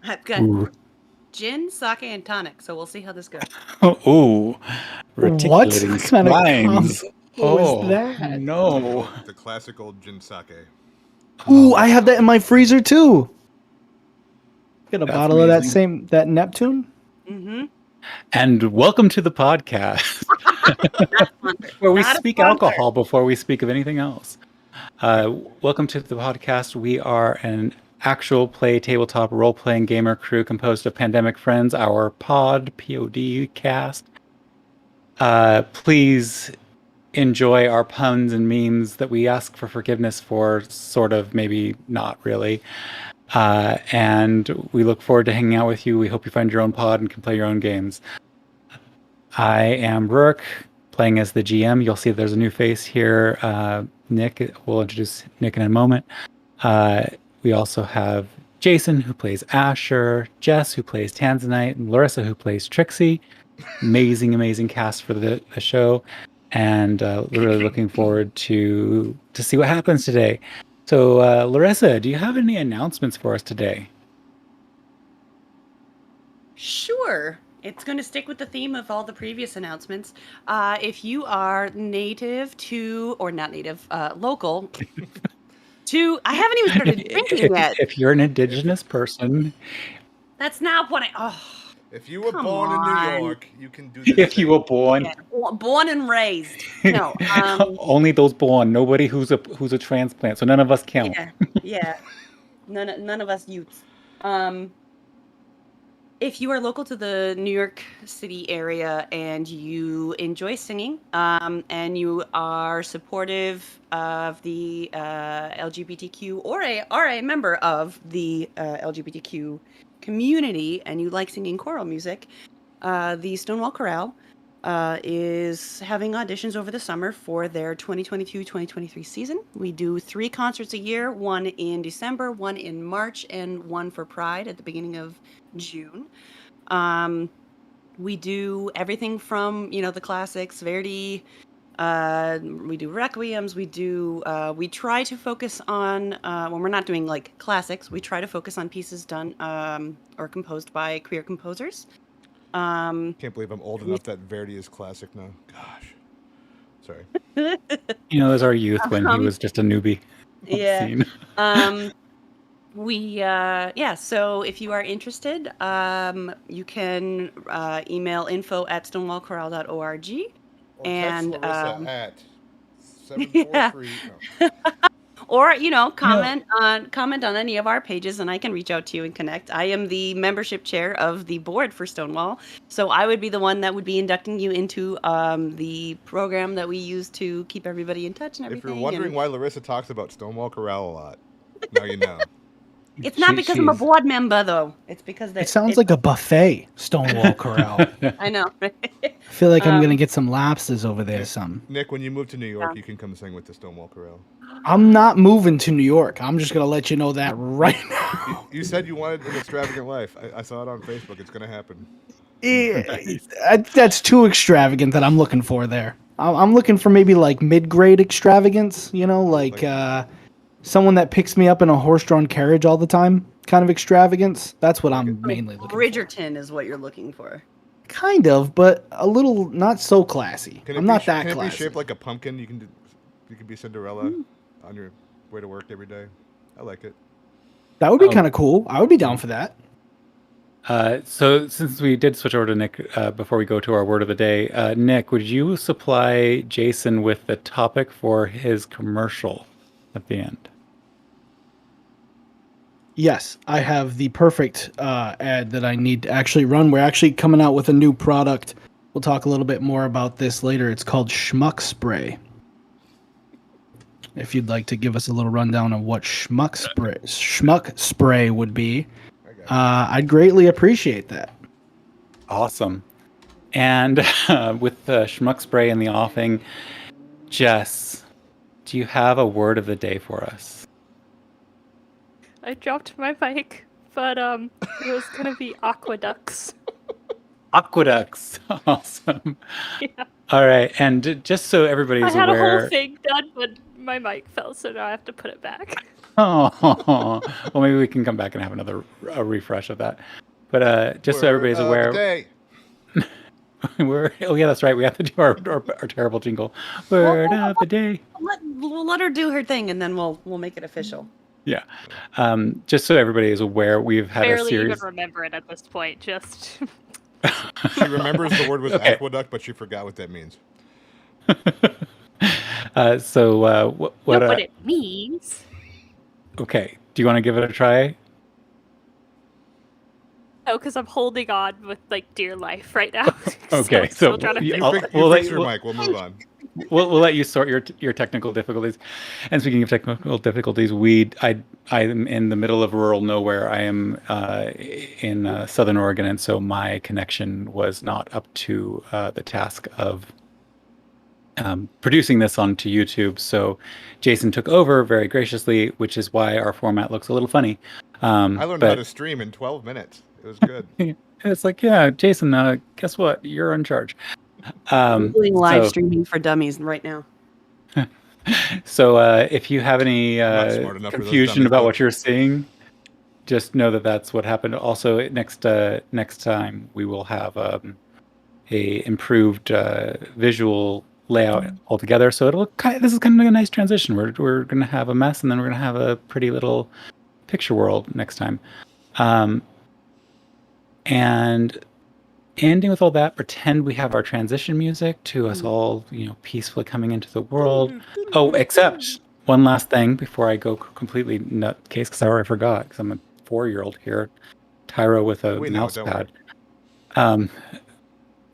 I've got Ooh. gin, sake, and tonic, so we'll see how this goes. Ooh. What Reticulating kind of combo splines. is Oh, that? no. The classical gin sake. Ooh, Oh, I have that in my freezer too. Got a that's bottle of amazing. that Neptune. Mm-hmm. And welcome to the podcast, Not a sponsor. where we Not a speak sponsor. alcohol before we speak of anything else. Welcome to the podcast. We are an actual play tabletop role-playing gamer crew composed of pandemic friends, our POD cast. Please enjoy our puns and memes that we ask for forgiveness for, sort of, maybe not really. And we look forward to hanging out with you. We hope you find your own pod and can play your own games. I am Rourke, playing as the GM. You'll see there's a new face here. Nick, we'll introduce Nick in a moment. We also have Jason, who plays Asher, Jess, who plays Tanzanite, and Larissa, who plays Trixie. Amazing cast for the show. And really looking forward to see what happens today. So, Larissa, do you have any announcements for us today? Sure. It's going to stick with the theme of all the previous announcements. If you are native to, or not native, local to, I haven't even started drinking yet. If you're an indigenous person, That's not what If you were Come born in New on. York, you can do this. if you were born, yeah, born and raised. No. only those born. Nobody who's a transplant. So none of us count. Yeah. None of us youths. If you are local to the New York City area and you enjoy singing, and you are supportive of the LGBTQ or are a member of the LGBTQ community, and you like singing choral music, the Stonewall Chorale is having auditions over the summer for their 2022-2023 season. We do 3 concerts a year, one in December, one in March, and one for Pride at the beginning of June. We do everything from, the classics, Verdi. We do requiems. We try to focus on, when we're not doing like classics, we try to focus on pieces done or composed by queer composers. Can't believe I'm old enough that Verdi is classic now. Gosh. Sorry. There's our youth when he was just a newbie. Yeah. Scene. So if you are interested, you can email info@stonewallchorale.org. Or And, text Larissa at 743. Yeah. Or, comment on any of our pages and I can reach out to you and connect. I am the membership chair of the board for Stonewall, so I would be the one that would be inducting you into the program that we use to keep everybody in touch and everything. If you're wondering why Larissa talks about Stonewall Chorale a lot, now you know. It's not because I'm a board member, though. It's because It sounds like a buffet, Stonewall Chorale. I know. I feel like I'm gonna get some lobsters over there. Nick, when you move to New York, you can come sing with the Stonewall Chorale. I'm not moving to New York. I'm just gonna let you know that right now. You said you wanted an extravagant life. I saw it on Facebook. It's gonna happen. That's too extravagant that I'm looking for there. I'm looking for maybe like mid-grade extravagance. Someone that picks me up in a horse-drawn carriage all the time, kind of extravagance. That's what I'm mainly looking for. Bridgerton is what you're looking for. Kind of, but a little not so classy. I'm not that classy. Can it be shaped like a pumpkin? You can be Cinderella on your way to work every day. I like it. That would be kind of cool. I would be down for that. So since we did switch over to Nick before we go to our word of the day, Nick, would you supply Jason with the topic for his commercial at the end? Yes, I have the perfect ad that I need to actually run. We're actually coming out with a new product. We'll talk a little bit more about this later. It's called Schmuck Spray. If you'd like to give us a little rundown of what Schmuck Spray would be, I'd greatly appreciate that. Awesome. And with the Schmuck Spray in the offing, Jess, do you have a word of the day for us? I dropped my mic, but it was gonna be aqueducts. Aqueducts. Awesome. Yeah. All right, and just so everybody's aware, I had a whole thing done, but my mic fell, so now I have to put it back. Oh, well, maybe we can come back and have another refresh of that. But just so everybody's aware, oh yeah, that's right. We have to do our terrible jingle. Word of the day. We'll let her do her thing, and then we'll make it official. Yeah. Just so everybody is aware, we've had a Barely series. even remember it at this point. Just She remembers the word was Okay. aqueduct, but she forgot what that means. What what it means. Okay. Do you want to give it a try? No, because I'm holding on with like dear life right now. Okay, I'm still trying to you- figure I'll- it out. we'll let- Fix your we'll- mic. We'll move on. We'll let you sort your technical difficulties. And speaking of technical difficulties, I'm in the middle of rural nowhere. I am in Southern Oregon, and so my connection was not up to the task of producing this onto YouTube. So Jason took over very graciously, which is why our format looks a little funny. I learned how to stream in 12 minutes. It was good. It's like, yeah, Jason, guess what? You're in charge. Googling live streaming for dummies right now. So if you have any I'm not smart enough for those confusion dummies, about but- what you're seeing, just know that that's what happened. Also, next time we will have a improved visual layout altogether. So it'll this is kind of a nice transition. We're going to have a mess, and then we're going to have a pretty little picture world next time. And ending with all that, pretend we have our transition music to us all, peacefully coming into the world. Oh, except one last thing before I go completely nutcase, because I already forgot, because I'm a 4-year-old here, Tyro with a mouse pad.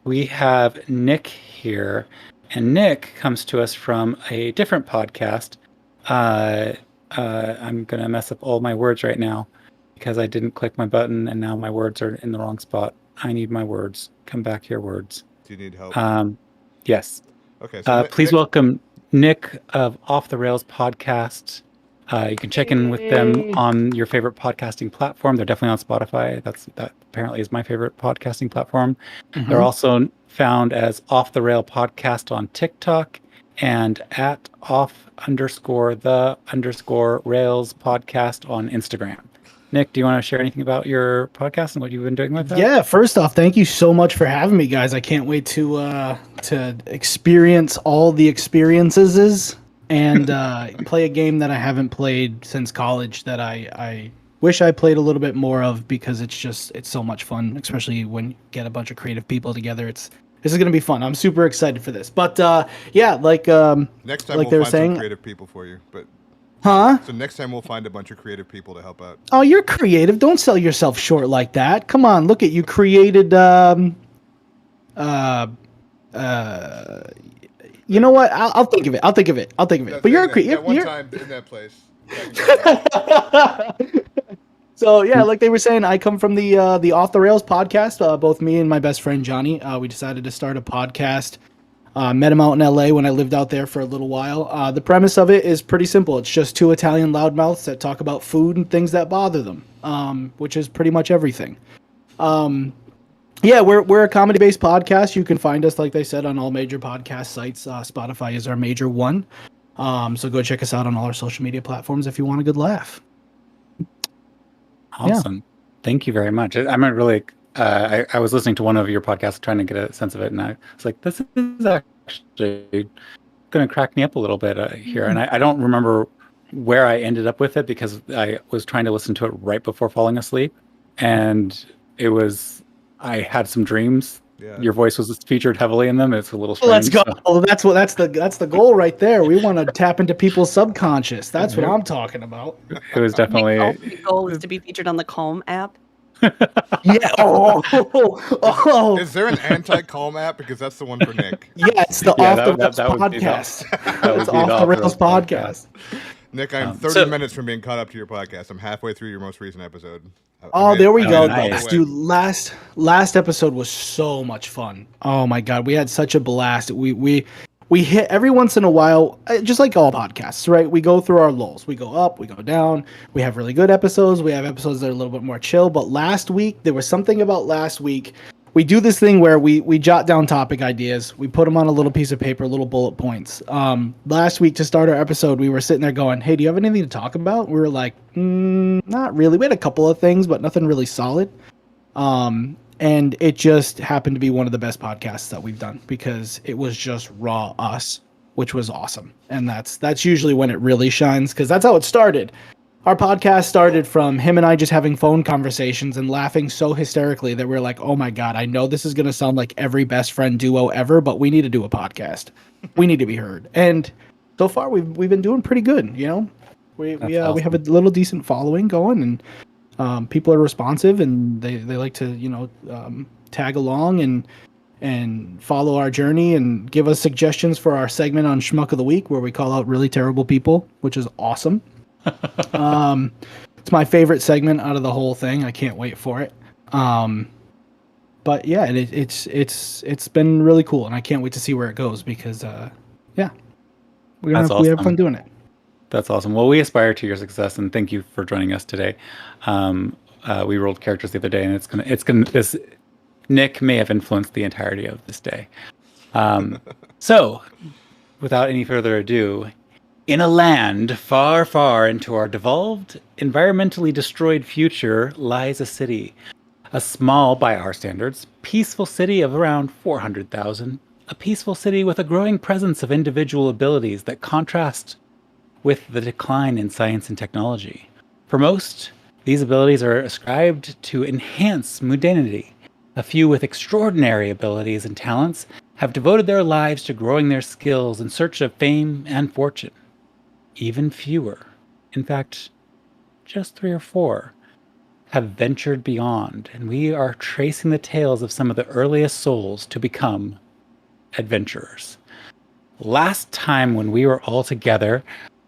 We have Nick here, and Nick comes to us from a different podcast. I'm going to mess up all my words right now, because I didn't click my button, and now my words are in the wrong spot. I need my words. Come back here, words. Do you need help? Yes. Okay. So Please welcome Nick of Off the Rails podcast. You can check in with them on your favorite podcasting platform. They're definitely on Spotify. That apparently is my favorite podcasting platform. Mhm. They're also found as Off the Rail Podcast on TikTok and at off_the_rails podcast on Instagram. Nick, do you want to share anything about your podcast and what you've been doing with that? Yeah, first off, thank you so much for having me, guys. I can't wait to experience all the experiences and play a game that I haven't played since college that I wish I played a little bit more of, because it's so much fun, especially when you get a bunch of creative people together. This is going to be fun. I'm super excited for this. But yeah, next time like we'll they were find saying, some creative people for you. But huh? so next time we'll find a bunch of creative people to help out. Oh, you're creative. Don't sell yourself short like that. Come on, look at you created. You know what? I'll think of it. But you're a creative. One time in that place. So yeah, like they were saying, I come from the Off the Rails podcast. Both me and my best friend Johnny, we decided to start a podcast. Met him out in LA when I lived out there for a little while. The premise of it is pretty simple. It's just two Italian loudmouths that talk about food and things that bother them, which is pretty much everything. Yeah, we're a comedy-based podcast. You can find us, like they said, on all major podcast sites. Spotify is our major one. So go check us out on all our social media platforms if you want a good laugh. Awesome. Thank you very much. I'm really... I was listening to one of your podcasts trying to get a sense of it, and I was like, this is actually going to crack me up a little bit here. And I don't remember where I ended up with it, because I was trying to listen to it right before falling asleep, and I had some dreams. Yeah. Your voice was featured heavily in them. It's a little strange. Let's go. Oh, that's the goal right there. We want to tap into people's subconscious. That's what I'm talking about. It was definitely... The goal is to be featured on the Calm app. Yeah. Oh. Is there an anti-calm app? Because that's the one for Nick. Yeah, it's the Yeah, Off the that Rails would be the- podcast. that would It's be the Off the Rails podcast. Nick, I'm 30 so- minutes from being caught up to your podcast. I'm halfway through your most recent episode. Oh, there we go. nice. Dude, last episode was so much fun. Oh my god, we had such a blast. We hit every once in a while, just like all podcasts, right? We go through our lulls. We go up, we go down. We have really good episodes. We have episodes that are a little bit more chill. But last week, there was something about last week we do this thing where we jot down topic ideas, we put them on a little piece of paper, little bullet points. Last week to start our episode, we were sitting there going, "Hey, do you have anything to talk about?" We were like, "Not really." We had a couple of things, but nothing really solid. And it just happened to be one of the best podcasts that we've done because it was just raw us, which was awesome. And that's usually when it really shines because that's how it started. Our podcast started from him and I just having phone conversations and laughing so hysterically that we're like, oh my God, I know this is going to sound like every best friend duo ever, but we need to do a podcast. We need to be heard. And so far we've been doing pretty good. You know, we have a little decent following going and people are responsive and they like to, you know, tag along and follow our journey and give us suggestions for our segment on Schmuck of the Week where we call out really terrible people, which is awesome. It's my favorite segment out of the whole thing. I can't wait for it. But yeah, it's been really cool, and I can't wait to see where it goes because yeah, we have fun doing it. That's awesome. Well, we aspire to your success, and thank you for joining us today. We rolled characters the other day, and it's gonna. This Nick may have influenced the entirety of this day. So, without any further ado. In a land far, far into our devolved, environmentally destroyed future lies a city. A small, by our standards, peaceful city of around 400,000. A peaceful city with a growing presence of individual abilities that contrast with the decline in science and technology. For most, these abilities are ascribed to enhance mundanity. A few with extraordinary abilities and talents have devoted their lives to growing their skills in search of fame and fortune. Even fewer, in fact, just 3 or 4, have ventured beyond, and we are tracing the tales of some of the earliest souls to become adventurers. Last time when we were all together,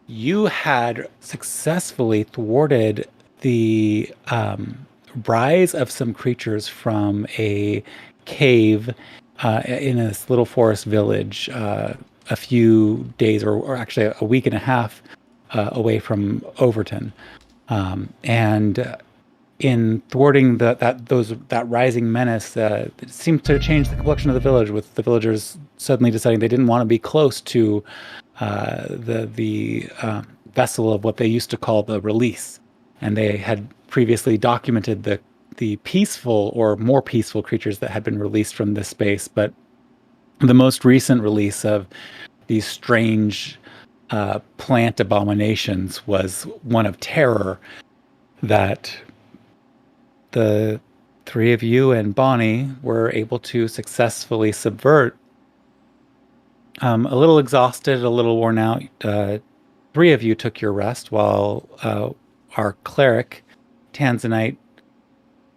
you had successfully thwarted the rise of some creatures from a cave in this little forest village a few days or actually a week and a half away from Overton. And in thwarting that rising menace, it seemed to change the complexion of the village, with the villagers suddenly deciding they didn't want to be close to the vessel of what they used to call the release. And they had previously documented the peaceful or more peaceful creatures that had been released from this space, but the most recent release of these strange plant abominations was one of terror that the 3 of you and Bonnie were able to successfully subvert. A little exhausted, a little worn out. 3 of you took your rest while our cleric, Tanzanite,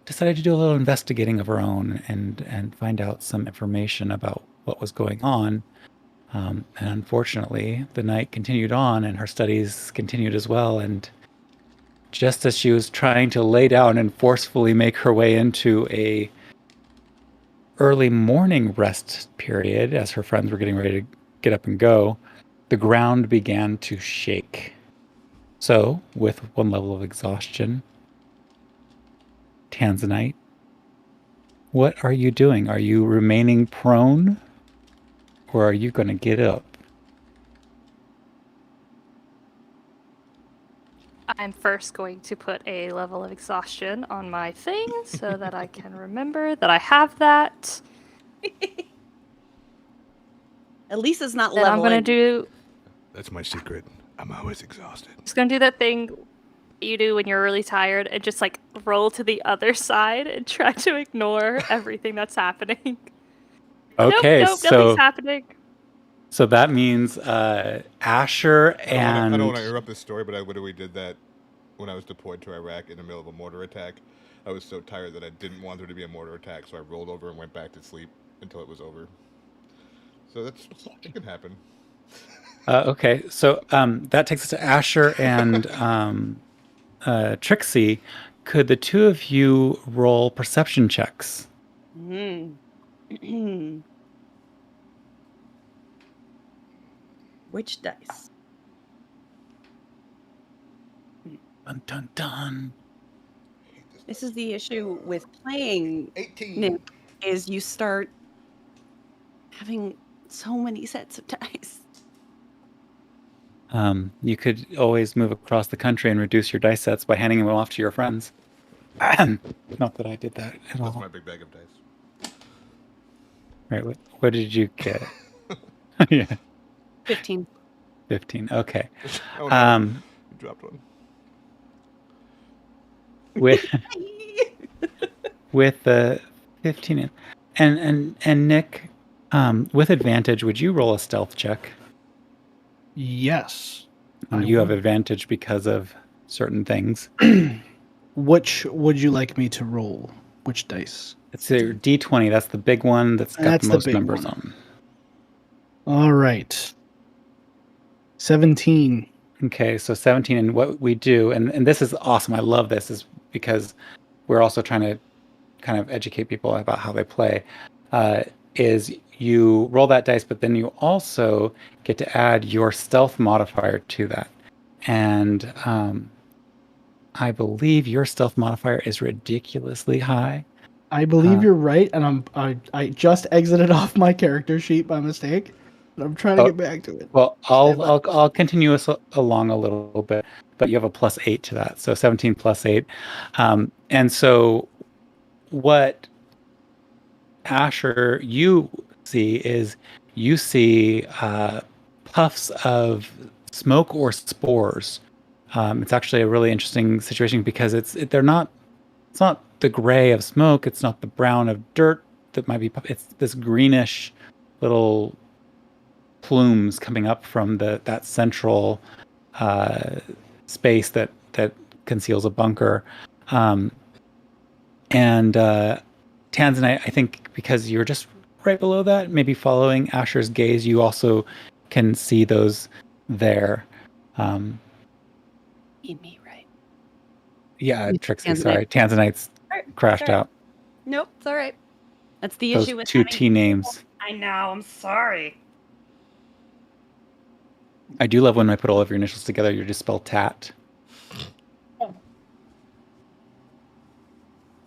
decided to do a little investigating of her own and find out some information about what was going on. And unfortunately, the night continued on and her studies continued as well. And just as she was trying to lay down and forcefully make her way into a early morning rest period, as her friends were getting ready to get up and go, the ground began to shake. So, with 1 level of exhaustion, Tanzanite, what are you doing? Are you remaining prone? Or are you going to get up? I'm first going to put a level of exhaustion on my thing so that I can remember that I have that. Elisa's not Then I'm leveling. going to do... That's my secret. I'm always exhausted. Just going to do that thing you do when you're really tired and just like roll to the other side and try to ignore everything that's happening. Okay, nope, nothing's happening. So that means Asher and... I don't want to interrupt this story, but I literally did that when I was deployed to Iraq in the middle of a mortar attack. I was so tired that I didn't want there to be a mortar attack, so I rolled over and went back to sleep until it was over. So it can happen. Okay, so that takes us to Asher and Trixie. Could the 2 of you roll perception checks? Which dice? Dun, dun, dun. This is the issue with playing 18. is you start having so many sets of dice. You could always move across the country and reduce your dice sets by handing them off to your friends. Not that I did that at That's all. my big bag of dice. Right. What did you get? Yeah, 15. 15. Okay. Oh no, Um, you dropped one. with with the 15 and Nick, with advantage, would you roll a stealth check? Yes. And I you have would. advantage because of certain things. Which would you like me to roll? Which dice? It's a D20. That's the big one that's got That's the the most big numbers one. on. All right. 17. Okay, so 17, and what we do, and this is awesome. I love this, is because we're also trying to kind of educate people about how they play. Is you roll that dice, but then you also get to add your stealth modifier to that. And I believe your stealth modifier is ridiculously high. I believe you're right, and I just exited off my character sheet by mistake, but I'm trying to get back to it. Well, Stand by. I'll continue us along a little bit, but you have a +8 to that, so 17 + 8. And so what Asher, you see puffs of smoke or spores. It's actually a really interesting situation because it's not the gray of smoke, it's not the brown of dirt that might be. It's this greenish little plumes coming up from that central space that conceals a bunker. And Tanzanite, I think because you're just right below that, maybe following Asher's gaze, you also can see those there. Me, right? Yeah, Trixie, Tanzanite. sorry. Tanzanite's crashed Sorry. out. Nope, it's all right. That's the Those issue with two having... T names. I know, I'm sorry. I do love when I put all of your initials together, you just spell tat.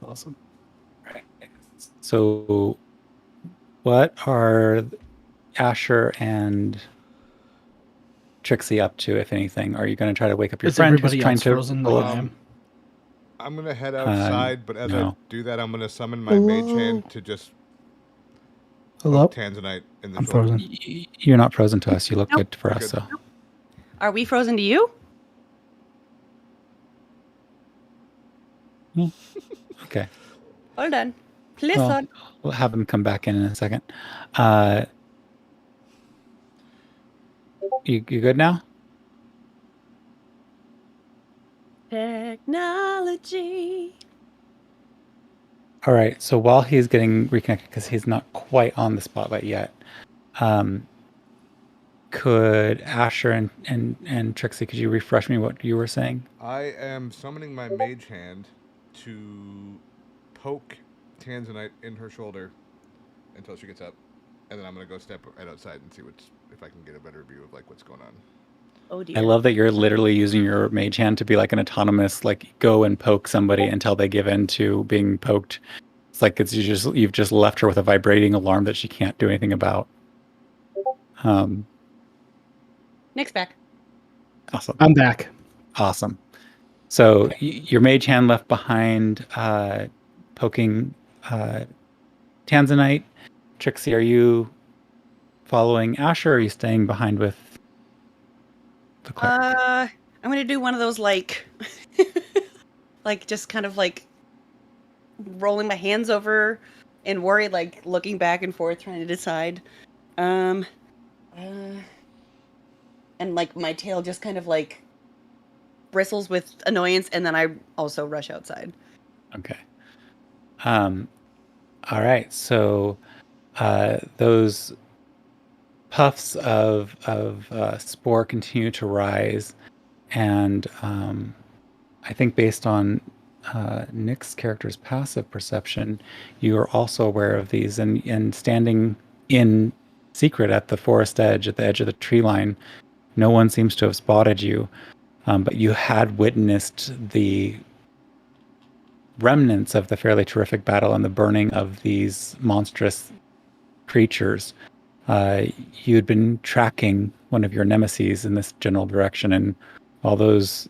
Awesome. Right. So, what are Asher and Trixie up to, if anything? Are you going to try to wake up your Is friend who's everybody trying else to frozen like I am? I'm gonna head outside, but as I no. do that, I'm gonna summon my mage hand to just Hello? poke Tanzanite in the I'm shoulder. frozen. You're not frozen to us. You look Nope. good for us. Good. So, Are we frozen to you? okay. Hold on. Please Well, hold. we'll have him come back in a second. You good now? Technology. All right. So while he's getting reconnected, because he's not quite on the spotlight yet, could Asher and Trixie, could you refresh me what you were saying? I am summoning my mage hand to poke Tanzanite in her shoulder until she gets up, and then I'm gonna go step right outside and see if I can get a better view of like what's going on. Oh dear. I love that you're literally using your mage hand to be like an autonomous, like go and poke somebody until they give in to being poked. It's like you've just left her with a vibrating alarm that she can't do anything about. Nick's back. Awesome. I'm back. Awesome. So your mage hand left behind, poking Tanzanite. Trixie, are you following Asher, or are you staying behind with the cleric? I'm gonna do one of those like, like just kind of like rolling my hands over and worried, like looking back and forth, trying to decide. And like my tail just kind of like bristles with annoyance, and then I also rush outside. Okay. All right. So those puffs of spore continue to rise, and I think based on Nick's character's passive perception, you are also aware of these, and standing in secret at the forest edge, at the edge of the tree line, no one seems to have spotted you, but you had witnessed the remnants of the fairly terrific battle and the burning of these monstrous creatures. You had been tracking one of your nemeses in this general direction, and while those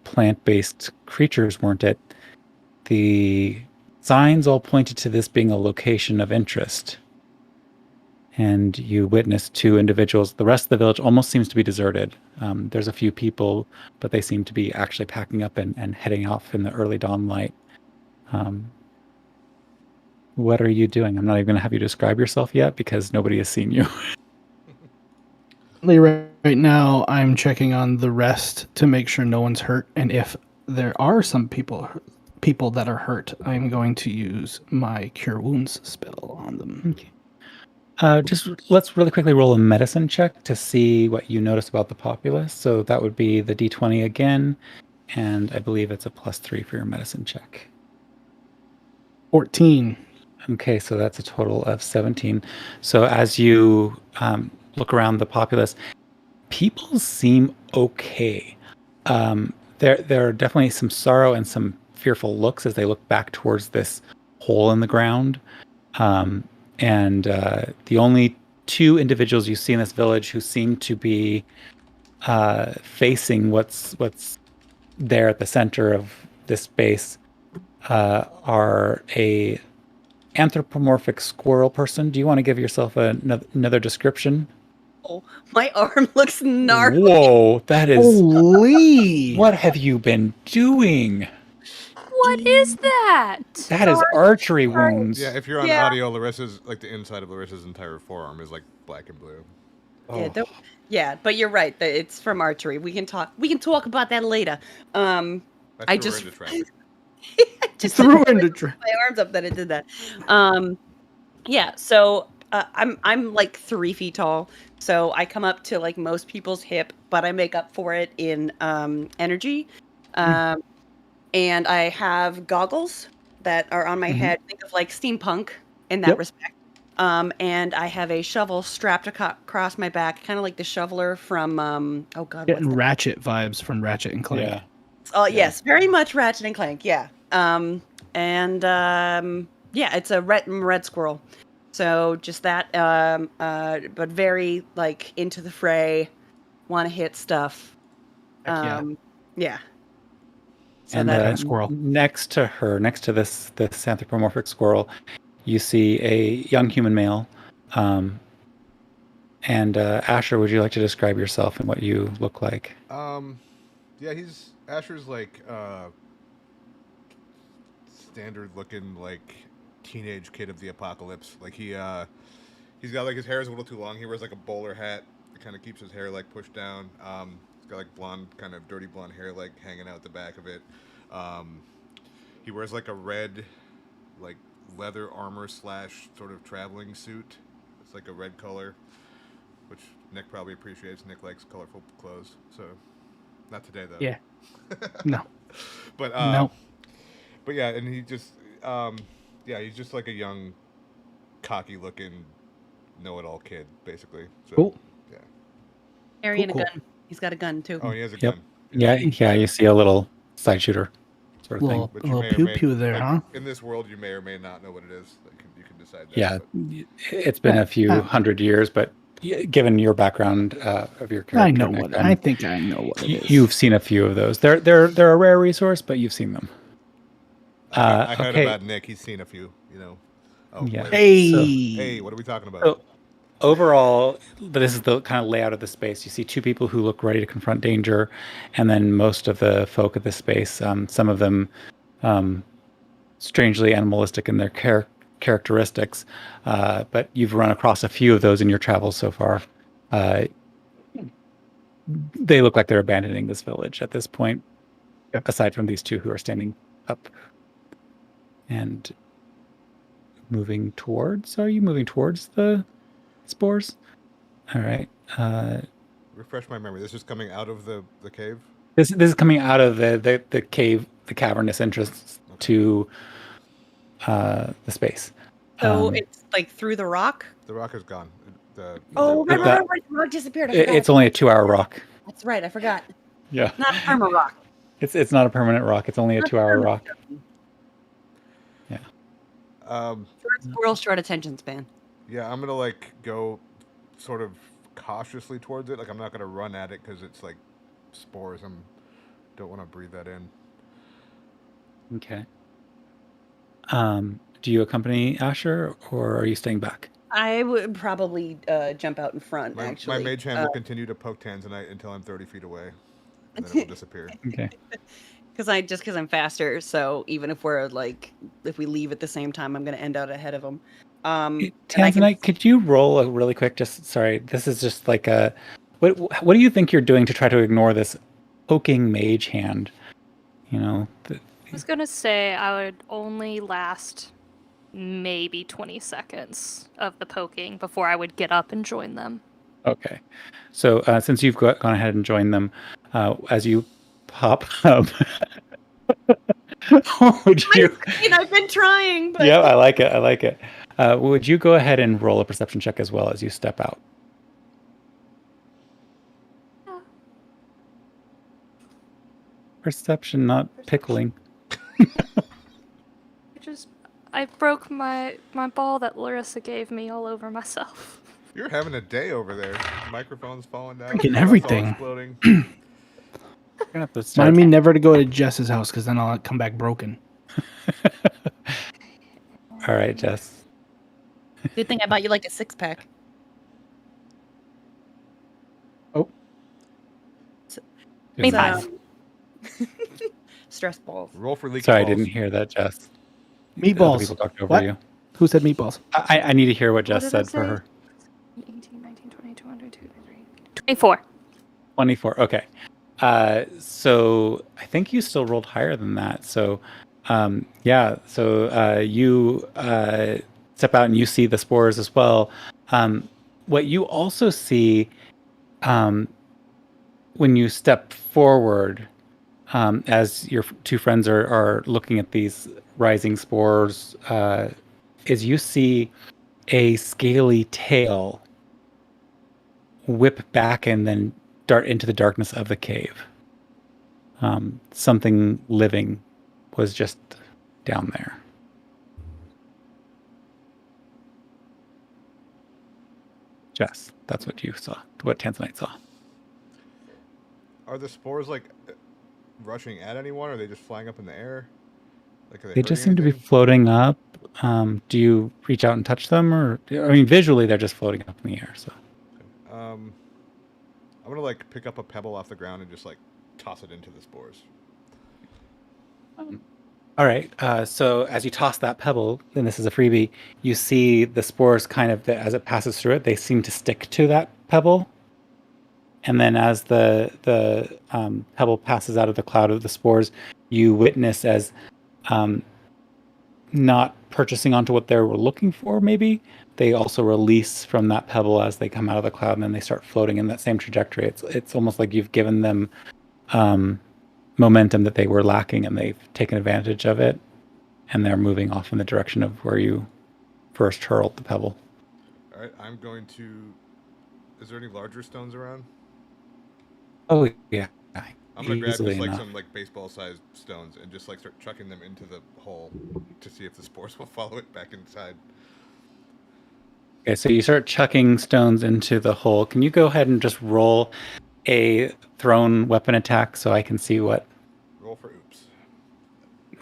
plant-based creatures weren't it, the signs all pointed to this being a location of interest. And you witnessed two individuals. The rest of the village almost seems to be deserted. There's a few people, but they seem to be actually packing up and heading off in the early dawn light. What are you doing? I'm not even going to have you describe yourself yet because nobody has seen you. Right now, I'm checking on the rest to make sure no one's hurt, and if there are some people that are hurt, I'm going to use my Cure Wounds spell on them. Okay. Just let's really quickly roll a medicine check to see what you notice about the populace. So that would be the D20 again, and I believe it's a +3 for your medicine check. 14. Okay, so that's a total of 17. So as you look around the populace, people seem okay. There are definitely some sorrow and some fearful looks as they look back towards this hole in the ground. And the only two individuals you see in this village who seem to be facing what's there at the center of this space are a anthropomorphic squirrel person. Do you want to give yourself another description? Oh, my arm looks gnarly. Whoa, that is... Holy! What have you been doing? What is that? That is archery wounds. Yeah, if you're on Yeah. audio, Larissa's like the inside of Larissa's entire forearm is like black and blue. Oh. Yeah, but you're right. That it's from archery. We can talk about that later. I threw her just into traffic. just Threw into traffic. my arms up that it did that. Yeah. So I'm like 3 feet tall. So I come up to like most people's hip, but I make up for it in energy. And I have goggles that are on my head. Think of like steampunk in that respect. And I have a shovel strapped across my back, kind of like the shoveler from oh god, what's Getting that? Ratchet vibes from Ratchet and Clank. Yeah. Oh yes, very much Ratchet and Clank. Yeah. Yeah, it's a red squirrel. So just that, but very like into the fray, want to hit stuff. Heck Yeah. So And that squirrel. next to her, next to this anthropomorphic squirrel, you see a young human male. And Asher, would you like to describe yourself and what you look like? Yeah, Asher's like standard looking like teenage kid of the apocalypse. Like he's got like his hair is a little too long. He wears like a bowler hat. It kind of keeps his hair like pushed down. He's got like blonde, kind of dirty blonde hair like hanging out the back of it. He wears like a red, like leather armor / sort of traveling suit. It's like a red color, which Nick probably appreciates. Nick likes colorful clothes, so not today though. Yeah. No. But No. But yeah, and he just he's just like a young, cocky looking, know-it-all kid, basically. So, Cool. Yeah. carrying Cool. a gun. He's got a gun too. Oh, he has a Yep. gun. Yeah, you see a little side shooter sort of Little, thing. But you little may or may- pew there, like, huh? In this world, you may or may not know what it is. Like, you can decide that. Yeah, but- it's been a few hundred years, but given your background of your character, I know Nick, what. I think I know what it is. you've seen a few of those. They're a rare resource, but you've seen them. I heard okay. about Nick. He's seen a few, Oh, Yeah. later. Hey. Hey, what are we talking about? So, overall, this is the kind of layout of the space. You see two people who look ready to confront danger, and then most of the folk of the space, some of them strangely animalistic in their characteristics, but you've run across a few of those in your travels so far. They look like they're abandoning this village at this point, aside from these two who are standing up and moving towards. Are you moving towards the spores? All right. Refresh my memory. This is coming out of the cave? This is coming out of the cave, the cavernous entrance to the space. So it's like through the rock. The rock is gone. Oh, that- right, the rock disappeared. I forgot. It's only a 2-hour rock. That's right. I forgot. Yeah. Not a perma rock. It's not a permanent rock. It's only a 2-hour rock. Squirrel short attention span. Yeah, I'm gonna like go sort of cautiously towards it. Like I'm not gonna run at it because it's like spores. Don't want to breathe that in. Okay. Do you accompany Asher, or are you staying back? I would probably jump out in front. My Actually, mage hand will continue to poke Tanzanite until I'm 30 feet away, and then it will disappear. Okay. because I'm faster. So even if if we leave at the same time, I'm going to end out ahead of them. And I can Tanzanite, could you roll a really quick? Sorry, this is just like a. What do you think you're doing to try to ignore this poking mage hand? You know. I was gonna say I would only last maybe 20 seconds of the poking before I would get up and join them. Okay. So since you've gone ahead and joined them, as you pop up, would you? I've been trying. But... Yeah, I like it. I like it. Would you go ahead and roll a perception check as well as you step out? Perception, not pickling. I broke my ball that Larissa gave me all over myself. You're having a day over there. Microphone's falling down. Freaking stuff's all everything. Exploding. You're gonna have to start. Remind me never to go to Jess's house because then I'll come back broken. All right, Jess. Good thing I bought you like a 6-pack. Oh. Me So, five. stress balls. Roll for leaky Sorry, I balls. didn't hear that, Jess. Meatballs. Other people talked over What? you. Who said meatballs? I need to hear what Jess did I said for say? her. 18, 19, 20, 22, 23. 24. 24. Okay. So I think you still rolled higher than that. So, yeah. So you step out and you see the spores as well. What you also see when you step forward, as your two friends are looking at these rising spores, is you see a scaly tail whip back and then dart into the darkness of the cave. Something living was just down there. Jess, that's what you saw, what Tanzanite saw. Are the spores like rushing at anyone, or are they just flying up in the air? Like, are They just seem hurting to be anything? floating up. Do you reach out and touch them, or I mean, visually they're just floating up in the air. So I'm gonna like pick up a pebble off the ground and just like toss it into the spores. all right. So as you toss that pebble, and this is a freebie, you see the spores kind of, as it passes through it, they seem to stick to that pebble. And then as the pebble passes out of the cloud of the spores, you witness as not purchasing onto what they were looking for, maybe, they also release from that pebble as they come out of the cloud, and then they start floating in that same trajectory. It's almost like you've given them momentum that they were lacking, and they've taken advantage of it, and they're moving off in the direction of where you first hurled the pebble. All right, I'm going to. Is there any larger stones around? Oh yeah, I'm gonna grab easily just like enough. some like baseball-sized stones and just like start chucking them into the hole to see if the spores will follow it back inside. Okay, so you start chucking stones into the hole. Can you go ahead and just roll a thrown weapon attack so I can see what? Roll for oops.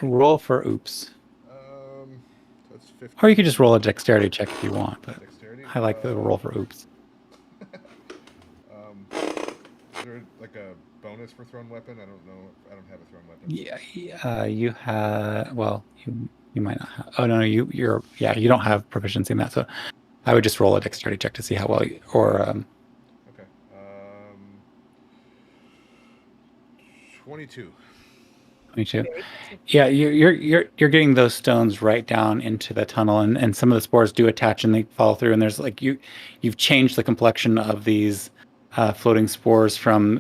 Roll for oops. That's 15. Or you could just roll a dexterity check if you want, but Dexterity? I like the roll for oops. Is there like a bonus for thrown weapon? I don't know. I don't have a thrown weapon. Yeah, you have. Well, you might not have. Oh no, you don't have proficiency in that. So I would just roll a dexterity check to see how well. Okay. 22. 22. Yeah, you're getting those stones right down into the tunnel, and some of the spores do attach and they fall through. And there's like you've changed the complexion of these floating spores from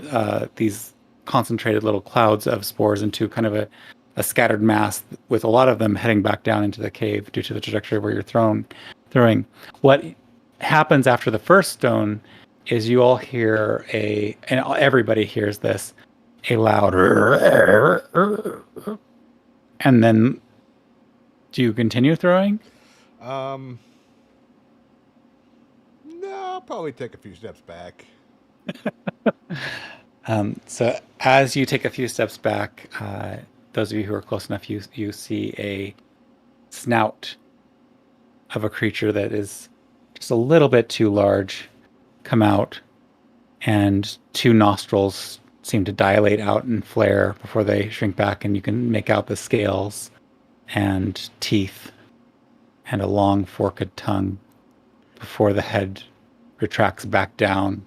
these concentrated little clouds of spores into kind of a scattered mass, with a lot of them heading back down into the cave due to the trajectory where you're throwing. What happens after the first stone is you all hear and everybody hears this, a loud, and then Do you continue throwing? No, I'll probably take a few steps back. So as you take a few steps back, those of you who are close enough, you see a snout of a creature that is just a little bit too large come out, and two nostrils seem to dilate out and flare before they shrink back, and you can make out the scales and teeth and a long forked tongue before the head retracts back down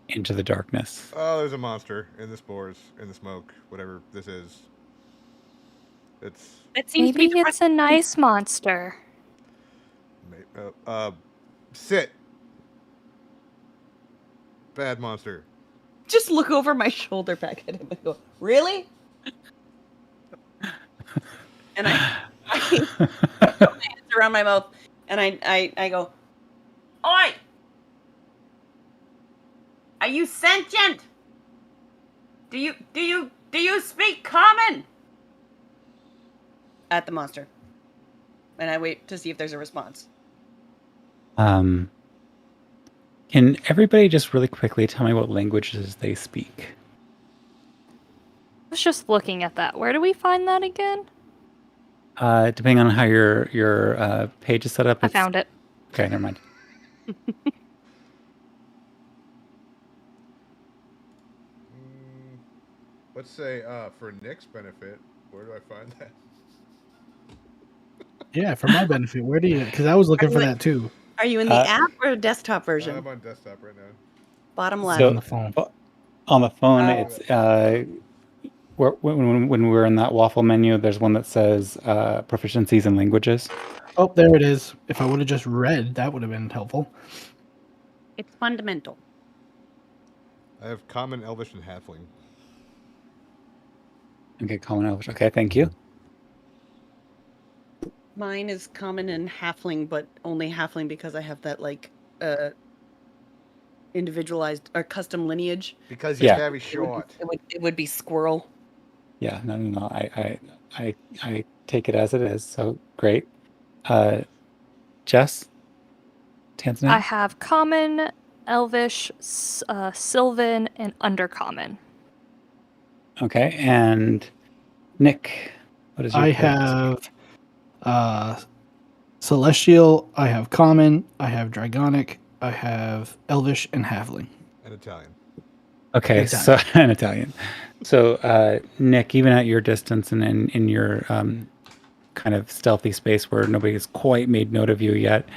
into the darkness. Oh, there's a monster in the spores, in the smoke, whatever this is. It's That seems to Maybe be the it's a nice monster. sit. Bad monster. Just look over my shoulder back at him and go, really? And I put my hands around my mouth and I go, oi! Are you sentient? Do you speak common? At the monster. And I wait to see if there's a response. Can everybody just really quickly tell me what languages they speak? I was just looking at that. Where do we find that again? Depending on how your page is set up. I found it. Okay, never mind. Let's say for Nick's benefit, where do I find that? Yeah, for my benefit. Where do you? Because I was looking for that too. Are you in the app or desktop version? I'm on desktop right now. Bottom left. So- On the phone. On the phone, Oh. it's when we're in that waffle menu, there's one that says proficiencies in languages. Oh, there it is. If I would have just read, that would have been helpful. It's fundamental. I have Common, Elvish, and Halfling. Okay, common Elvish. Okay, thank you. Mine is common and halfling, but only halfling because I have that individualized or custom lineage. Because you're Yeah. very short. It would be squirrel. Yeah, no. I take it as it is. So great. Jess, Tanzanite. I have common, elvish, sylvan, and undercommon. Okay, and Nick, what is your? I have celestial. I have common. I have dragonic. I have elvish and halfling. And Italian. Okay, so an Italian. So Nick, even at your distance and in your kind of stealthy space where nobody has quite made note of you yet,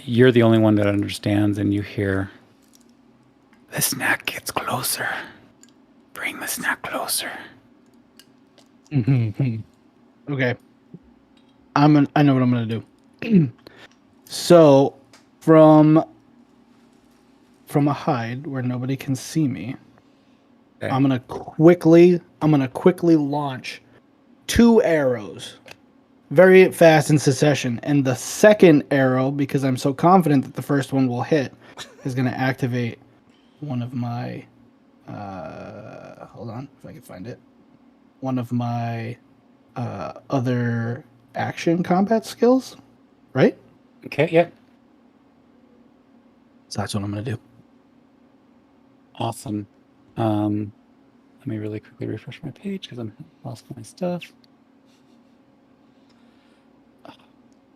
you're the only one that understands, and you hear, "The snack gets closer. Bring the snack closer." Okay. I know what I'm gonna do. So, from a hide where nobody can see me, Okay. I'm gonna quickly launch 2 arrows, very fast in succession, and the second arrow, because I'm so confident that the first one will hit, is gonna activate one of my. Hold on, if I can find it. One of my other action combat skills, right? Okay, yep. So that's what I'm gonna do. Awesome. Let me really quickly refresh my page because I'm lost my stuff.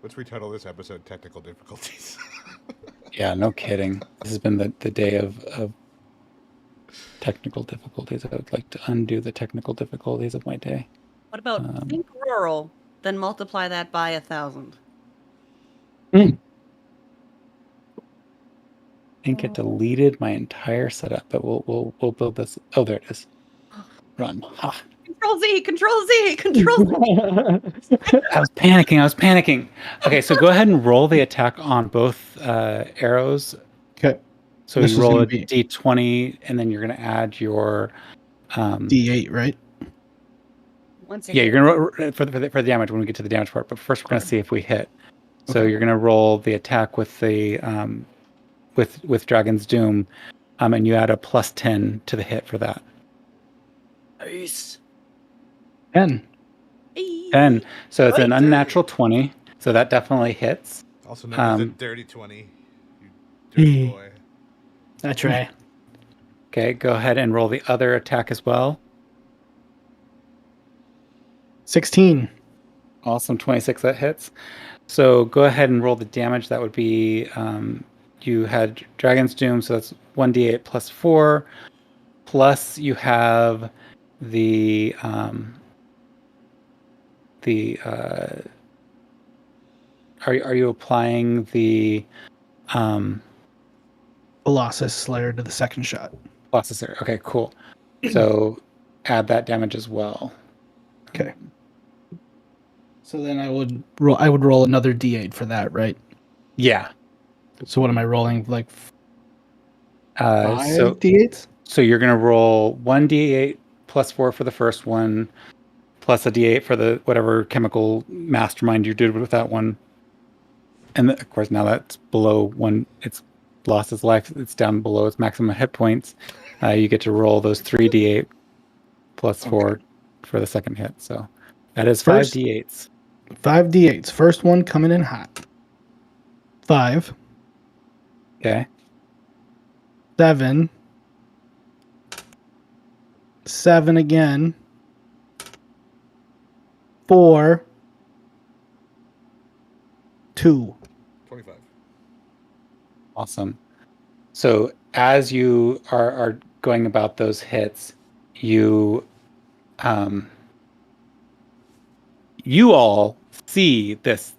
Let's retitle this episode Technical Difficulties. Yeah, no kidding. This has been the day of technical difficulties. I would like to undo the technical difficulties of my day. What about think rural, then multiply that by 1,000? I think it deleted my entire setup, but we'll build this. Oh, there it is. Run. Ha. Control Z, Control Z, Control Z. I was panicking. Okay, so go ahead and roll the attack on both arrows. Okay. So This you is roll gonna a be- d20, and then you're going to add your. D8, right? One second. Yeah, you're going to roll for the damage when we get to the damage part. But first, we're going to see if we hit. So you're going to roll the attack with the with Dragon's Doom, and you add a +10 to the hit for that. Nice. 10. Hey. 10. So it's an Oi. unnatural 20. So that definitely hits. Also known as a Um, dirty 20. You dirty boy. That's right. Okay, go ahead and roll the other attack as well. 16. Awesome, 26, that hits. So go ahead and roll the damage. That would be, you had Dragon's Doom, so that's 1d8 plus 4. Plus you have the, are you applying the, Colossus Slayer to the second shot. processor? Okay, cool. So add that damage as well. Okay. So then I would roll another d8 for that, right? Yeah. So what am I rolling? Like 5 So d8s? So you're going to roll 1d8 plus 4 for the first one, plus a d8 for the whatever chemical mastermind you did with that one. And of course, now that's below one, it's lost its life. It's down below its maximum hit points. You get to roll those 3d8 plus 4 for the second hit. So that is First- 5d8s. 5 d8s. First one coming in hot. 5, Okay. 7, 7 again, 4, 2. 25. Awesome. So as you are going about those hits, you you all see this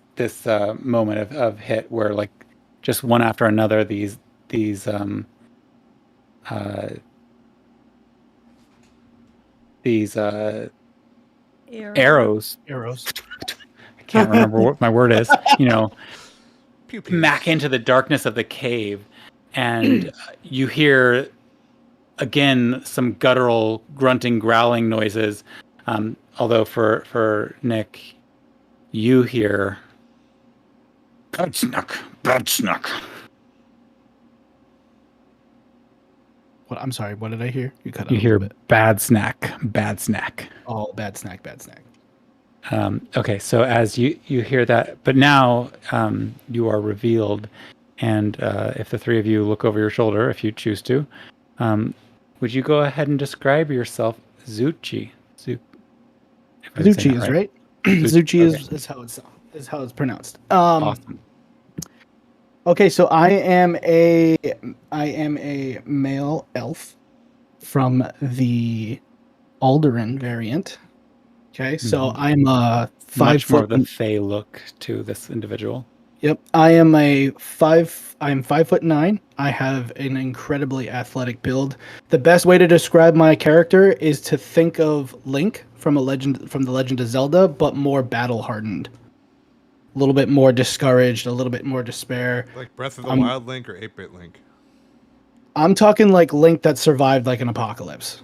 moment of hit where like just one after another these uh, arrows. Arrows. I can't remember what my word is. Pew pew. Smack into the darkness of the cave, and you hear again some guttural grunting, growling noises. Although for Nick, you hear bad snuck, bad snuck. What? I'm sorry. What did I hear? You cut out You a hear little bit. bad snack, bad snack. Oh, bad snack, bad snack. Okay, so as you hear that, but now you are revealed, and if the three of you look over your shoulder, if you choose to, would you go ahead and describe yourself, Zuchi? Zuchi is right. Zuchi okay. is how it's pronounced. Awesome. Okay, so I am a male elf from the Alderan variant. Okay, so I'm a 5 Much more foot. of the Fey look to this individual. Yep, I'm 5'9". I have an incredibly athletic build. The best way to describe my character is to think of Link from the Legend of Zelda, but more battle hardened. A little bit more discouraged, a little bit more despair. Like Breath of the Wild Link or 8-Bit Link? I'm talking like Link that survived like an apocalypse.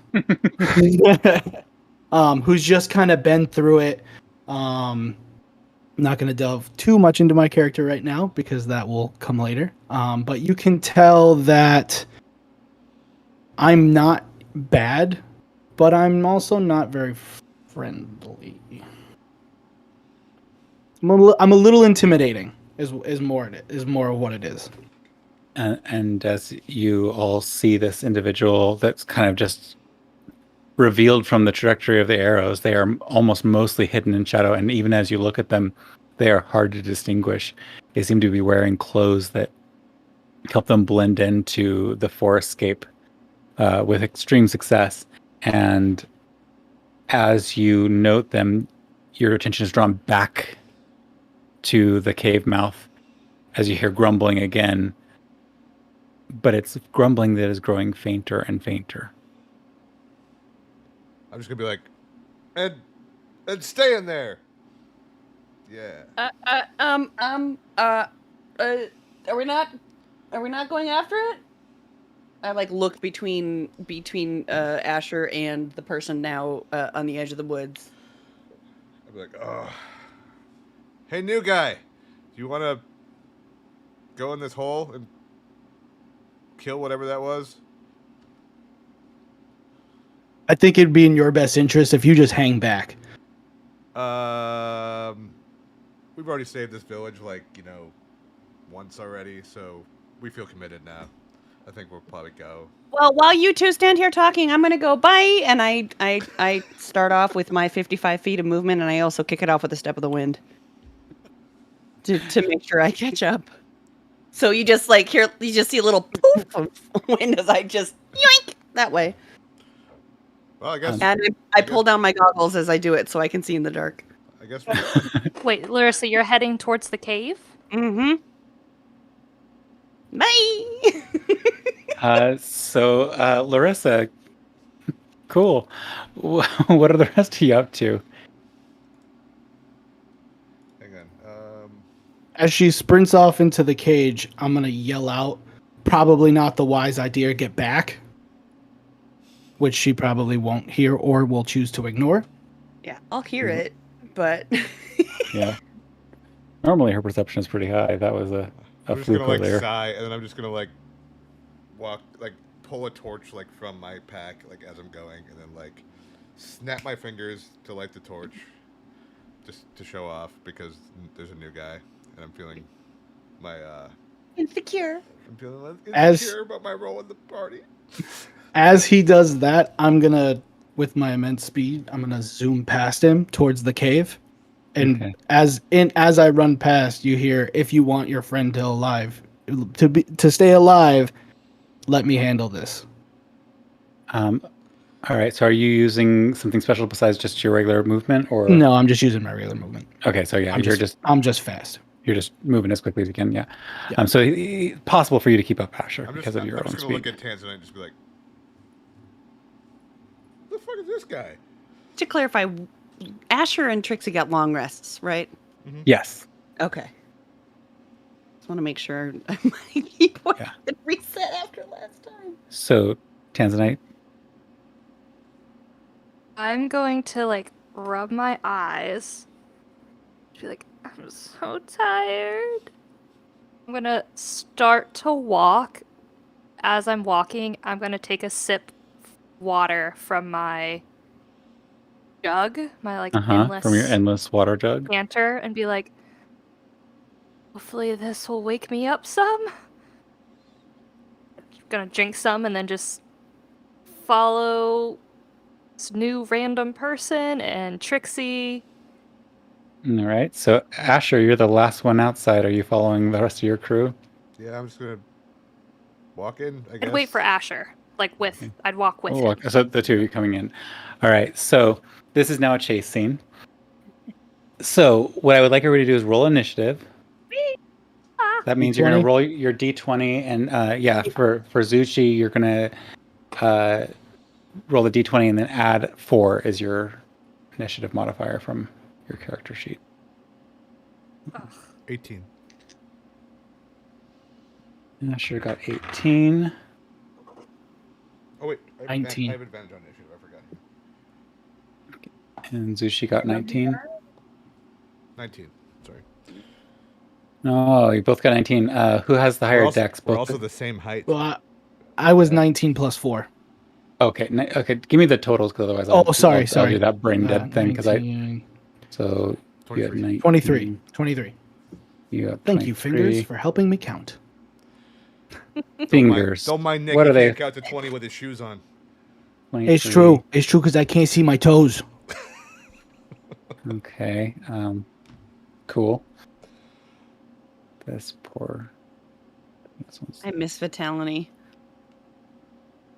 Who's just kind of been through it. I'm not going to delve too much into my character right now because that will come later. But you can tell that I'm not bad, but I'm also not very friendly. I'm a little intimidating. Is more of what it is. And as you all see this individual that's kind of just revealed from the trajectory of the arrows, they are almost mostly hidden in shadow, and even as you look at them, they are hard to distinguish. They seem to be wearing clothes that help them blend into the forestscape with extreme success. And as you note them, your attention is drawn back to the cave mouth as you hear grumbling again, but it's grumbling that is growing fainter and fainter. I'm just gonna be like, Ed, stay in there. Yeah. Are we not going after it? I like look between Asher and the person now on the edge of the woods. I'd be like, oh. Hey, new guy, do you want to go in this hole and kill whatever that was? I think it'd be in your best interest if you just hang back. We've already saved this village, once already, so we feel committed now. I think we'll probably go. Well, while you two stand here talking, I'm gonna go bye, and I start off with my 55 feet of movement, and I also kick it off with a step of the wind to make sure I catch up. So you just you just see a little poof of wind as I just yoink that way, Well, I guess. and I pull down my goggles as I do it so I can see in the dark. I guess. Wait, Larissa, you're heading towards the cave? Mm-hmm. Bye. Larissa, cool. What are the rest of you up to? Hang on. As she sprints off into the cage, I'm gonna yell out, probably not the wise idea, get back. Which she probably won't hear or will choose to ignore. Yeah, I'll hear it, but Yeah. Normally her perception is pretty high. That was a I'm just fluke gonna earlier. sigh, and then I'm just gonna walk, pull a torch from my pack as I'm going, and then snap my fingers to light the torch, just to show off because there's a new guy, and I'm feeling insecure. I'm feeling As- insecure about my role in the party. As he does that, I'm gonna, with my immense speed, I'm gonna zoom past him towards the cave. And Okay. as I run past, you hear, "If you want your friend to stay alive, let me handle this." All right. So are you using something special besides just your regular movement, or No, I'm just using my regular movement. Okay, so yeah, I'm just fast. you're just moving as quickly as you can. Yeah. So possible for you to keep up, Asher, I'm because of your I'm own just gonna speed. look at Tanzanite and just be like, "The fuck is this guy?" To clarify, Asher and Trixie got long rests, right? Yes. Okay. Just want to make sure my keyboard Yeah. didn't reset after last time. So Tanzanite. I'm going to rub my eyes. Be like, I'm so tired. I'm gonna start to walk. As I'm walking, I'm gonna take a sip of water from my jug, my endless From your endless water jug. canter, and be like, hopefully this will wake me up some. Gonna drink some and then just follow this new random person and Trixie. All right. So Asher, you're the last one outside. Are you following the rest of your crew? Yeah, I'm just gonna walk in. I guess. I'd wait for Asher. I'd walk with him. So the two of you coming in. All right. So this is now a chase scene. So what I would like everybody to do is roll initiative. That means you're going to roll your d20, and for Zuchi, you're going to roll the d20 and then add 4 as your initiative modifier from your character sheet. 18. And I should have got 18. Oh wait, 19. I have advantage on initiative. I forgot. And Zuchi got 19. 19. Sorry. No, you both got 19. Who has the higher dex? We're Both also the same height. Well, I was 19 plus 4. Okay. Okay. Give me the totals, because otherwise sorry. I'll do that brain dead thing. Because 19, so you had 19. 23. You have Thank you, fingers, for helping me count. Fingers. Don't mind Nick. What He are they? can't count to 20 with his shoes on. 23. It's true because I can't see my toes. Okay. Cool. This poor. I miss Vitality.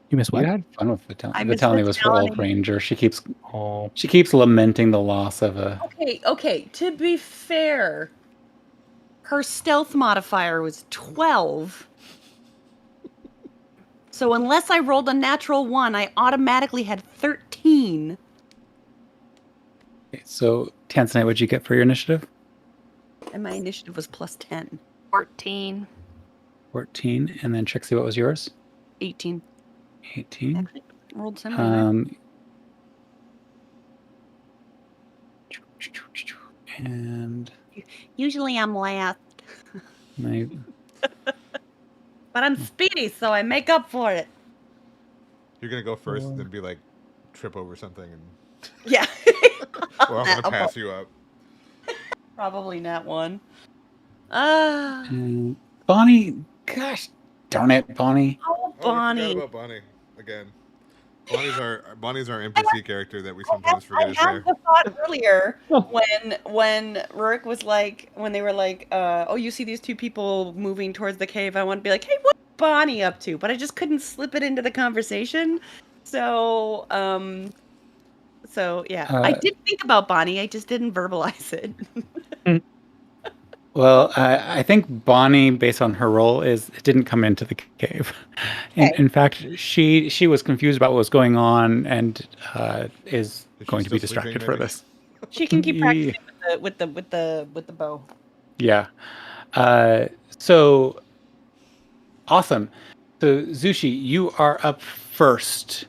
You missed what? You had fun with Vitality. I miss Vitality was for Old Vitality. Ranger. She keeps lamenting the loss of a. Okay. To be fair, her stealth modifier was 12. So unless I rolled a natural 1, I automatically had 13. Okay, so Tanzanite, what'd you get for your initiative? And my initiative was plus 10. 14. 14. And then Trixie, what was yours? 18. 18. Actually, rolled similar. And Usually I'm last, my but I'm speedy, so I make up for it. You're gonna go first, and then be like, trip over something, and Yeah. Or I'm gonna pass you up. Probably not one. And Bonnie, gosh darn it, Bonnie. Oh, Oh, we forgot Bonnie. about Bonnie again. Bonnie's our NPC character that we sometimes forget is I there. had the thought earlier when Rourke was like, when they were like, oh, you see these two people moving towards the cave. I want to be like, hey, what's Bonnie up to? But I just couldn't slip it into the conversation. So, yeah, I did think about Bonnie. I just didn't verbalize it. Well, I think Bonnie, based on her role, didn't come into the cave. Okay. In fact, she was confused about what was going on and is she going to be still sleeping, distracted for maybe? this. She can keep practicing with the bow. Yeah. So awesome. So Zushi, you are up first.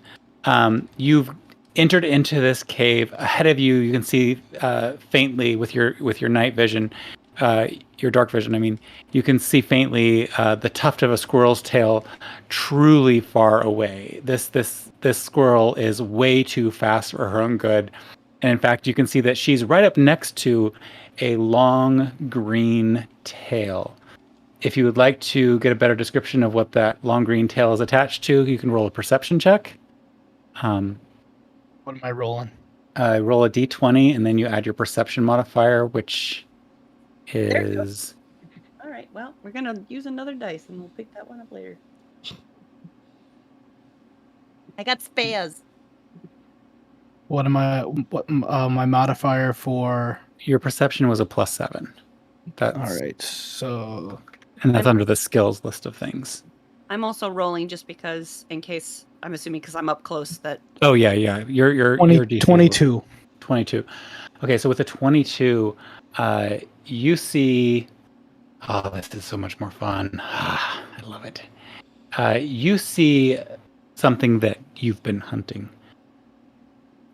You've entered into this cave. Ahead of you, you can see faintly with your night vision, your dark vision. I mean, you can see faintly the tuft of a squirrel's tail, truly far away. This squirrel is way too fast for her own good, and in fact, you can see that she's right up next to a long green tail. If you would like to get a better description of what that long green tail is attached to, you can roll a perception check. What am I rolling? Roll a d20, and then you add your perception modifier, which is... All right. Well, we're gonna use another dice, and we'll pick that one up later. I got spares. What am I? What my modifier for? Your perception was a +7. That's, All right, so and that's under the skills list of things. I'm also rolling just because, in case, I'm assuming because I'm up close that. Oh yeah. Your 20, DC 22. 22. Okay, so with the 22, you see... Oh, this is so much more fun. I love it. You see something that you've been hunting.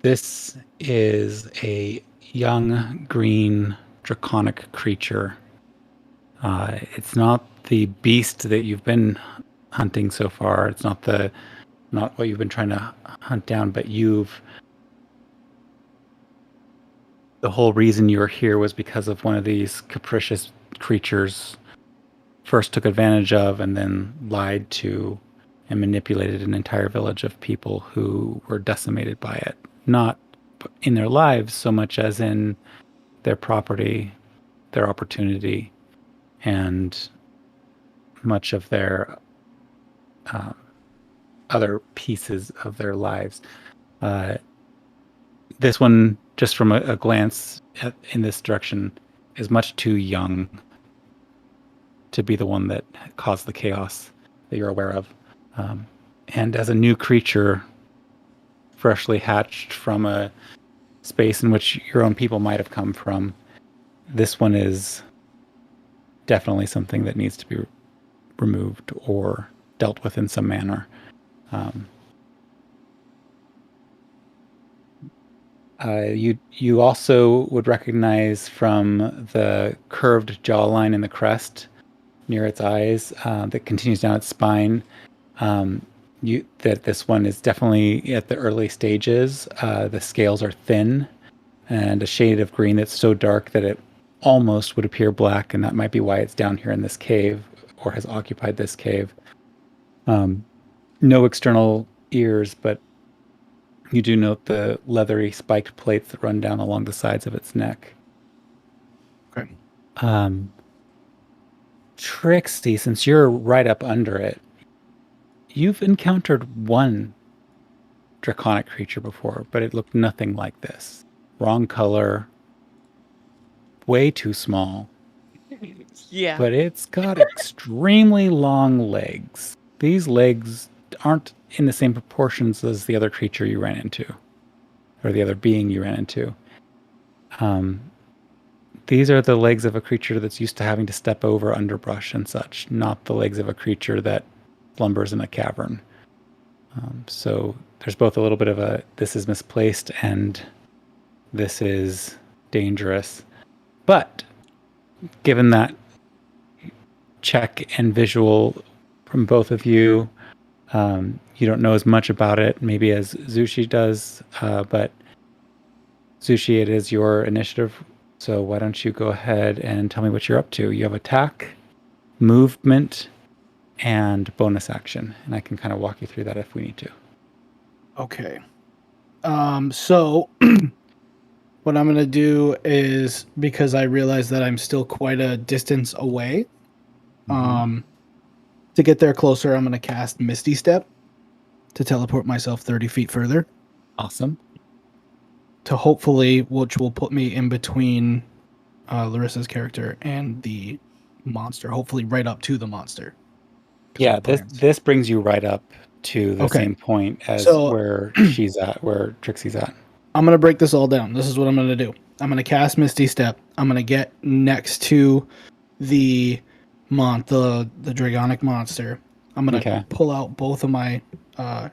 This is a young green draconic creature. It's not the beast that you've been hunting so far. It's not what you've been trying to hunt down, but the whole reason you were here was because of one of these capricious creatures first took advantage of and then lied to and manipulated an entire village of people who were decimated by it. Not in their lives so much as in their property, their opportunity, and much of their other pieces of their lives. This one, just from a glance in this direction, is much too young to be the one that caused the chaos that you're aware of. And as a new creature, freshly hatched from a space in which your own people might have come from, this one is definitely something that needs to be removed or dealt with in some manner. You also would recognize from the curved jawline in the crest near its eyes that continues down its spine that this one is definitely at the early stages. The scales are thin and a shade of green that's so dark that it almost would appear black, and that might be why it's down here in this cave or has occupied this cave. No external ears, but you do note the leathery spiked plates that run down along the sides of its neck. Okay. Trixie, since you're right up under it, you've encountered one draconic creature before, but it looked nothing like this. Wrong color, way too small. Yeah. But it's got extremely long legs. These legs aren't in the same proportions as the other creature you ran into, or the other being you ran into. These are the legs of a creature that's used to having to step over underbrush and such, not the legs of a creature that slumbers in a cavern. So there's both a little bit of a, this is misplaced and this is dangerous. But given that check and visual from both of you, you don't know as much about it maybe as Zushi does, but Sushi, it is your initiative. So why don't you go ahead and tell me what you're up to? You have attack, movement, and bonus action. And I can kind of walk you through that if we need to. Okay. So what I'm gonna do is, because I realize that I'm still quite a distance away, to get there closer, I'm gonna cast Misty Step to teleport myself 30 feet further. Awesome. To hopefully, which will put me in between Larissa's character and the monster. Hopefully, right up to the monster. 'Cause Yeah, my plans. this brings you right up to the Okay. same point as So- where she's at, where Trixie's at. I'm gonna break this all down. This is what I'm gonna do. I'm gonna cast Misty Step. I'm gonna get next to the the Dragonic monster. I'm gonna Okay. pull out both of my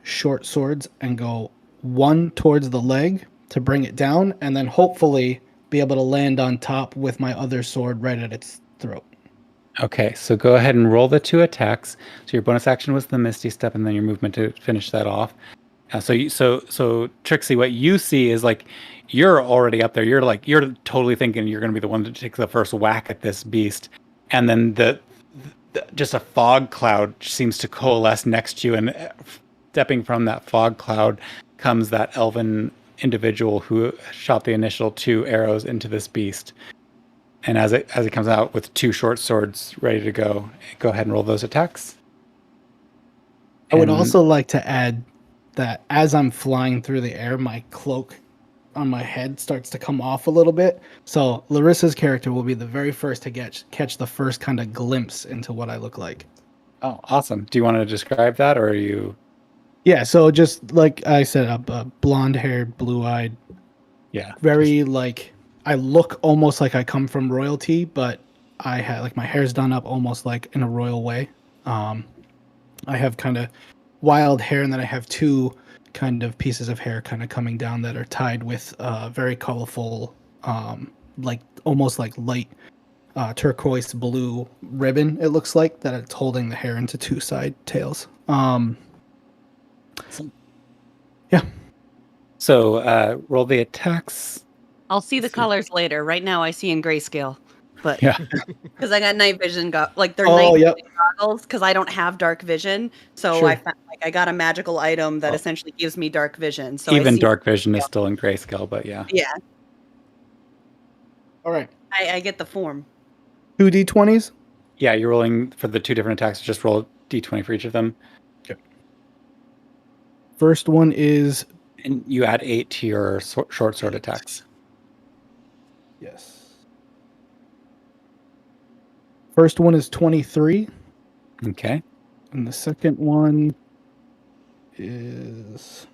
short swords and go one towards the leg to bring it down, and then hopefully be able to land on top with my other sword right at its throat. Okay, so go ahead and roll the 2 attacks. So your bonus action was the Misty Step, and then your movement to finish that off. So Trixie, what you see is like you're already up there. You're totally thinking you're going to be the one to take the first whack at this beast, and then the just a fog cloud seems to coalesce next to you, and stepping from that fog cloud comes that elven individual who shot the initial 2 arrows into this beast. And as it comes out with 2 short swords ready to go ahead and roll those attacks. I would And- also like to add that as I'm flying through the air, my cloak on my head starts to come off a little bit. So Larissa's character will be the very first to catch the first kind of glimpse into what I look like. Oh, awesome. Do you want to describe that, or are you? Yeah, so just like I said, a blonde-haired, blue-eyed, Yeah. very like I look almost like I come from royalty, but I had like my hair's done up almost like in a royal way. I have kind of wild hair, and then I have 2 kind of pieces of hair kind of coming down that are tied with very colorful, like almost like light turquoise blue ribbon. It looks like that it's holding the hair into 2 side tails. Yeah. So roll the attacks. I'll see the colors later. Right now, I see in grayscale, but Yeah. because I got night vision, they're Oh, night yep. vision goggles. Because I don't have dark vision, so Sure. I found, I got a magical item that Oh. essentially gives me dark vision. So I Even see, dark vision is still in grayscale, but yeah. Yeah, All right. I get the form. 2 d20s. Yeah, you're rolling for the 2 different attacks. Just roll d20 for each of them. First one is And you add 8 to your short sword attacks. yes. First one is 23, Okay. and the second one is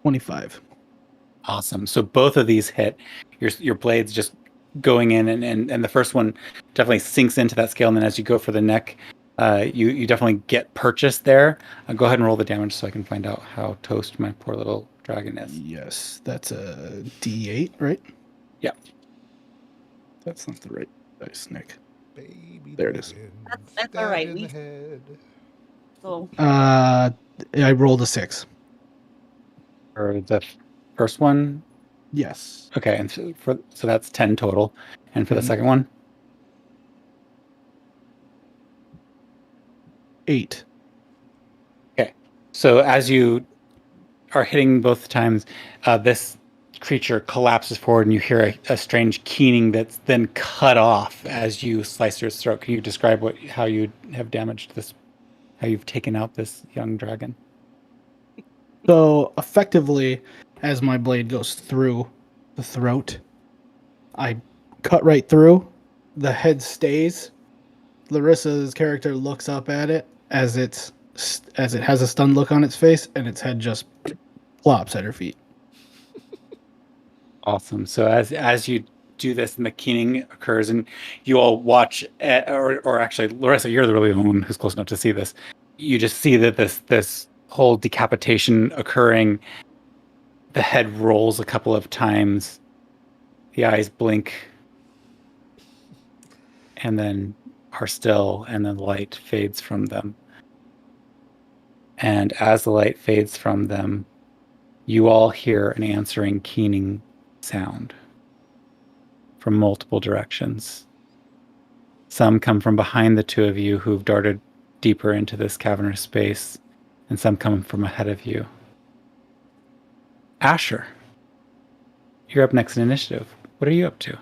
25. Awesome. So both of these hit. Your blades just going in, and the first one definitely sinks into that scale, and then as you go for the neck, you definitely get purchased there. Go ahead and roll the damage so I can find out how toast my poor little dragon is. Yes, that's a D8, right? Yeah. That's not the right dice, Nick. Baby There it is. dragon, That's all stabbed right. in We- the head. So I rolled a 6. For the first one, Yes. okay, and so that's 10 total, and for the Mhm. second one, 8. so as you are hitting both times, this creature collapses forward, and you hear a strange keening that's then cut off as you slice your throat. Can you describe how you have damaged this, how you've taken out this young dragon? So effectively, as my blade goes through the throat, I cut right through. The head stays. Larissa's character looks up at it as it has a stunned look on its face, and its head just plops at her feet. Awesome. So as you do this, and the keening occurs, and you all watch, or actually, Larissa, you're the really the one who's close enough to see this. You just see that this whole decapitation occurring. The head rolls a couple of times, the eyes blink, and then are still, and then the light fades from them. And as the light fades from them, you all hear an answering keening sound from multiple directions. Some come from behind the two of you who've darted deeper into this cavernous space, and some come from ahead of you. Asher, you're up next in initiative. What are you up to?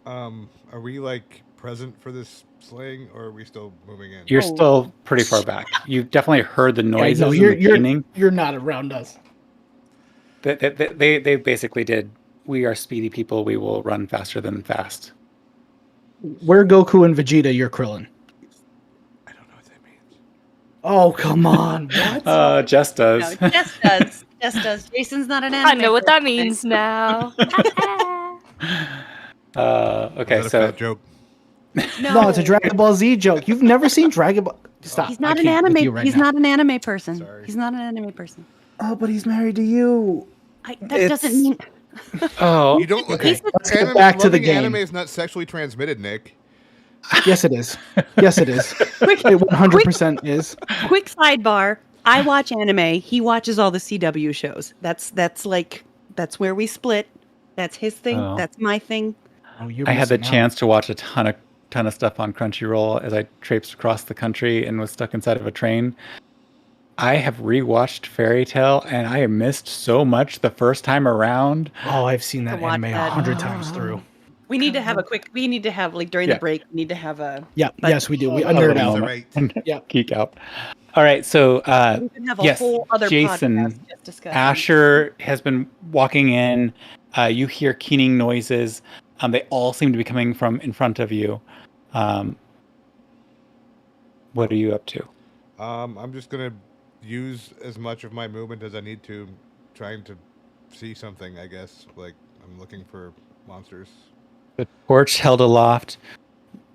Are we like present for this slaying, or are we still moving in? You're still pretty far back. You've definitely heard the noises no, and the keening. you're not around us. They basically did. We are speedy people. We will run faster than fast. We're Goku and Vegeta. You're Krillin. I don't know what that means. Oh, come on. What? Jess does. No, Jess does. Jess does. Jason's not an anime. I know what that person. means now. Okay, Is that a so fat joke? No, it's a Dragon Ball Z joke. You've never seen Dragon Ball. Stop. He's I not an can't with anime. you right He's now. not an anime person. Sorry. He's not an anime person. Oh, but he's married to you. That doesn't mean. oh, You don't. Okay, Okay. let's get back to the game. Anime is not sexually transmitted, Nick. Yes, it is. Yes, it is. Quick, It 100% is. quick sidebar. I watch anime. He watches all the CW shows. That's where we split. That's his thing. Oh. That's my thing. Oh, you're I had the missing out. chance to watch a ton of stuff on Crunchyroll as I traipsed across the country and was stuck inside of a train. I have rewatched Fairy Tail and I missed so much the first time around. Oh, I've seen that To watch anime that. 100 times through. We need to have like during Yeah. the break. We need to have a. Yeah, But- yes, we do. We Oh, nerd no. out. Right. Yeah. Geek out. All right, so We can have a yes, whole other Jason, podcast just discussing. Asher has been walking in. You hear keening noises. They all seem to be coming from in front of you. What are you up to? I'm just gonna use as much of my movement as I need to, trying to see something. I guess like I'm looking for monsters. The torch held aloft,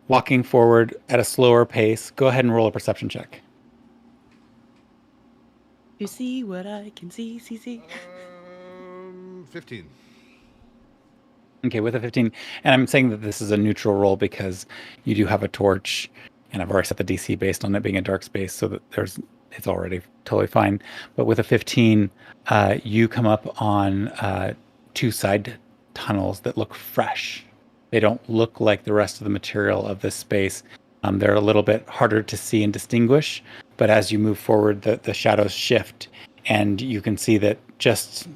walking forward at a slower pace. Go ahead and roll a perception check. You see what I can see. 15. Okay, with a 15. And I'm saying that this is a neutral roll because you do have a torch, and I've already set the DC based on it being a dark space, so that it's already totally fine. But with a 15, you come up on two side tunnels that look fresh. They don't look like the rest of the material of this space. They're a little bit harder to see and distinguish, but as you move forward, the shadows shift, and you can see that just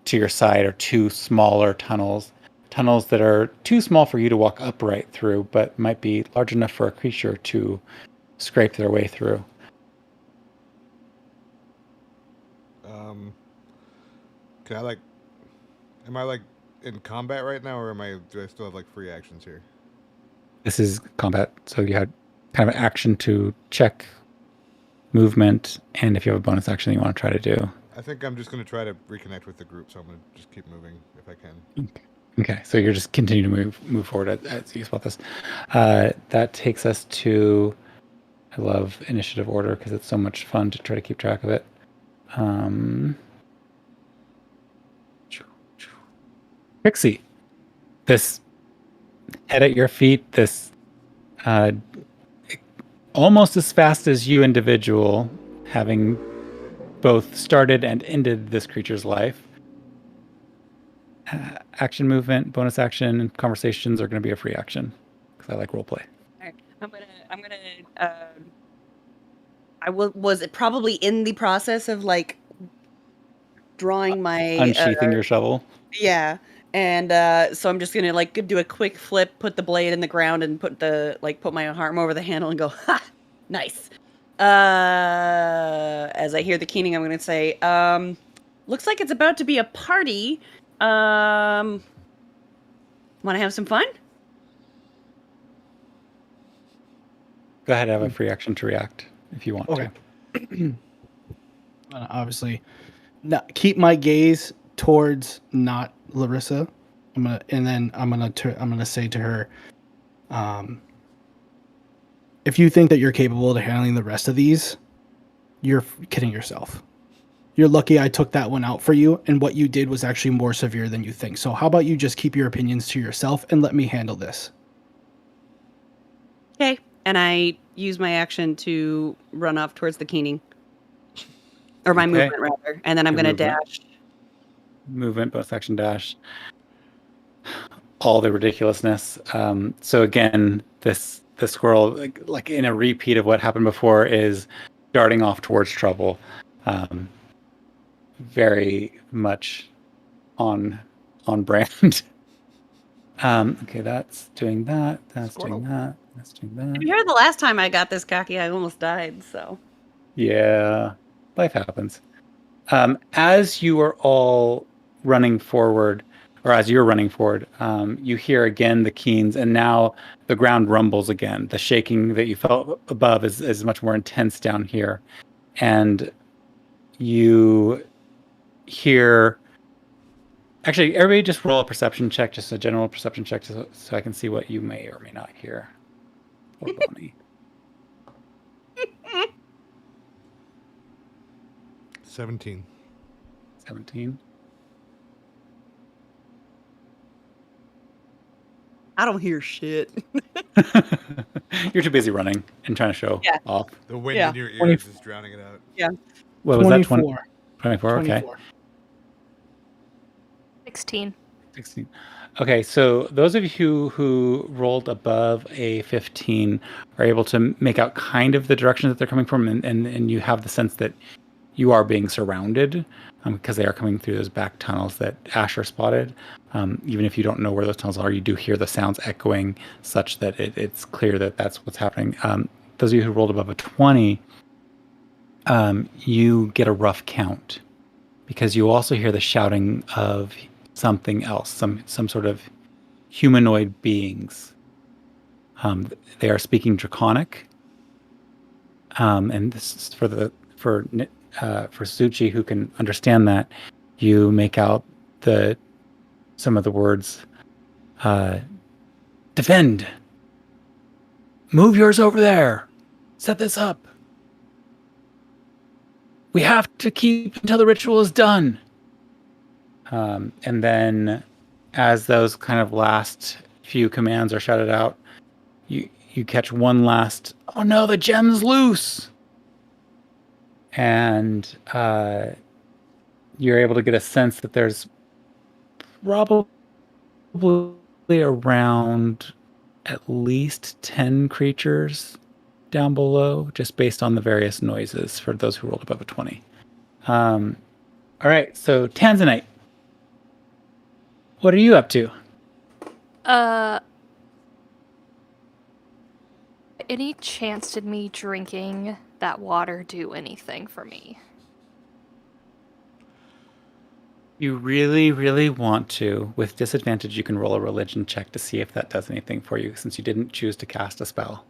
to your side are two smaller tunnels that are too small for you to walk upright through, but might be large enough for a creature to scrape their way through. Can I am I in combat right now, or do I still have free actions here? This is combat, so you had kind of an action to check movement, and if you have a bonus action that you want to try to do. I think I'm just gonna try to reconnect with the group, so I'm gonna just keep moving if I can. Okay, so you're just continuing to move forward as you spot this. That takes us to, I love initiative order because it's so much fun to try to keep track of it. Trixie, this head at your feet, this almost as fast as you individual, having both started and ended this creature's life. Action movement, bonus action, and conversations are going to be a free action because I like roleplay. Alright, I was probably in the process of drawing my Unsheathing your shovel. Yeah, and so I'm just gonna do a quick flip, put the blade in the ground, and put my arm over the handle and go, ha, nice. As I hear the keening, I'm gonna say, looks like it's about to be a party. Want to have some fun? Go ahead, have a free action to react if you want Okay. to. Obviously, keep my gaze towards not Larissa. I'm gonna say to her, if you think that you're capable of handling the rest of these, you're kidding yourself. You're lucky I took that one out for you, and what you did was actually more severe than you think. So how about you just keep your opinions to yourself and let me handle this? Okay. And I use my action to run off towards the keening. Or my Okay. movement, rather. And then I'm Your going to movement. dash movement, bonus action dash, all the ridiculousness. So again, the squirrel, like in a repeat of what happened before, is darting off towards trouble. Very much on brand. Okay, that's doing that. That's Squirrel. doing that. That's doing that. You heard the last time I got this cocky, I almost died. So Yeah, life happens. As you are all running forward, or as you're running forward, you hear again the keens, and now the ground rumbles again. The shaking that you felt above is much more intense down here. And you hear... Actually, everybody just roll a perception check, just a general perception check, so I can see what you may or may not hear. Or Bonnie. 17. 17. I don't hear shit. You're too busy running and trying to show Yeah. off. The wind Yeah. in your ears is drowning it out. What was that? 24. 24? Okay. 24. 16. 16. Okay, so those of you who rolled above a 15 are able to make out kind of the direction that they're coming from, and you have the sense that you are being surrounded because they are coming through those back tunnels that Asher spotted. Even if you don't know where those tunnels are, you do hear the sounds echoing such that it's clear that that's what's happening. Those of you who rolled above a 20, you get a rough count because you also hear the shouting of something else, some sort of humanoid beings. They are speaking Draconic, and this is for Suchi, who can understand that. You make out some of the words. Defend. Move yours over there. Set this up. We have to keep until the ritual is done. And then as those kind of last few commands are shouted out, you catch one last, oh no, the gem's loose. And you're able to get a sense that there's probably around at least 10 creatures down below, just based on the various noises for those who rolled above a 20. All right, so Tanzanite, what are you up to? Any chance did me drinking that water do anything for me? You really, really want to. With disadvantage, you can roll a religion check to see if that does anything for you, since you didn't choose to cast a spell.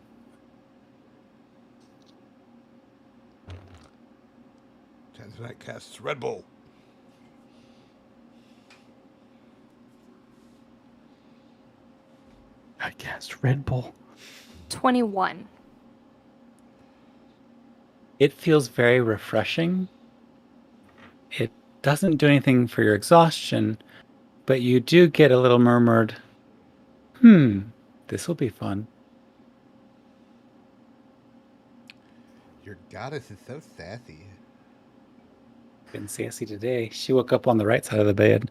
Tanzanite casts Red Bull. I cast Red Bull. 21. It feels very refreshing. It doesn't do anything for your exhaustion, but you do get a little murmured, this will be fun. Your goddess is so sassy. Been sassy today. She woke up on the right side of the bed.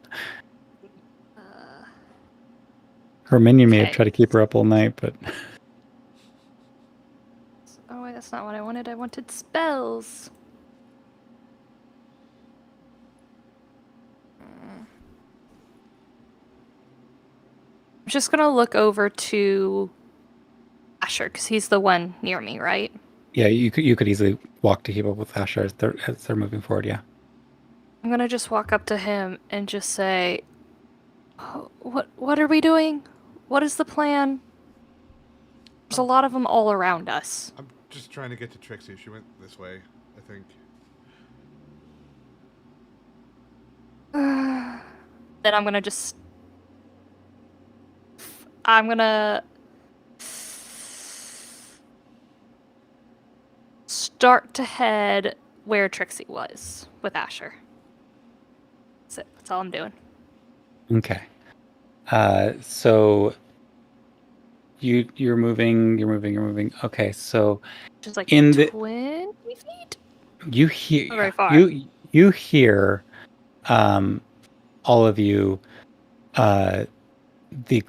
Her minion may have Okay. tried to keep her up all night, but... Oh, wait, that's not what I wanted. I wanted spells. I'm just gonna look over to Asher, because he's the one near me, right? Yeah, you could easily walk to keep up with Asher as they're moving forward, yeah. I'm gonna just walk up to him and just say, "Oh, what are we doing? What is the plan? There's a lot of them all around us." I'm just trying to get to Trixie. She went this way, I think. Then I'm gonna start to head where Trixie was with Asher. That's it. That's all I'm doing. Okay. So you're moving. Okay, so Just like In the- 20 feet? you hear Not very far. you hear all of you, the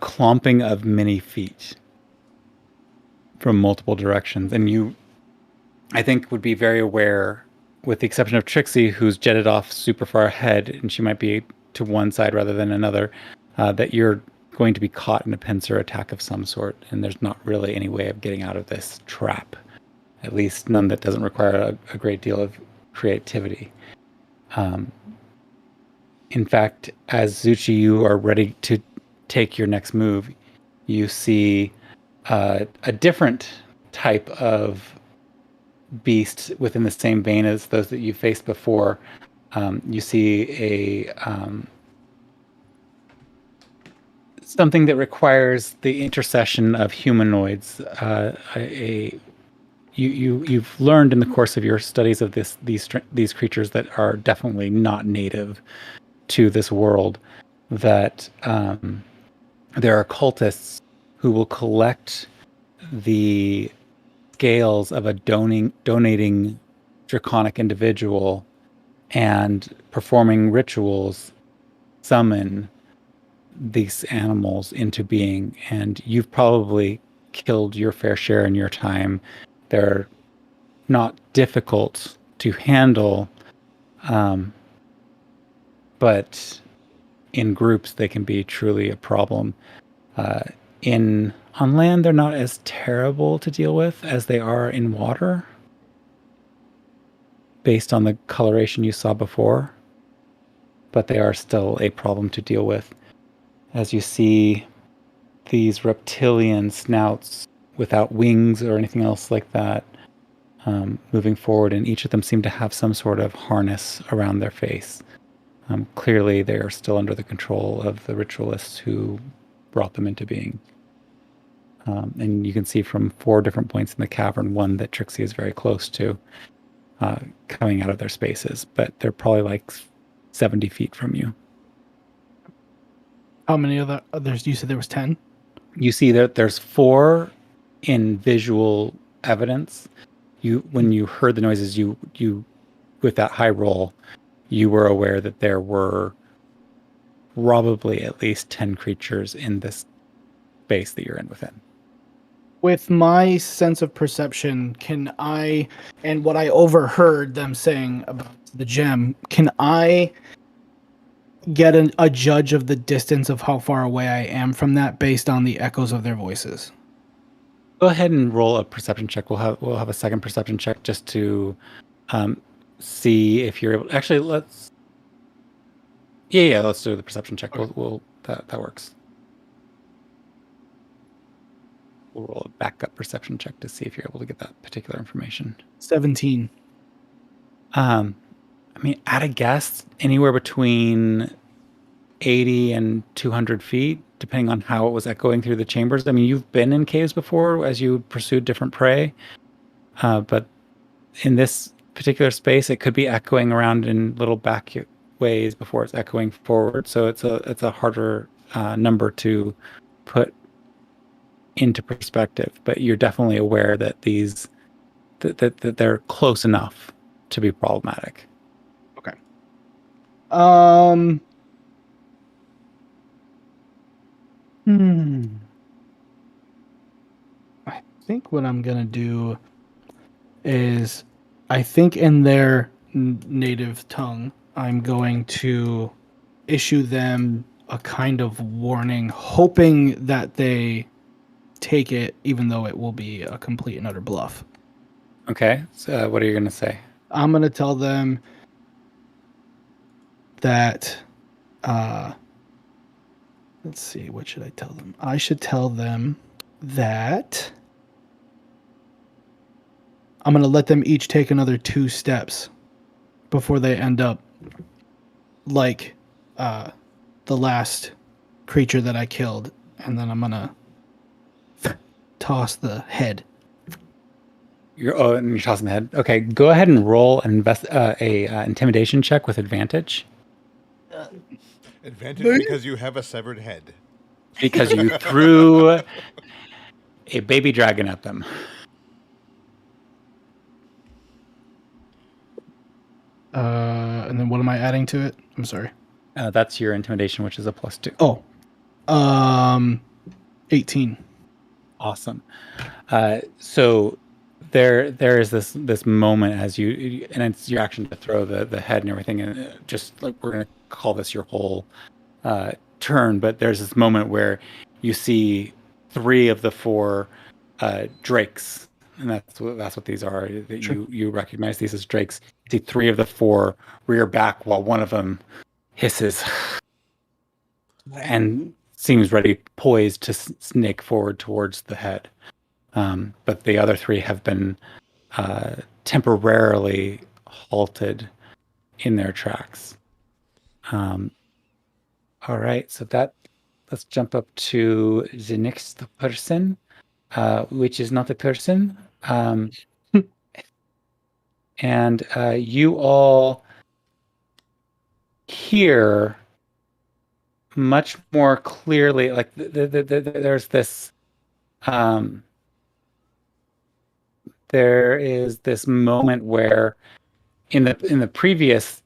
clomping of many feet from multiple directions. And you, I think, would be very aware, with the exception of Trixie, who's jetted off super far ahead, and she might be to one side rather than another, that you're going to be caught in a pincer attack of some sort, and there's not really any way of getting out of this trap. At least none that doesn't require a great deal of creativity. In fact, as Zuchi, you are ready to take your next move, you see a different type of beast within the same vein as those that you faced before. You see something that requires the intercession of humanoids. You've learned in the course of your studies of these creatures that are definitely not native to this world, that there are cultists who will collect the scales of a donating draconic individual and, performing rituals, summon these animals into being. And you've probably killed your fair share in your time. They're not difficult to handle, but in groups they can be truly a problem. On land, they're not as terrible to deal with as they are in water, based on the coloration you saw before, but they are still a problem to deal with. As you see these reptilian snouts without wings or anything else like that, moving forward, and each of them seem to have some sort of harness around their face. Clearly, they are still under the control of the ritualists who brought them into being. And you can see from 4 different points in the cavern, one that Trixie is very close to, coming out of their spaces, but they're probably like 70 feet from you. How many others? You said there was 10? You see that there's 4 in visual evidence. When you heard the noises, you with that high roll, you were aware that there were probably at least 10 creatures in this space that you're in within. With my sense of perception, can I, and what I overheard them saying about the gem, can I get a judge of the distance of how far away I am from that based on the echoes of their voices? Go ahead and roll a perception check. We'll have a second perception check just to see if you're able. Actually, let's do the perception check. Okay. That works. We'll roll a backup perception check to see if you're able to get that particular information. 17. I mean, at a guess, anywhere between 80 and 200 feet, depending on how it was echoing through the chambers. I mean, you've been in caves before as you pursued different prey, but in this particular space, it could be echoing around in little back ways before it's echoing forward. So it's a harder number to put into perspective, but you're definitely aware that that they're close enough to be problematic. Okay. I think what I'm gonna do is, I think in their native tongue, I'm going to issue them a kind of warning, hoping that they take it, even though it will be a complete and utter bluff. Okay, so what are you going to say? I'm going to tell them that, let's see, what should I tell them? I should tell them that I'm going to let them each take another 2 steps before they end up like the last creature that I killed, and then I'm going to toss the head. You're tossing the head. Okay, go ahead and roll an intimidation check with advantage. Advantage because you have a severed head. Because you threw a baby dragon at them. And then what am I adding to it? I'm sorry. That's your intimidation, which is a +2. Oh, 18. Awesome. So there is this moment as and it's your action to throw the head and everything, and just like we're gonna call this your whole turn, but there's this moment where you see 3 of the 4 drakes, and that's what these are. That Sure. you recognize these as drakes. You see 3 of the 4 rear back while one of them hisses and seems ready, poised to snake forward towards the head. But the other 3 have been temporarily halted in their tracks. All right, so let's jump up to the next person, which is not a person. And you all hear much more clearly, like there's this there is this moment where in the previous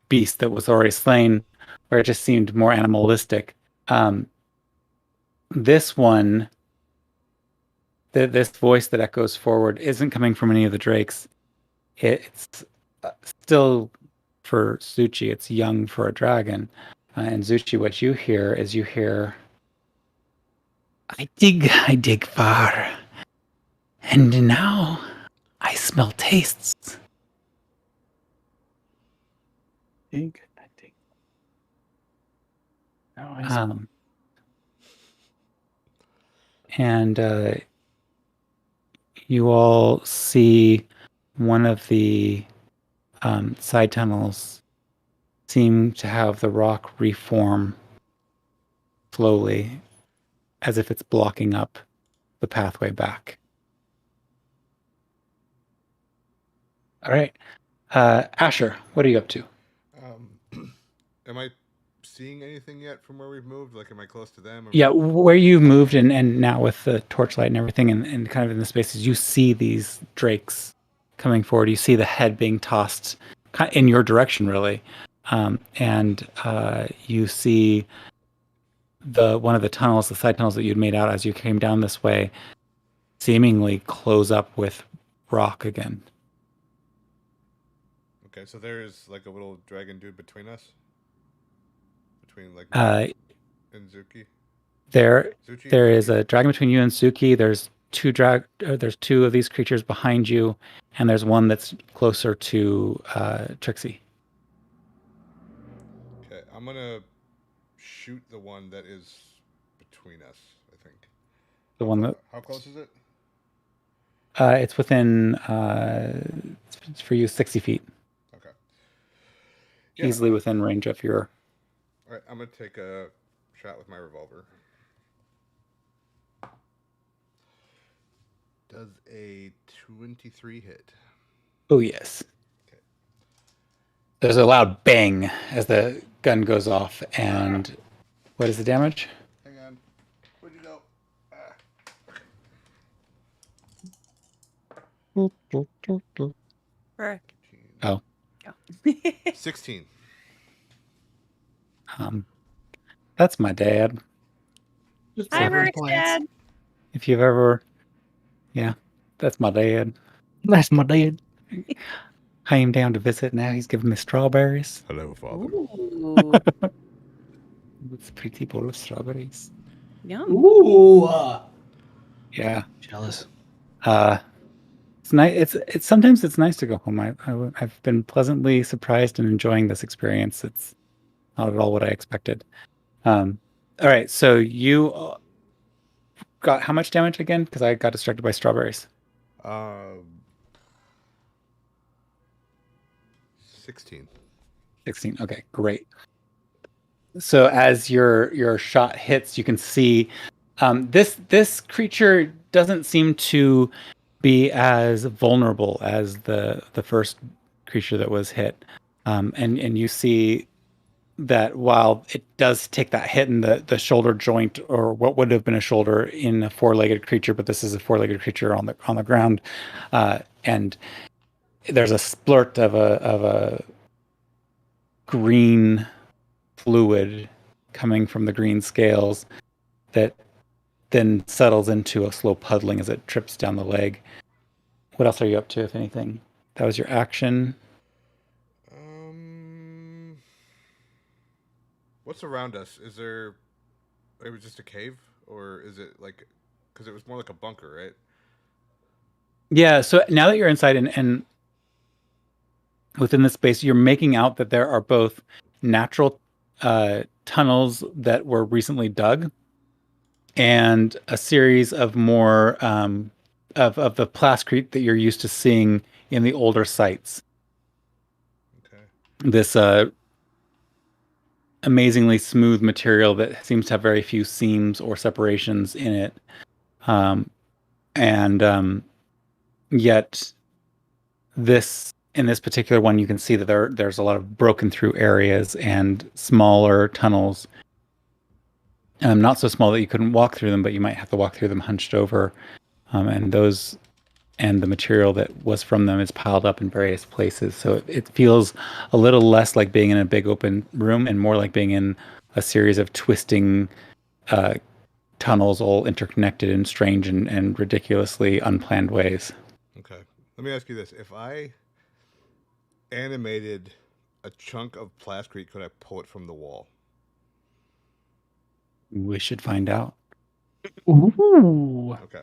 beast that was already slain, where it just seemed more animalistic, this one, this voice that echoes forward isn't coming from any of the drakes. It's still, for Zuchi, it's young for a dragon. And Zuchi, what you hear is I dig far, and now I smell tastes. I think. No, And you all see one of the side tunnels seem to have the rock reform slowly, as if it's blocking up the pathway back. All right. Asher, what are you up to? Am I seeing anything yet from where we've moved? Like, am I close to them? Yeah, where you moved and now with the torchlight and everything and kind of in the spaces, you see these drakes coming forward. You see the head being tossed in your direction, really. And you see one of the tunnels, the side tunnels that you'd made out as you came down this way, seemingly close up with rock again. Okay, so there is like a little dragon dude between us? Between like Uh, and Zuki? there Zuchi? there is a dragon between you and Suki. There's there's 2 of these creatures behind you, and there's one that's closer to Trixie. Okay, I'm gonna shoot the one that is between us, I think. The one that How close is it? it's within it's for you 60 feet. Okay. Yeah. Easily within range of your. All right, I'm gonna take a shot with my revolver. Does a 23 hit? Oh yes. Okay. There's a loud bang as the gun goes off, and what is the damage? Hang on. Where'd you go? Correct. Oh. 16. That's my dad. Hi, Several Rick's points. dad. If you've ever, yeah, that's my dad. That's my dad. Came down to visit. Now he's giving me strawberries. Hello, Father. Ooh, It's a pretty bowl of strawberries. yum. Ooh. Yeah. Jealous. It's nice. It's sometimes it's nice to go home. I've been pleasantly surprised and enjoying this experience. It's not at all what I expected. All right, so you got how much damage again? Because I got distracted by strawberries. 16. 16. Okay, great. So as your shot hits, you can see this creature doesn't seem to be as vulnerable as the first creature that was hit, and you see that while it does take that hit in the shoulder joint, or what would have been a shoulder in a 4-legged creature, but this is a 4-legged creature on the ground, and there's a splurt of a green fluid coming from the green scales that then settles into a slow puddling as it trips down the leg. What else are you up to, if anything? That was your action. What's around us? Is there? It was just a cave, or is it like? Because it was more like a bunker, right? Yeah. So now that you're inside and within the space, you're making out that there are both natural tunnels that were recently dug, and a series of more of the plascrete that you're used to seeing in the older sites. Okay. This amazingly smooth material that seems to have very few seams or separations in it, and yet this in this particular one, you can see that there's a lot of broken through areas and smaller tunnels. Not so small that you couldn't walk through them, but you might have to walk through them hunched over. And the material that was from them is piled up in various places. So it feels a little less like being in a big open room and more like being in a series of twisting tunnels, all interconnected in strange and ridiculously unplanned ways. Okay. Let me ask you this: if I animated a chunk of plascrete, could I pull it from the wall? We should find out. Ooh. Okay.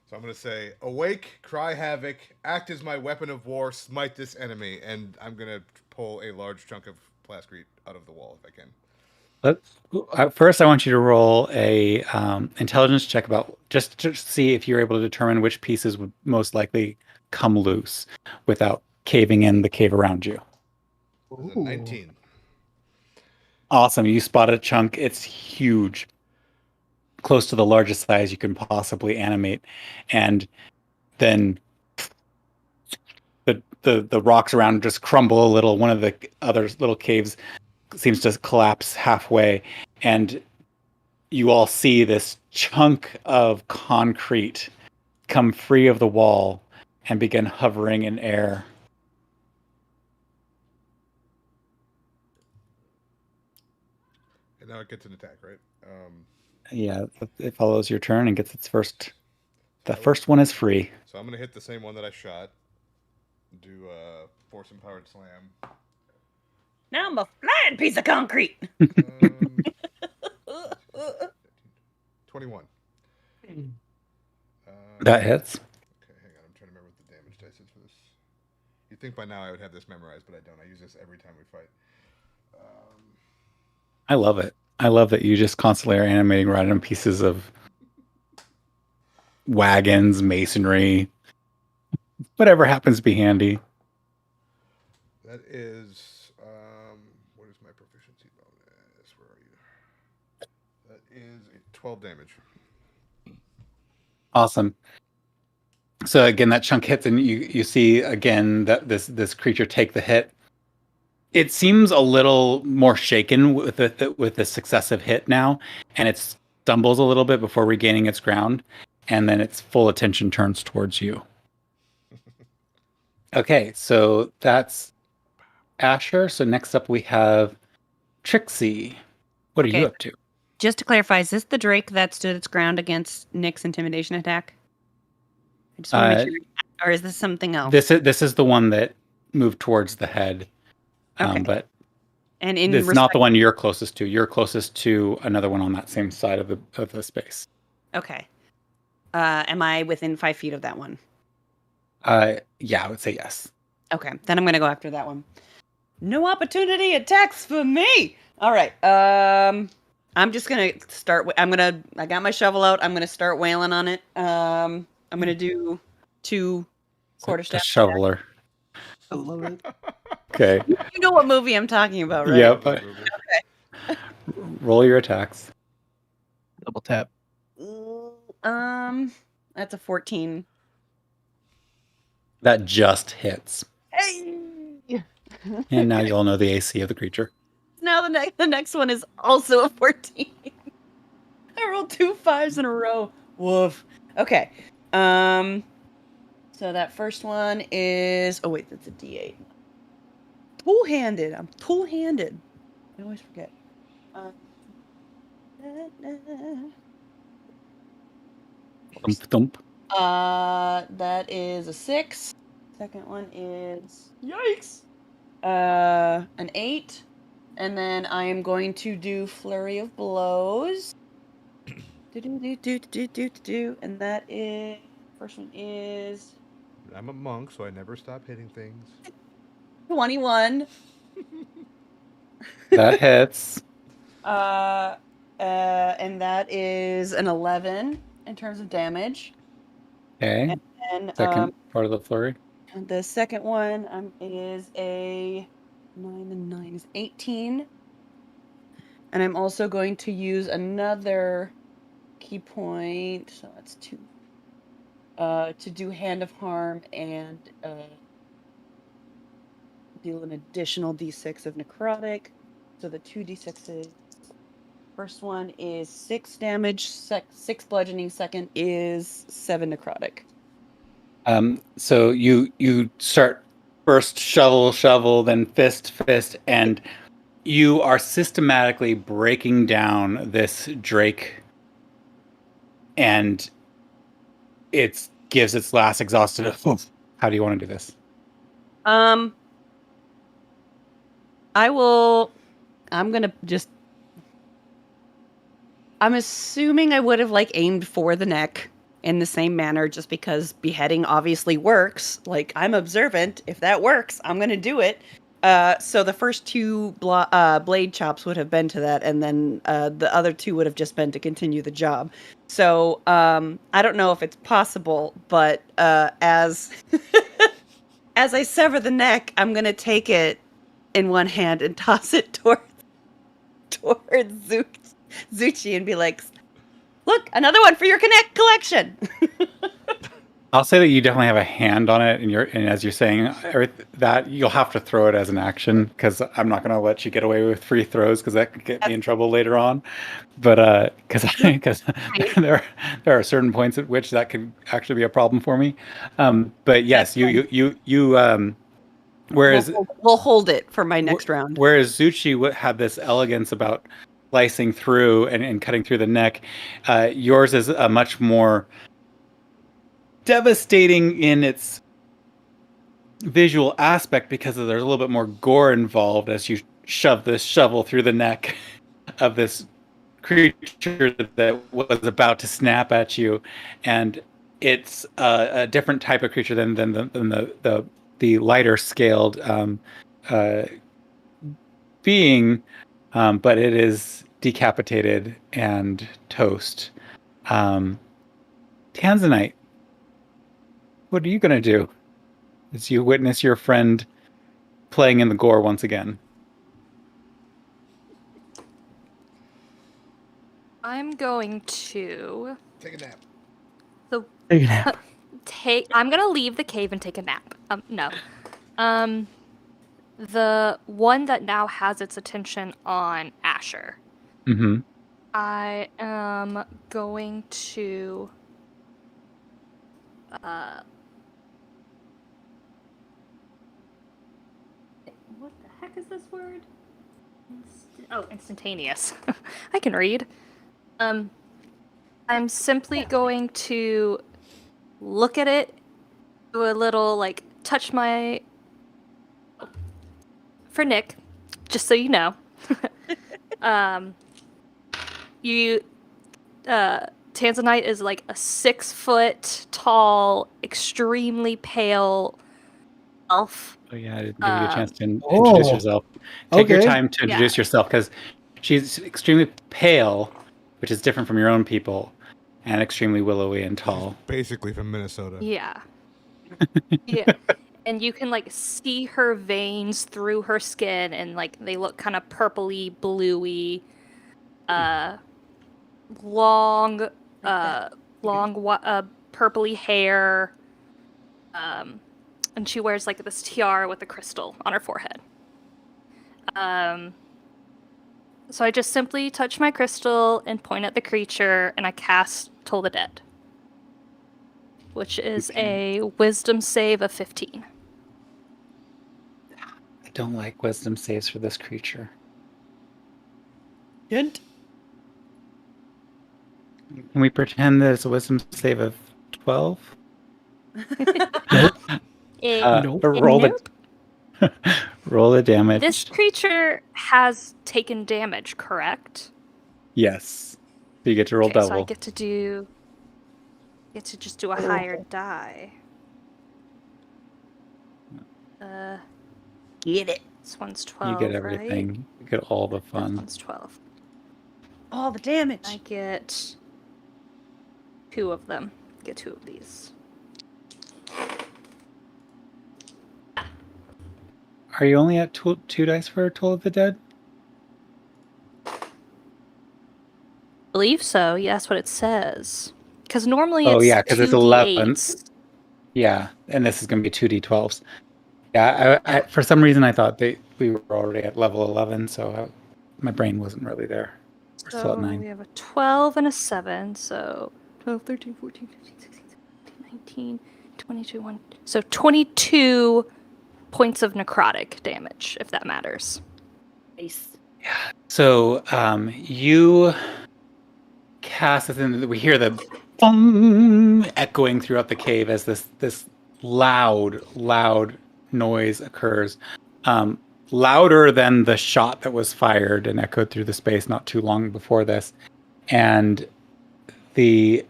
So I'm going to say, awake, cry havoc, act as my weapon of war, smite this enemy, and I'm going to pull a large chunk of plascrete out of the wall if I can. First, I want you to roll a intelligence check about just to see if you're able to determine which pieces would most likely come loose without caving in the cave around you. This is a 19. Awesome. You spotted a chunk. It's huge. Close to the largest size you can possibly animate. And then the rocks around just crumble a little. One of the other little caves seems to collapse halfway. And you all see this chunk of concrete come free of the wall and begin hovering in air. And now it gets an attack, right? Yeah, it follows your turn and gets its first. The first one is free. So I'm going to hit the same one that I shot. Do a force empowered slam. Now I'm a flying piece of concrete. 21. That hits. Okay, hang on. I'm trying to remember what the damage dice is for this. You'd think by now I would have this memorized, but I don't. I use this every time we fight. I love it. I love that you just constantly are animating random pieces of wagons, masonry, whatever happens to be handy. That is, what is my proficiency bonus? Where are you? That is a 12 damage. Awesome. So again, that chunk hits, and you see again that this creature take the hit. It seems a little more shaken with the successive hit now, and it stumbles a little bit before regaining its ground, and then its full attention turns towards you. Okay, so that's Asher. So next up we have Trixie. What are you up to? Just to clarify, is this the Drake that stood its ground against Nick's intimidation attack? I just want to make sure. Or is this something else? This is the one that moved towards the head. Okay. But and in it's not the one you're closest to. You're closest to another one on that same side of the space. Okay. Am I within 5 feet of that one? Yeah, I would say yes. Okay, then I'm gonna go after that one. No opportunity attacks for me. All right. I'm just gonna start. I got my shovel out. I'm gonna start wailing on it. I'm gonna do 2 quarterstaff. Shoveler. I love it. Okay. You know what movie I'm talking about, right? Yep. Okay. Roll your attacks. Double tap. That's a 14. That just hits. Hey! And now you all know the AC of the creature. Now the next one is also a 14. I rolled 2 5s in a row. Woof. Okay. So that first one is... Oh, wait, that's a D8. Two-handed. I'm two-handed. I always forget. Thump, thump. That is a 6. Second one is yikes. An 8. And then I am going to do Flurry of Blows. And that is first one is I'm a monk, so I never stop hitting things. 21. That hits. And that is an 11 in terms of damage. Okay. And Second part of the flurry. the second one is a 9 and 9 is 18. And I'm also going to use another key point. So that's 2. To do Hand of Harm and deal an additional d6 of necrotic. So the 2d6s. First one is 6 damage, 6 bludgeoning. Second is 7 necrotic. So you start first shovel, then fist, and you are systematically breaking down this drake, and it gives its last exhausted. How do you want to do this? I'm assuming I would have aimed for the neck in the same manner, just because beheading obviously works. I'm observant. If that works, I'm gonna do it. So the first 2 blade chops would have been to that, and then the other 2 would have just been to continue the job. So I don't know if it's possible, but as as I sever the neck, I'm gonna take it in one hand and toss it towards Zuchi and be like, "Look, another one for your collection." I'll say that you definitely have a hand on it, and as you're saying that, you'll have to throw it as an action, because I'm not going to let you get away with free throws, because that could get me in trouble later on. But because there are certain points at which that could actually be a problem for me. But yes, you whereas we'll hold it for my next round. Whereas Zuchi had this elegance about slicing through and cutting through the neck, yours is a much more devastating in its visual aspect, because there's a little bit more gore involved as you shove this shovel through the neck of this creature that was about to snap at you, and it's a different type of creature than the lighter scaled being, but it is decapitated and toast. Tanzanite, what are you going to do as you witness your friend playing in the gore once again? I'm going to Take a nap. Take a nap. I'm gonna leave the cave and take a nap. No. The one that now has its attention on Asher. Mm-hmm. I am going to what the heck is this word? Instantaneous. I can read. I'm simply going to look at it, do a little touch my for Nick, just so you know. Tanzanite is a 6-foot tall, extremely pale elf. Oh yeah, I didn't give you a chance to introduce yourself. Take your time to introduce yourself, because she's extremely pale, which is different from your own people, and extremely willowy and tall. Basically from Minnesota. Yeah. Yeah. And you can see her veins through her skin, and they look kind of purpley, bluey, long purpley hair. And she wears this tiara with a crystal on her forehead. So I just simply touch my crystal and point at the creature, and I cast Toll the Dead, which is a wisdom save of 15. I don't like wisdom saves for this creature. Hint. Can we pretend that it's a wisdom save of 12? Nope. But roll Nope. roll the damage. This creature has taken damage, correct? Yes. So you get to roll Okay, so I double. get to just do a higher die. Get it. This one's You 12, get right? everything. You get all the This fun. one's 12. All the damage. I get 2 of them. Get 2 of these. Are you only at two dice for Toll of the Dead? Believe so. Yeah, that's what it says. Because normally Oh, it's yeah, 'cause it's 2d8s. Yeah, and this is going to be 2d12s. Yeah, I for some reason I thought we were already at level 11, so my brain wasn't really there. We're still So at 9. we have a 12 and a 7, so 12, 13, 14, 15, 16, 17, 19, 22, 1. So 22 points of necrotic damage, if that matters. Nice. So you cast this, and we hear the boom echoing throughout the cave as this loud noise occurs. Louder than the shot that was fired and echoed through the space not too long before this. And the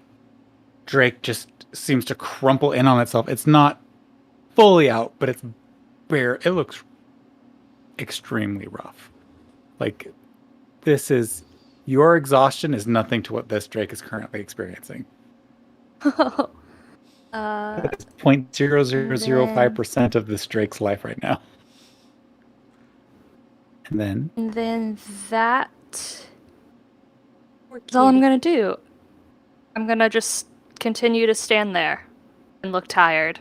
drake just seems to crumple in on itself. It's not fully out, but it's bare. It looks extremely rough. Like, your exhaustion is nothing to what this drake is currently experiencing. uh, It's 0.0005% of this drake's life right now. And then that is all I'm gonna do. I'm gonna just continue to stand there and look tired.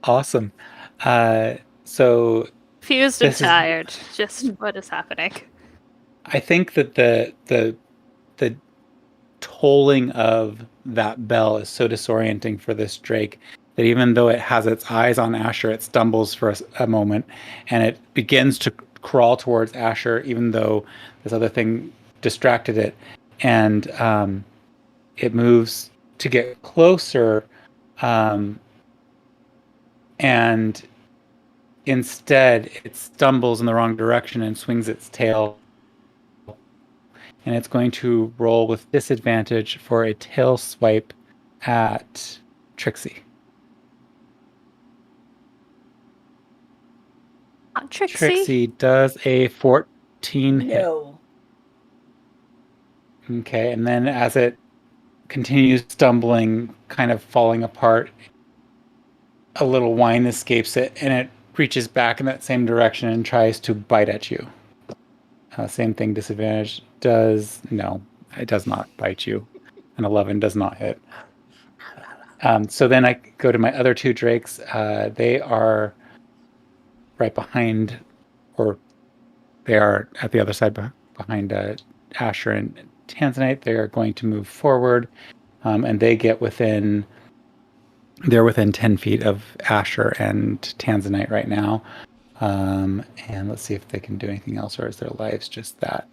Awesome. So Fused and This is- tired. Just what is happening? I think that the tolling of that bell is so disorienting for this drake that even though it has its eyes on Asher, it stumbles for a moment, and it begins to crawl towards Asher, even though this other thing distracted it, and it moves to get closer, and instead it stumbles in the wrong direction and swings its tail. And it's going to roll with disadvantage for a tail swipe at Trixie. Trixie? Trixie does a 14 hit. No. Okay, and then as it continues stumbling, kind of falling apart, a little whine escapes it, and it reaches back in that same direction and tries to bite at you. Same thing, disadvantage does... No, it does not bite you. An 11 does not hit. So then I go to my other 2 drakes. They are right behind, or they are at the other side behind Asher and Tanzanite. They are going to move forward, and they get within... They're within 10 feet of Asher and Tanzanite right now. And let's see if they can do anything else, or is their lives just that?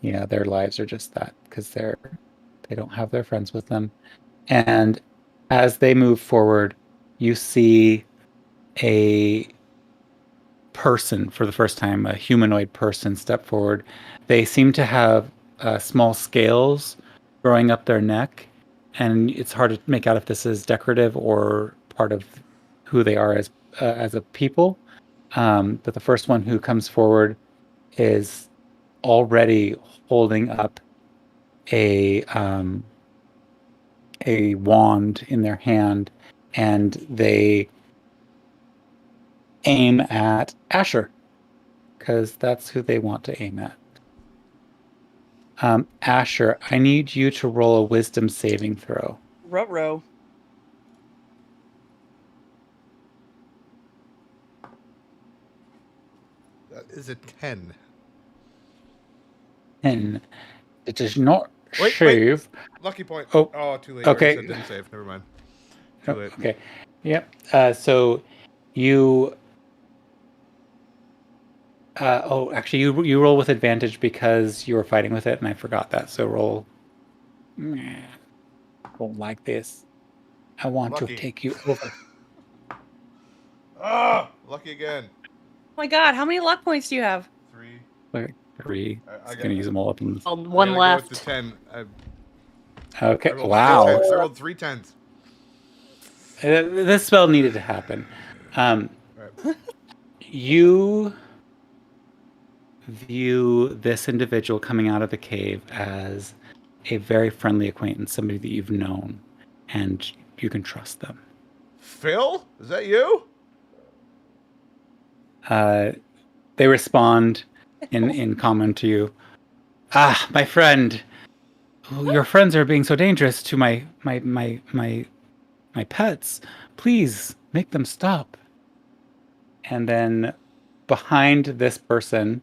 Yeah, their lives are just that, because they don't have their friends with them. And as they move forward, you see a person for the first time, a humanoid person, step forward. They seem to have small scales growing up their neck, and it's hard to make out if this is decorative or part of who they are as a people. But the first one who comes forward is already holding up a wand in their hand, and they aim at Asher, because that's who they want to aim at. Asher, I need you to roll a wisdom saving throw. Ruh-roh. That is a 10. 10. It does not Wait. save. Lucky point. Oh, Too late. okay. So it didn't save. Never mind. Oh, Too late. okay. Yep. So you Actually, you roll with advantage because you were fighting with it, and I forgot that. So roll. Roll like this. I want Lucky. to take you over. Ah, lucky again. Oh my god, how many luck points do you have? 3. Like 3. I It's got- gonna use them all up in. Oh, I one gotta left. Go with the 10. Okay. I rolled Wow. 3 10s. I rolled 3 10s. This spell needed to happen. Right. You view this individual coming out of the cave as a very friendly acquaintance, somebody that you've known, and you can trust them. Phil, is that you? They respond in common to you. Ah, my friend. Oh, your friends are being so dangerous to my pets. Please make them stop. And then behind this person,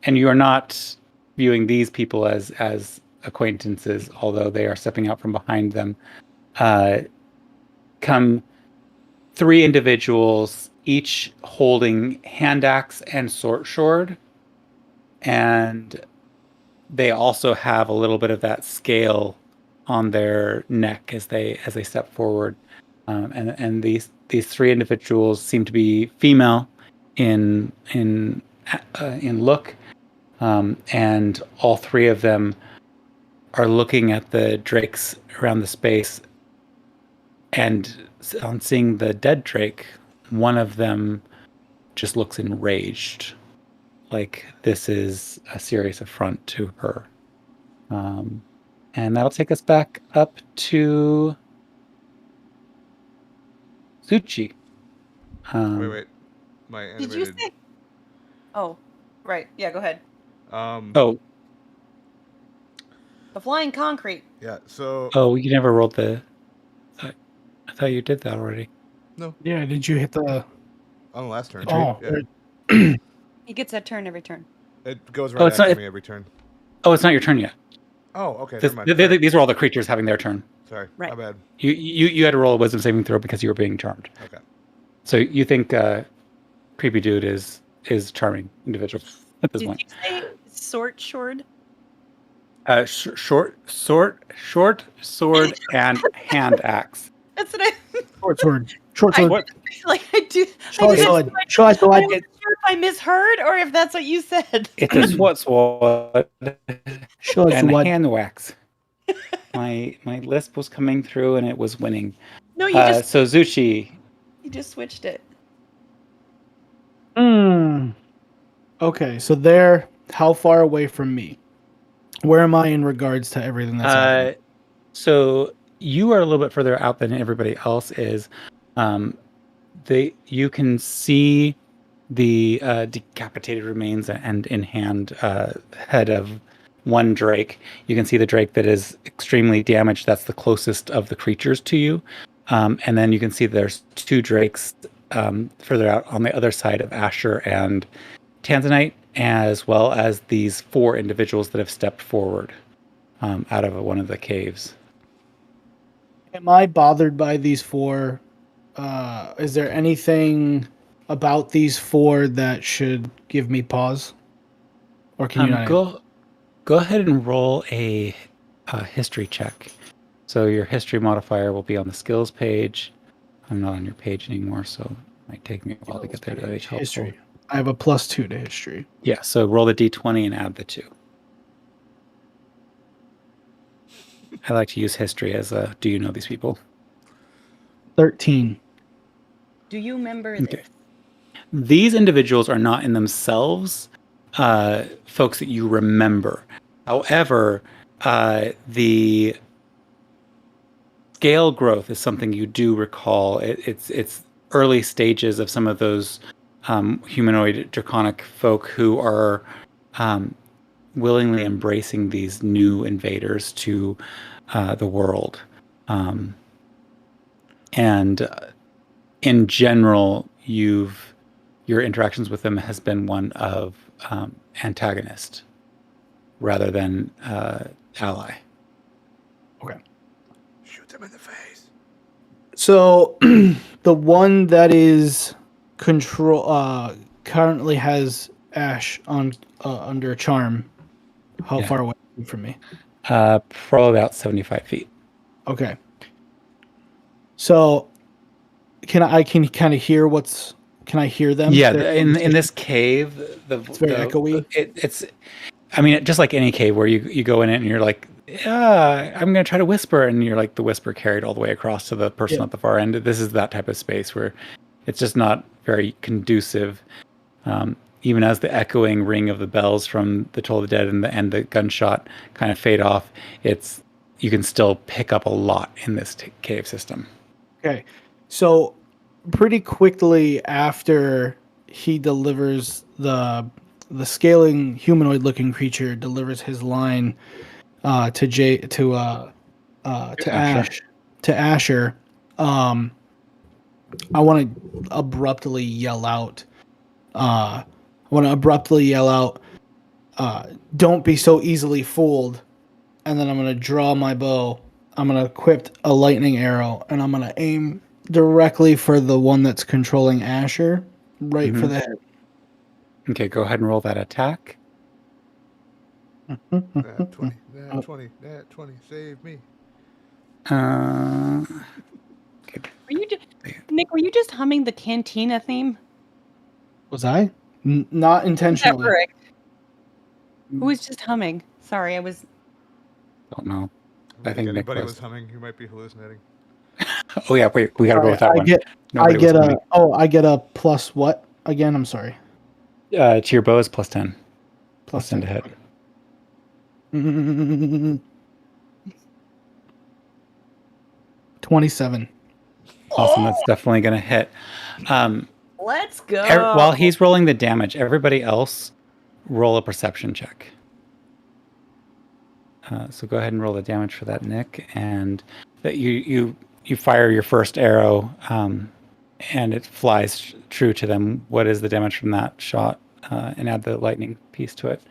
and you are not viewing these people as acquaintances, although they are stepping out from behind them, come 3 individuals, each holding hand axe and sword, and they also have a little bit of that scale on their neck as they step forward, and these 3 individuals seem to be female in look, and all 3 of them are looking at the drakes around the space, and on seeing the dead drake, one of them just looks enraged, like this is a serious affront to her. And that'll take us back up to Suchi. Wait. My Did animated. you say? Oh, right. Yeah, go ahead. Oh, The flying concrete. Yeah. So. you never rolled the. I thought you did that already. No. Yeah, did you hit the... On the last turn. Oh, Yeah. He gets that turn every turn. It goes right it's after not- me every turn. Oh, it's not your turn yet. Oh, okay. Never mind. These are all the creatures having their turn. Sorry. Right. My bad. You had to roll a wisdom saving throw because you were being charmed. Okay. So you think creepy dude is charming individual at this Did point. you say short? Short sword and hand axe. That's what Short sword. I do. Short I sword. didn't- Short sword. I wasn't sure if I misheard or if that's what you said. It's a sword Short and sword. hand wax. My lisp was coming through and it was winning. No, So Zuchi, you just switched it. Okay, so they're how far away from me? Where am I in regards to everything that's happening? so you are a little bit further out than everybody else is. You can see the decapitated remains and in hand head of one drake. You can see the drake that is extremely damaged. That's the closest of the creatures to you. And then you can see there's 2 drakes further out on the other side of Asher and Tanzanite, as well as these 4 individuals that have stepped forward out of one of the caves. Am I bothered by these 4? Is there anything about these 4 that should give me pause? Or can you not? Go ahead and roll a history check. So your history modifier will be on the skills page. I'm not on your page anymore, so it might take me a while to get there. That'd be helpful. History. I have a +2 to history. Yeah, so roll the d20 and add the 2. I like to use history as a do you know these people? 13. Do you remember Okay. this? These individuals are not in themselves folks that you remember. However, the scale growth is something you do recall. It's early stages of some of those humanoid draconic folk who are willingly embracing these new invaders to the world. And in general, your interactions with them has been one of antagonist rather than ally. Okay. Shoot them in the face. So the one that is currently has Ash on under charm. How Yeah. far away are you from me? Probably about 75 feet. Okay. So can I kind of hear what's? Can I hear them? Yeah, Their in conversation? this cave, It's very echoey. it's. I mean, just like any cave where you go in it and you're like, yeah, I'm gonna try to whisper, and you're like the whisper carried all the way across to the person Yeah. at the far end. This is that type of space where it's just not very conducive. Even as the echoing ring of the bells from the Toll of the Dead and the gunshot kind of fade off, you can still pick up a lot in this cave system. Okay. So pretty quickly after he delivers the scaling humanoid looking creature delivers his line to Asher, I want to abruptly yell out don't be so easily fooled. And then I'm going to draw my bow. I'm going to equip a lightning arrow, and I'm going to aim directly for the one that's controlling Asher, right for the head. Okay, go ahead and roll that attack. Nat 20, nat 20, nat 20, save me. Okay. Nick, were you just humming the Cantina theme? Was I? Not Is that intentionally. correct? Who was just humming? Sorry, I was. Don't know. I think Nick anybody was. was humming. You might be hallucinating. Oh yeah, wait, we gotta go with that one. I get humming. I get a plus what again? I'm sorry. To your bow is plus 10. Plus 10 to 10. hit. 27. Awesome, that's definitely gonna hit. Let's go. While he's rolling the damage, everybody else roll a perception check. So go ahead and roll the damage for that, Nick, and that you fire your first arrow, and it flies true to them. What is the damage from that shot? And add the lightning piece to it,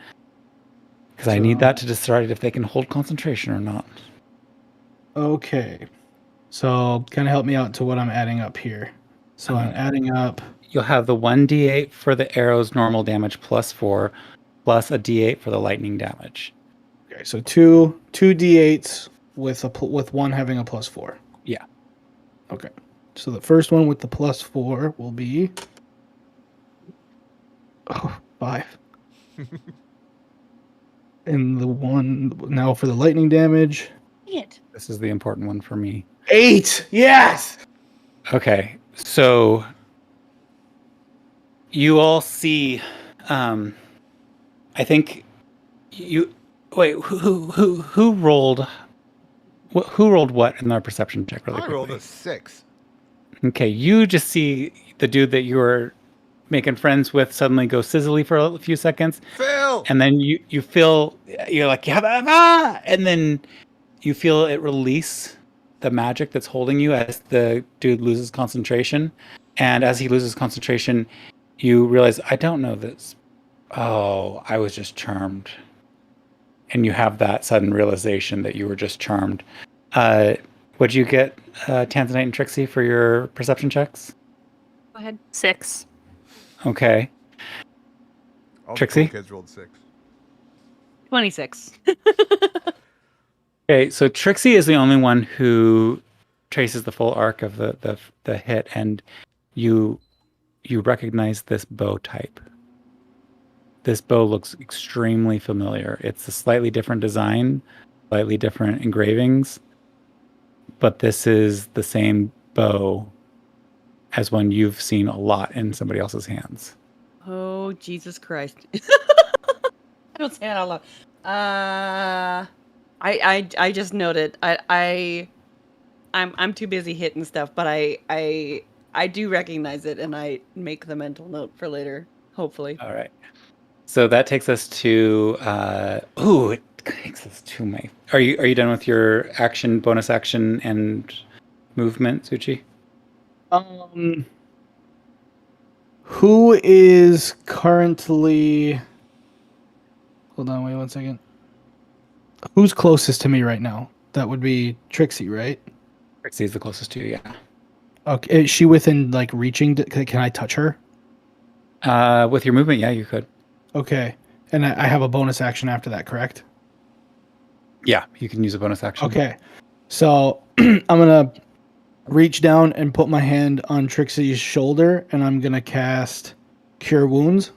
because I need that to decide if they can hold concentration or not. Okay. So kind of help me out to what I'm adding up here. So I'm adding up. You'll have the 1d8 for the arrow's normal damage plus 4, plus a d8 for the lightning damage. Okay, so two d8s with one having a plus 4. Yeah. Okay. So the first one with the plus 4 will be 5. And the one now for the lightning damage. This is the important one for me. 8. Yes. Okay, so you all see. I think you. Wait, who rolled? Who rolled what in their perception check? Really I quickly? rolled a 6. Okay, you just see the dude that you were making friends with suddenly go sizzly for a few seconds, Phil! and then you feel you're like and then you feel it release the magic that's holding you as the dude loses concentration, and as he loses concentration, you realize, I don't know this. Oh, I was just charmed, and you have that sudden realization that you were just charmed. What'd you get, Tanzanite and Trixie, for your perception checks? Go ahead. 6. Okay. All Trixie? the cool kids rolled 6. 26. Okay, so Trixie is the only one who traces the full arc of the hit, and you recognize this bow type. This bow looks extremely familiar. It's a slightly different design, slightly different engravings, but this is the same bow as one you've seen a lot in somebody else's hands. Oh, Jesus Christ. I don't say it out loud. I just noted. I'm too busy hitting stuff, but I do recognize it, and I make the mental note for later, hopefully. All right. So that takes us to it takes us to my. Are you done with your action, bonus action, and movement, Suchi? Who is currently? Hold on, wait 1 second. Who's closest to me right now? That would be Trixie, right? Trixie is the closest to you, yeah. Okay, is she within like reaching? Can I touch her? With your movement, yeah, you could. Okay. And I have a bonus action after that, correct? Yeah, you can use a bonus action. Okay. So I'm going to reach down and put my hand on Trixie's shoulder, and I'm going to cast Cure Wounds.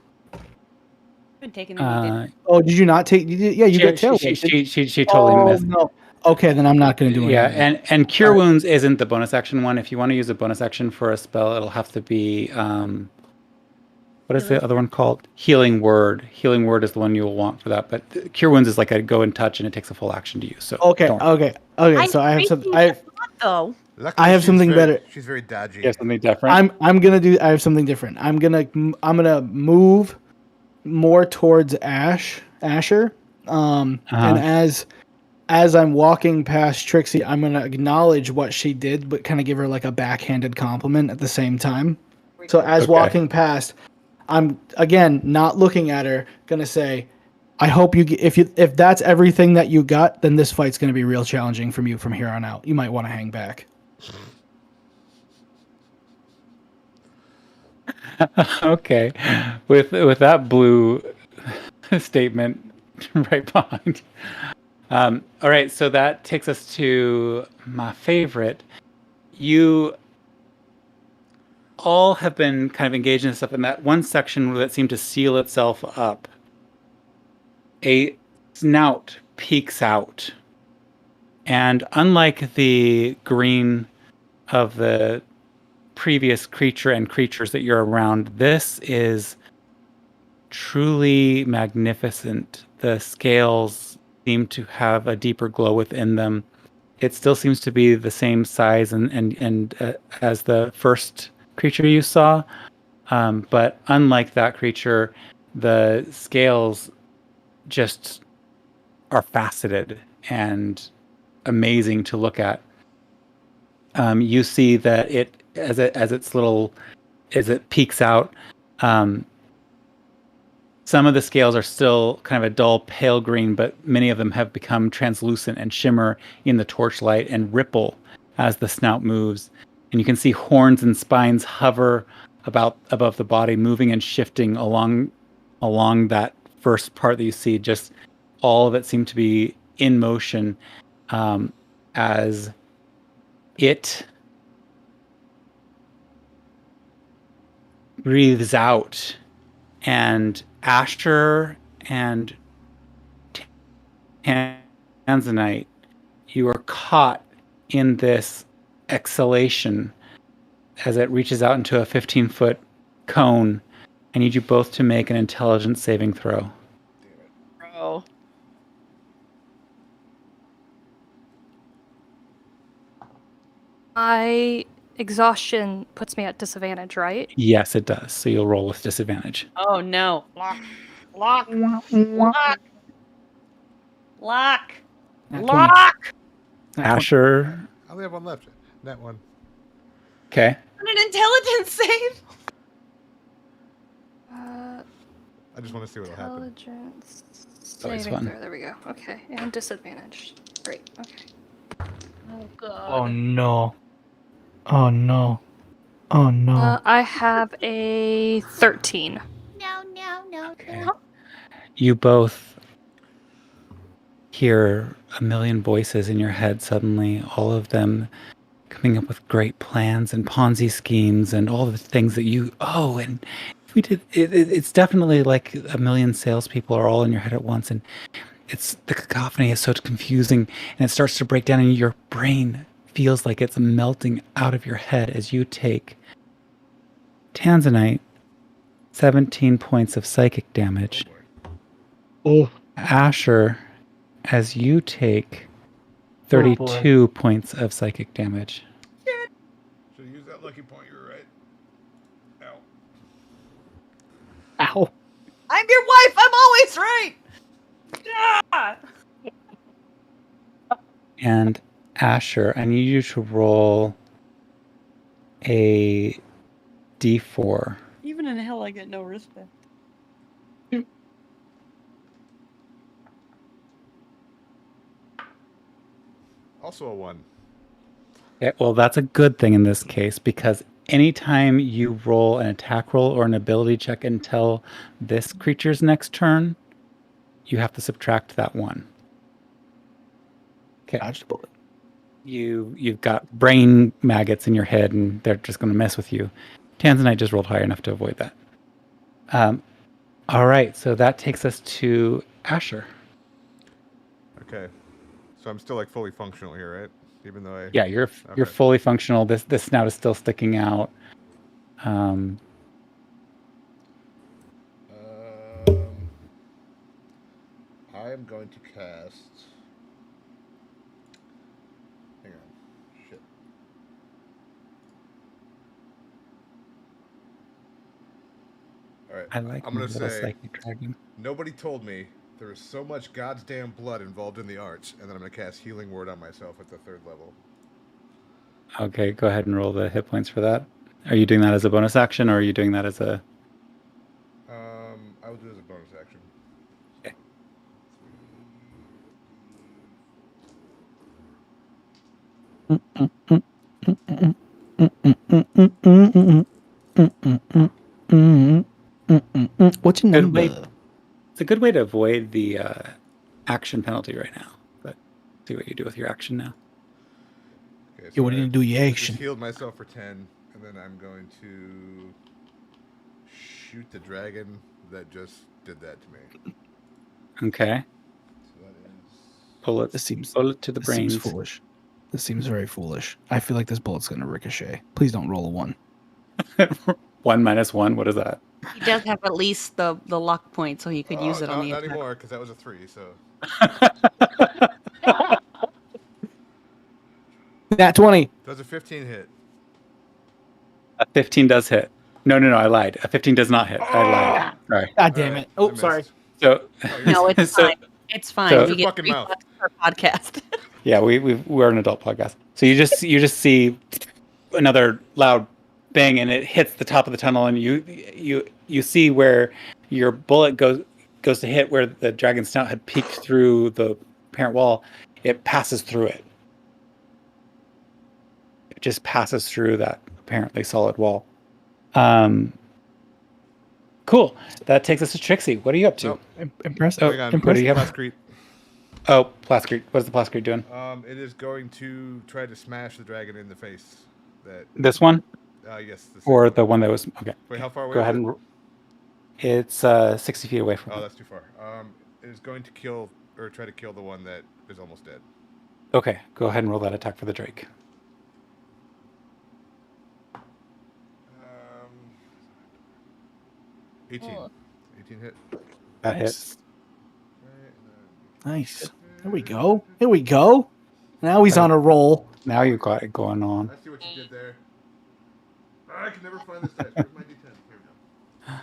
Been taking the weekend. Oh, did you not take? Yeah, you got tail. She totally missed. No. Okay, then I'm not going to do Yeah, anything. and Cure Wounds isn't the bonus action one. If you want to use a bonus action for a spell, it'll have to be what is the other one called? Healing Word. Healing Word is the one you'll want for that. But Cure Wounds is like a go and touch, and it takes a full action to use. So Okay. don't- So I have something. Though. Luckily, I have she's something very- better. She's very dodgy. You have something different. I'm gonna do. I have something different. I'm gonna move more towards Asher. And as I'm walking past Trixie, I'm gonna acknowledge what she did, but kind of give her like a backhanded compliment at the same time. So as walking past, I'm again not looking at her. Gonna say, I hope if that's everything that you got, then this fight's gonna be real challenging from you from here on out. You might want to hang back. Okay, with that blue statement right behind. All right, so that takes us to my favorite. You all have been kind of engaged in this stuff, in that one section that seemed to seal itself up. A snout peeks out, and unlike the green of the previous creature and creatures that you're around, this is truly magnificent. The scales seem to have a deeper glow within them. It still seems to be the same size and as the first creature you saw, but unlike that creature, the scales just are faceted and amazing to look at. You see that as it peeks out, some of the scales are still kind of a dull pale green, but many of them have become translucent and shimmer in the torchlight and ripple as the snout moves. And you can see horns and spines hover above the body, moving and shifting along that first part that you see. Just all of it seemed to be in motion as it breathes out, and Asher and Tanzanite, you are caught in this exhalation as it reaches out into a 15-foot cone. I need you both to make an intelligence saving throw. Bro. My exhaustion puts me at disadvantage, right? Yes, it does. So you'll roll with disadvantage. Oh no. Lock. Lock. Asher. I only have one left. That one. Okay. An intelligence save. I just want to see what'll happen. Intelligence Always saving fun. throw. There we go. Okay, and disadvantage. Great. Okay. Oh god. Oh no. Oh no. Oh no. I have a 13. No. Okay. You both hear a million voices in your head suddenly, all of them coming up with great plans and Ponzi schemes and all the things that and if we did it's definitely like a million salespeople are all in your head at once, and it's the cacophony is so confusing, and it starts to break down, and your brain feels like it's melting out of your head as you take Tanzanite 17 points of psychic damage. Oh. Asher, as you take 32 points of psychic damage. Should use that lucky point. You were right. Ow. Ow. I'm your wife. I'm always right. Ah! And Asher, I need you to roll a d4. Even in hell, I get no respect. Also a 1. Okay, well, that's a good thing in this case, because anytime you roll an attack roll or an ability check until this creature's next turn, you have to subtract that 1. Okay. Dodged a bullet. You've got brain maggots in your head, and they're just going to mess with you. Tanzanite just rolled high enough to avoid that. All right, so that takes us to Asher. Okay. So I'm still like fully functional here, right? Even though I. Yeah, you're fully functional. This snout is still sticking out. I am going to cast. Hang on. Shit. All right. I like I'm gonna my little say. psychic dragon. Nobody told me there was so much goddamn blood involved in the arts, and then I'm gonna cast Healing Word on myself at the 3rd level. Okay, go ahead and roll the hit points for that. Are you doing that as a bonus action, or are you doing that as a... I will do it as a bonus action. Okay. What's your Good number? way. It's a good way to avoid the action penalty right now. But see what you do with your action now. Okay, Yeah, what are you I gonna do with your just action? healed myself for 10, and then I'm going to shoot the dragon that just did that to me. Okay. So that is. Bullet This seems to the this seems brains. foolish. This seems very foolish. I feel like this bullet's gonna ricochet. Please don't roll a 1. 1 minus 1. What is that? He does have at least the luck point, so he could use it on the not attack. anymore, because that was a 3. So Nat 20. does a 15 hit? A 15 does hit. No, I lied. A 15 does not hit. I lied. Sorry. God damn Alright, it. Oh, I sorry. missed. So No, it's So- fine. It's fine. so- we Your get fucking mouth. $3 per podcast. yeah, we're an adult podcast. So you just see another loud bang, and it hits the top of the tunnel, and you see where your bullet goes to hit where the dragon snout had peeked through the parent wall. It passes through it. It just passes through that apparently solid wall. Cool. That takes us to Trixie. What are you up to? Nope. Impressive. Oh, Hang on. what do you have? Plascrete. Oh, Plascrete. What's the Plascrete doing? It is going to try to smash the dragon in the face. That. This one? Yes. The Or second the one that was... Okay. Wait, how far away? Go is ahead it? and... It's 60 feet away from Oh, me. that's too far. It is going to kill or try to kill the one that is almost dead. Okay, go ahead and roll that attack for the Drake. 18. Oh. 18 hit. That Nice. hits. Nice. There we go. Here we go. Now he's on a roll. Now you got it going on. I see what you did there. I can never find this dice. Where's my D10? Here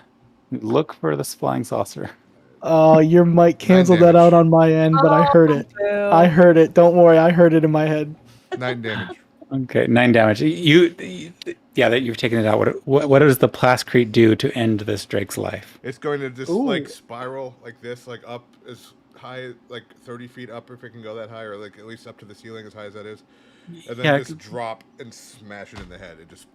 we go. Look for this flying saucer. Oh, your mic canceled that damage. out on my end, but I heard it. I heard it. Don't worry, I heard it in my head. 9 damage. Okay, 9 damage. Yeah, that you've taken it out. What does the Plascrete do to end this Drake's life? It's going to just Ooh. like spiral like this, like up as high, like 30 feet up if it can go that high, or like at least up to the ceiling as high as that is, and then Yeah, just drop and smash it in the head. It just.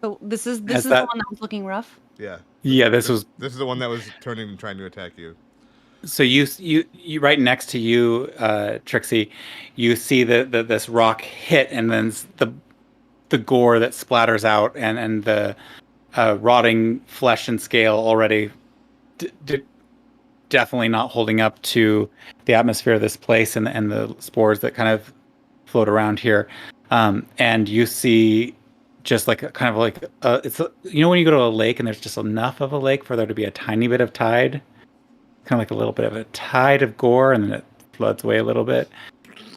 So this is Has the that- one that was looking rough. Yeah. Yeah, this was... This is the one that was turning and trying to attack you. So you right next to you, Trixie, you see this rock hit, and then the gore that splatters out, and the rotting flesh and scale already definitely not holding up to the atmosphere of this place, and the spores that kind of float around here. And you see just like it's when you go to a lake and there's just enough of a lake for there to be a tiny bit of tide. Kind of like a little bit of a tide of gore, and then it floods away a little bit.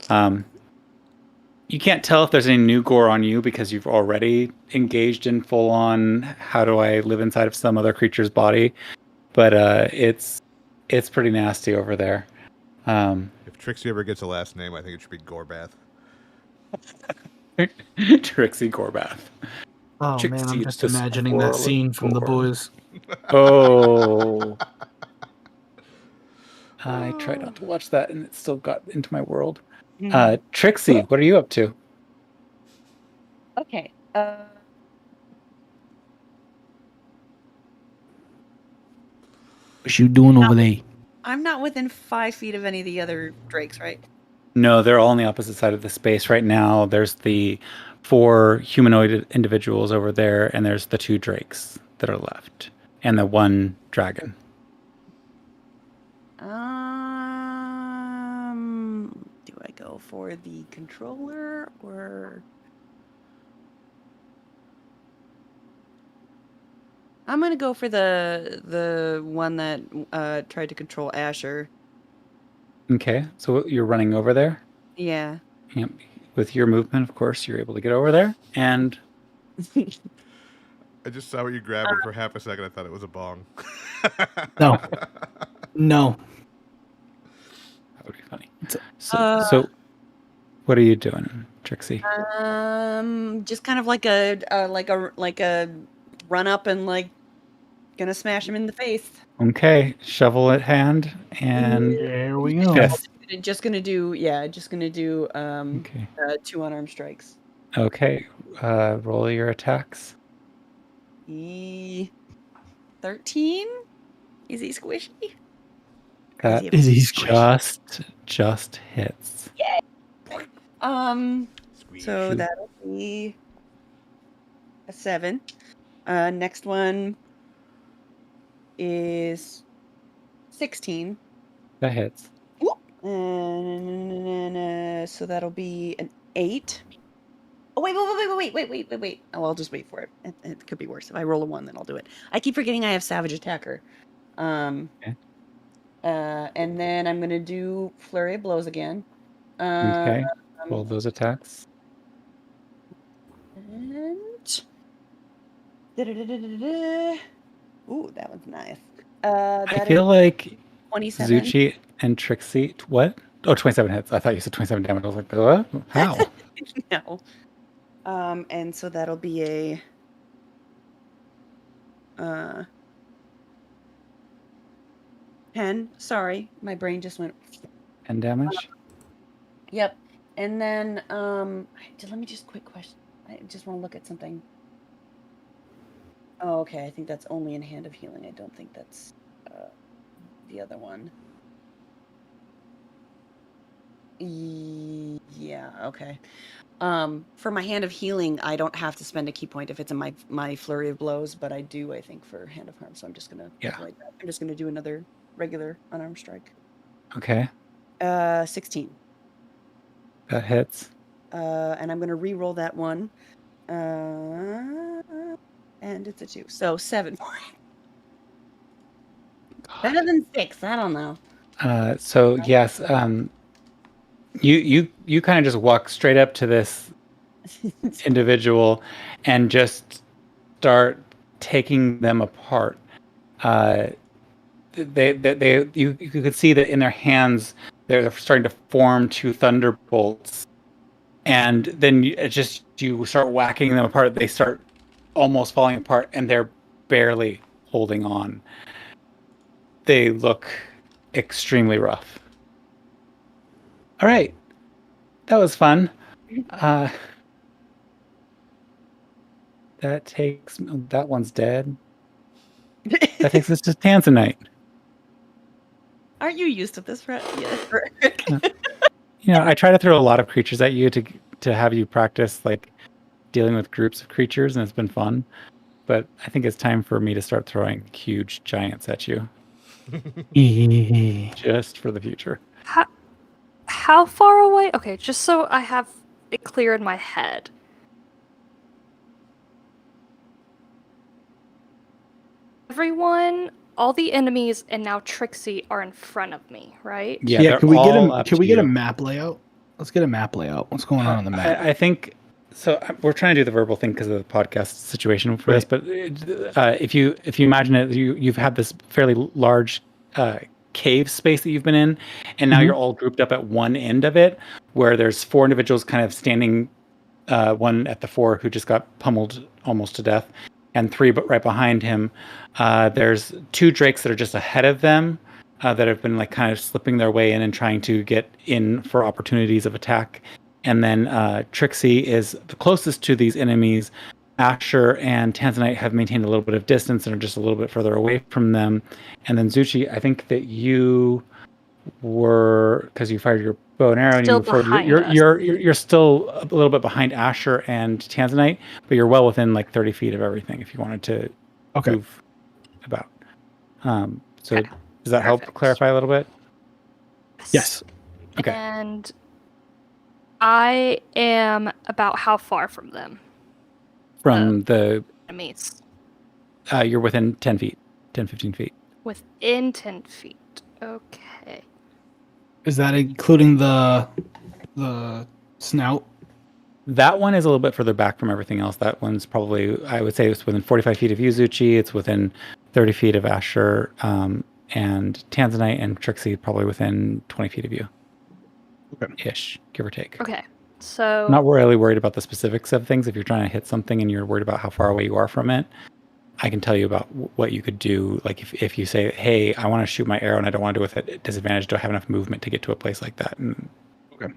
You can't tell if there's any new gore on you because you've already engaged in full-on how do I live inside of some other creature's body, but it's pretty nasty over there. If Trixie ever gets a last name, I think it should be Gorbath. Trixie Gorbath. Oh Trixie man, I'm just the imagining that swirl of scene from The gore. Boys. Oh. I tried not to watch that, and it still got into my world. Trixie, what are you up to? Okay. What's you doing over there? I'm not within 5 feet of any of the other drakes, right? No, they're all on the opposite side of the space right now. There's the 4 humanoid individuals over there, and there's the 2 drakes that are left, and the 1 dragon. Do I go for the controller or? I'm gonna go for the one that tried to control Asher. Okay, so you're running over there. Yeah. Yep. With your movement, of course, you're able to get over there, and I just saw what you grabbed, and for half a second I thought it was a bong. No. No. that would be funny. Uh, So what are you doing, Trixie? Just kind of like a run up and like gonna smash him in the face. Okay, shovel at hand, and There we go. fist. Just gonna do 2 unarmed strikes. Okay, roll your attacks. 13? Is he squishy? That he- Is he squishy? just hits. So that'll be a 7. Next one is 16. That hits. And so that'll be an 8. Oh, wait. Oh, I'll just wait for it. It could be worse. If I roll a 1, then I'll do it. I keep forgetting I have Savage Attacker. Okay. And then I'm going to do Flurry of Blows again. Okay, roll those attacks. And... Ooh, that one's nice. I That feel like 27. Zuchi and Trixie. What? Oh, 27 hits. I thought you said 27 damage. I was like, what? How? No. And so that'll be a 10. Sorry, my brain just went. 10 damage? Yep. And then let me just quick question. I just want to look at something. Oh, okay. I think that's only in Hand of Healing. I don't think that's the other one. Yeah, okay. For my Hand of Healing, I don't have to spend a key point if it's in my Flurry of Blows, but I do, I think, for Hand of Harm. So I'm just gonna avoid that. I'm just gonna do another regular unarmed strike. Okay. 16. That hits. And I'm gonna re-roll that one. And it's a 2, so 7 points. Better than 6. I don't know. So yes, you kind of just walk straight up to this individual and just start taking them apart. You could see that in their hands they're starting to form 2 thunderbolts, and then you start whacking them apart. They start almost falling apart, and they're barely holding on. They look extremely rough. All right, that was fun. That one's dead. That takes us to Tanzanite. Aren't you used to this, Brett? I try to throw a lot of creatures at you to have you practice like dealing with groups of creatures, and it's been fun. But I think it's time for me to start throwing huge giants at you. Just for the future. How far away? Okay, just so I have it clear in my head. Everyone, all the enemies, and now Trixie are in front of me, right? Yeah. Can we get a map layout? Let's get a map layout. What's going on the map? I think so. We're trying to do the verbal thing because of the podcast situation for this. But if you imagine it, you've had this fairly large cave space that you've been in, and now you're all grouped up at one end of it, where there's 4 individuals kind of standing, one at the 4 who just got pummeled almost to death, and 3 right behind him. There's 2 drakes that are just ahead of them, that have been like kind of slipping their way in and trying to get in for opportunities of attack. And then Trixie is the closest to these enemies. Asher and Tanzanite have maintained a little bit of distance and are just a little bit further away from them. And then Zuchi, I think that you were, because you fired your bow and arrow and you Still moved forward, behind us. you're still a little bit behind Asher and Tanzanite, but you're well within like 30 feet of everything if you wanted to Okay. move about. So Okay. does that help Perfect. clarify a little bit? Yes. Okay. And I am about how far from them? From the, Enemies. you're within 10 feet, 10, 15 feet. Within 10 feet. Okay. Is that including the snout? That one is a little bit further back from everything else. That one's probably, I would say it's within 45 feet of Yuzuchi. It's within 30 feet of Asher, and Tanzanite and Trixie probably within 20 feet of you. Okay. Ish, give or take. Okay. So I'm not really worried about the specifics of things. If you're trying to hit something and you're worried about how far away you are from it, I can tell you about what you could do. Like if you say, hey, I want to shoot my arrow and I don't want to do it with it at disadvantage, do I have enough movement to get to a place like that? And Okay.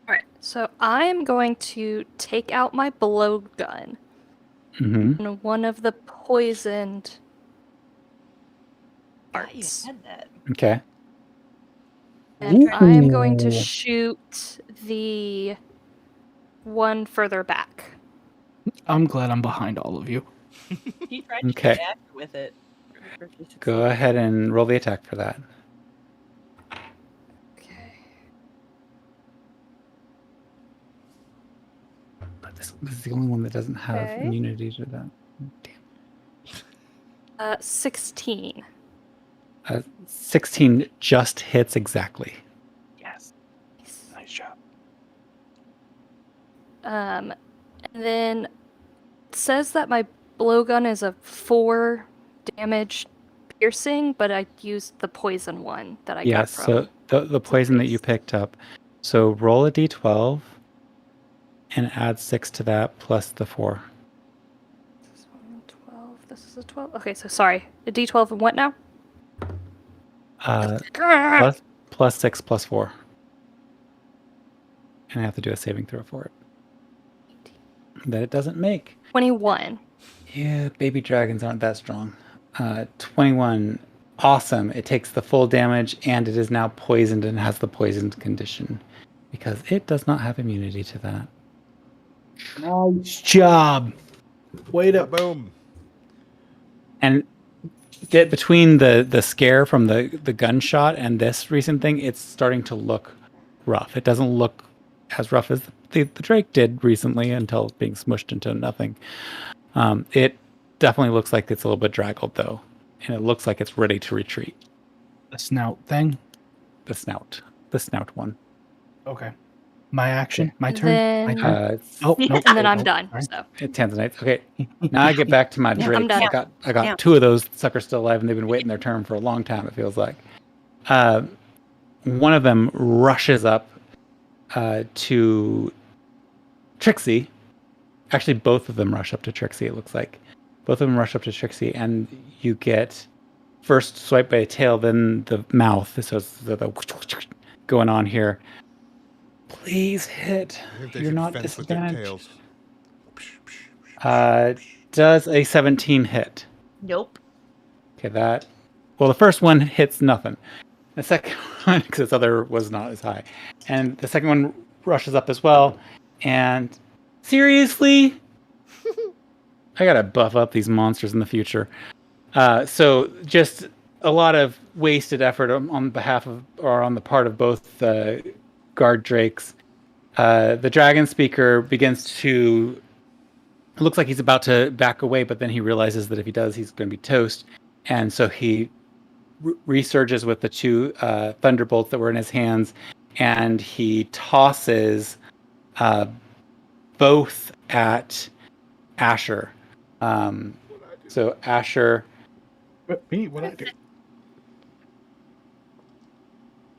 Alright, so I am going to take out my blowgun and one of the poisoned Ah, you parts. had that. Okay. And I am going to Ooh. shoot the one further back. I'm glad I'm behind all of you. He tried to Okay. shoot Asher with it. Pretty sure she succeeded. Go ahead and roll the attack for that. Okay. But this is the only one that doesn't have Okay. immunity to that. Damn. 16. 16 just hits exactly. Yes. Nice job. And then it says that my blowgun is a 4 damage piercing, but I used the poison one that I got Yes, from. so the poison that you picked up. So roll a d12 and add 6 to that plus the 4. This is 12. This is a 12. Okay, so sorry. A d12 and what now? Plus 6 plus 4. And I have to do a saving throw for it. That it doesn't make. 21. Yeah, baby dragons aren't that strong. 21. Awesome. It takes the full damage and it is now poisoned and has the poisoned condition because it does not have immunity to that. Nice job. Way to Boom. And between the scare from the gunshot and this recent thing, it's starting to look rough. It doesn't look as rough as the Drake did recently until being smushed into nothing. It definitely looks like it's a little bit draggled though, and it looks like it's ready to retreat. the snout thing. The snout one. Okay. My action. My turn. My Then- turn. Oh, nope. And then I'm Oh, done. sorry. So Tanzanite. Okay, now I get back to my Yeah, Drakes. done. I got Yeah. 2 of those suckers still alive, and they've been waiting their turn for a long time. It feels like. One of them rushes up to Trixie. Actually, both of them rush up to Trixie. It looks like both of them rush up to Trixie, and you get first swipe by the tail, then the mouth. So it's the going on here. Please hit. I think they You're should not fence with their disadvantaged. tails. Does a 17 hit? Nope. Okay, that. Well, the first one hits nothing. The second one, because its other was not as high, and the second one rushes up as well. And seriously, I gotta buff up these monsters in the future. So just a lot of wasted effort on behalf of, or on the part of both guard drakes. The dragon speaker begins to. It looks like he's about to back away, but then he realizes that if he does, he's going to be toast. And so he resurges with the 2 thunderbolts that were in his hands, and he tosses both at Asher. So Asher. Me? What I do?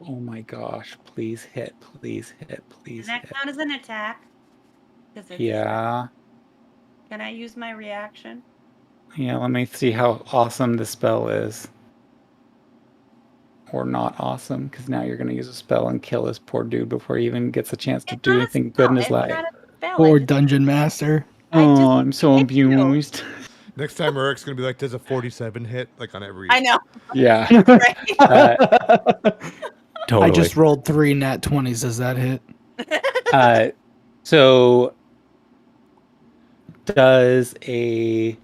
Oh my gosh! Please hit! Please hit! Please Does that hit! count as an attack? 'Cause it's- Yeah. Can I use my reaction? Yeah. Let me see how awesome this spell is. or not awesome, because now you're going to use a spell and kill this poor dude before he even gets a chance to It's do not a anything spell. good in his It's life. not a spell. Or Dungeon Master. Oh, I'm so hit you. abused. Next time, Eric's gonna be like, "Does a 47 hit?" Like on every. I know. Yeah, Right? totally. I just rolled 3 nat 20s. Does that hit? So does a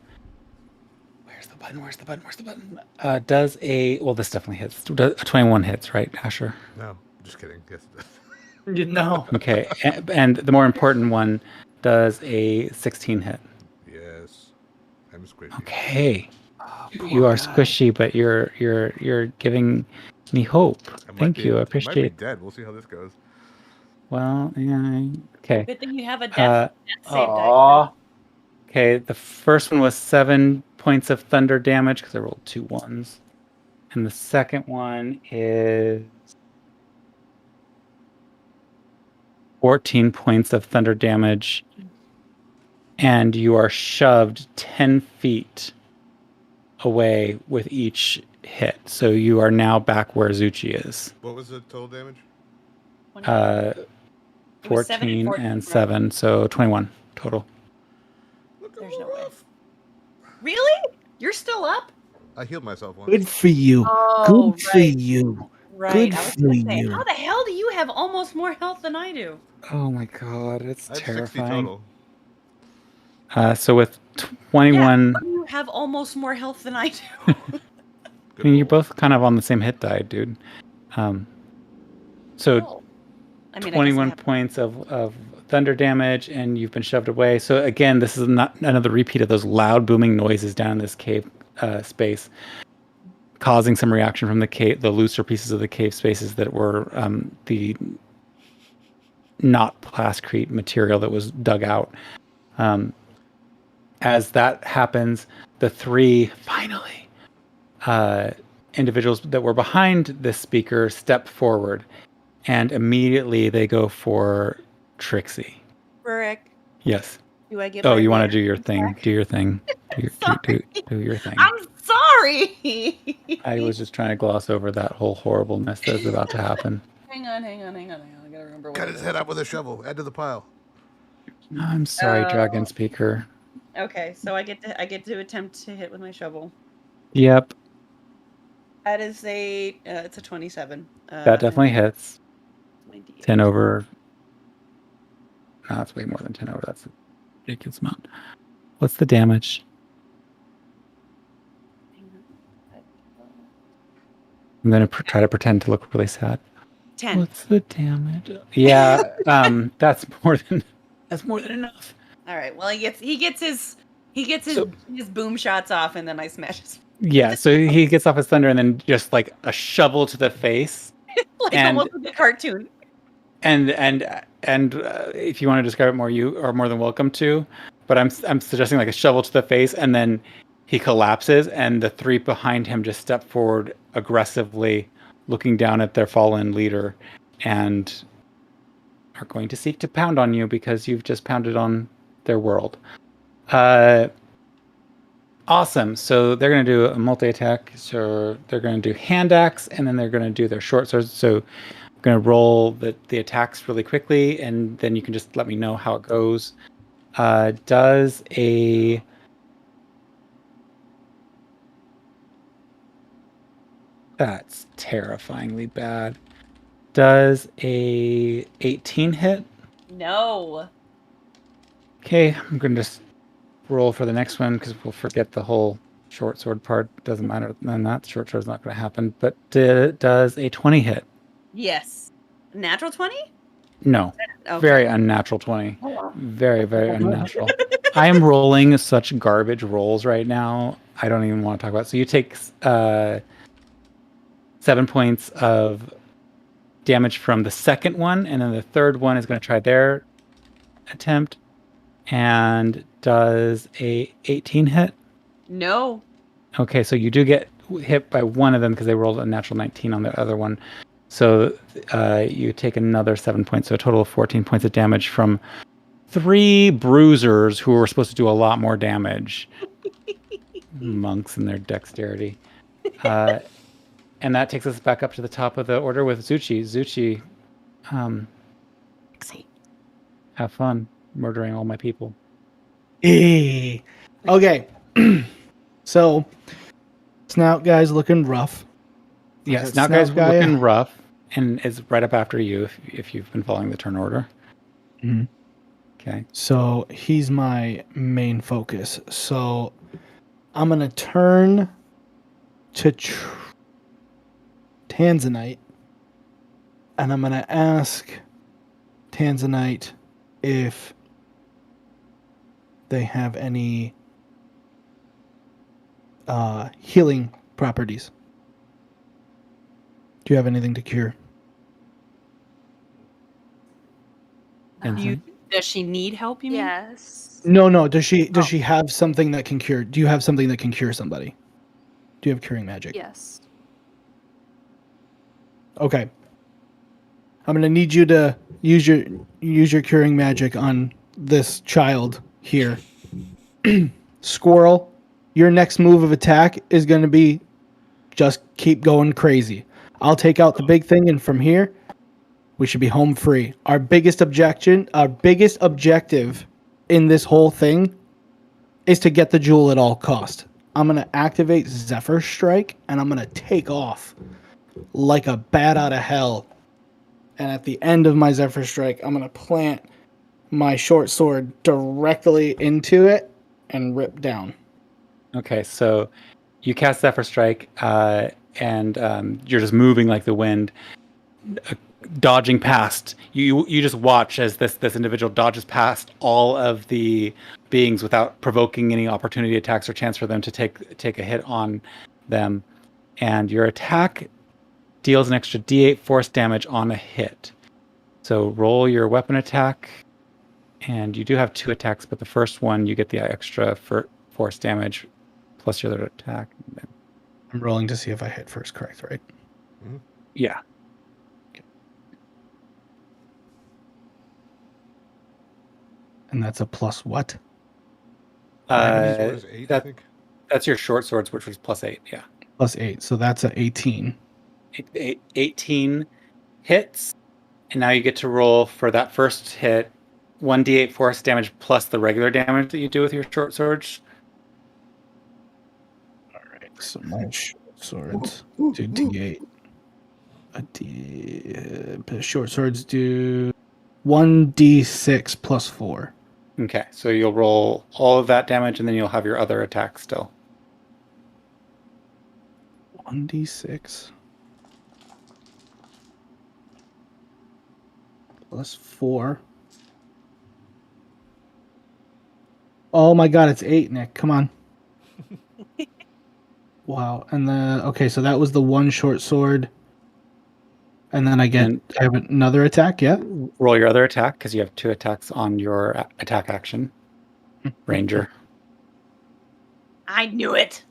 Where's the button? Does a well, this definitely hits. Does, 21 hits, right, Asher? No, just kidding. Yes, it does. No. Okay, and the more important one, does a 16 hit? Yes, I'm squishy. Okay, you are squishy, but you're giving me hope. Thank you, I I might appreciate be it. dead. We'll see how this goes. Well, yeah, okay. Good thing you have a death save die. Aw. Okay, the first one was 7 points of thunder damage because I rolled 2 1s. And the second one is 14 points of thunder damage. And you are shoved 10 feet away with each hit. So you are now back where Zuchi is. What was the total damage? It was 14 14, and right? 7, so 21 total. Look, There's I'm no way. rough. Really? You're still up? I healed myself once. Good for you. Oh, Good for you. Right. Good I was for gonna say, you. how the hell do you have almost more health than I do? Oh my god, it's I have 60 terrifying. total. So with 21, You have almost more health than I do. I Good mean, you're roll. both kind of on the same hit die, dude. So Oh. I mean, I guess I 21 have- points of thunder damage, and you've been shoved away. So again, this is not another repeat of those loud booming noises down in this cave space, causing some reaction from the looser pieces of the cave spaces that were the not plascrete material that was dug out. As that happens, the 3 finally individuals that were behind this speaker step forward, and immediately they go for Trixie. Rick, Yes. do I get Oh, my you want to rare do your back? thing? Do your thing. Do Sorry. your thing. I'm sorry. I was just trying to gloss over that whole horribleness that was about to happen. Hang on. I gotta remember what Cut it his is. head off with a shovel. Add to the pile. I'm sorry, Oh. Dragon Speaker. Okay, so I get to attempt to hit with my shovel. Yep, That is it's a 27. that definitely hits. My D8. 10 over. No, that's way more than 10 over. That's a ridiculous amount. What's the damage? I'm going to try to pretend to look really sad. 10. What's the damage? Yeah, that's more than enough. All right. Well, he gets his So- his boom shots off, and then I smash his Yeah, so he gets off his thunder and then just like a shovel to the face. like And- almost like a cartoon. And if you want to describe it more, you are more than welcome to. But I'm suggesting like a shovel to the face, and then he collapses, and the 3 behind him just step forward aggressively, looking down at their fallen leader, and are going to seek to pound on you because you've just pounded on their world. Awesome. So they're going to do a multi-attack. So they're going to do hand axe, and then they're going to do their short swords. So I'm going to roll the attacks really quickly, and then you can just let me know how it goes. Does a... That's terrifyingly bad. Does a 18 hit? No. Okay, I'm going to just roll for the next one because we'll forget the whole short sword part. Doesn't matter. Then that short sword's not going to happen. But does a 20 hit? Yes. Natural 20? No. Okay. Very unnatural 20. Very, very unnatural. I am rolling such garbage rolls right now. I don't even want to talk about it. So you take 7 points of damage from the second one, and then the third one is going to try their attempt. And does a 18 hit? No. Okay, so you do get hit by one of them because they rolled a natural 19 on the other one. So you take another 7 points, so a total of 14 points of damage from 3 bruisers who were supposed to do a lot more damage. Monks and their dexterity. And that takes us back up to the top of the order with Zuchi. Zuchi, have fun murdering all my people. Hey. Okay. So, Snout guy's looking rough. Yes, Is it now guys Snout guy? looking rough and is right up after you if you've been following the turn order. Mhm. Okay. So he's my main focus. So I'm gonna turn to Tanzanite, and I'm gonna ask Tanzanite if they have any healing properties. Do you have anything to cure? Does she need help, you mean? Yes. No. Does she have something that can cure? Do you have something that can cure somebody? Do you have curing magic? Yes. Okay. I'm gonna need you to use your curing magic on this child here. Squirrel, your next move of attack is gonna be just keep going crazy. I'll take out the big thing, and from here, we should be home free. Our biggest objective in this whole thing is to get the jewel at all cost. I'm gonna activate Zephyr Strike, and I'm gonna take off like a bat out of hell. And at the end of my Zephyr Strike, I'm going to plant my short sword directly into it and rip down. Okay, so you cast Zephyr Strike, and you're just moving like the wind, dodging past. You just watch as this individual dodges past all of the beings without provoking any opportunity attacks or chance for them to take a hit on them. And your attack deals an extra D8 force damage on a hit. So roll your weapon attack, and you do have 2 attacks, but the first one you get the extra force damage plus your other attack. I'm rolling to see if I hit first, correct, right? Yeah. And that's a plus what? What is 8, I think? That's your short swords, which was +8. Yeah. Plus 8, so that's a 18. 18 hits, and now you get to roll for that first hit 1d8 force damage plus the regular damage that you do with your short swords. All right, so my short swords do D8. Short swords do 1d6 plus 4. Okay, so you'll roll all of that damage, and then you'll have your other attack still. 1d6 plus 4. Oh my god, it's 8, Nick. Come on. Wow. And okay, so that was the one short sword. And then I have another attack, yeah? Roll your other attack, because you have 2 attacks on your attack action. Ranger. I knew it.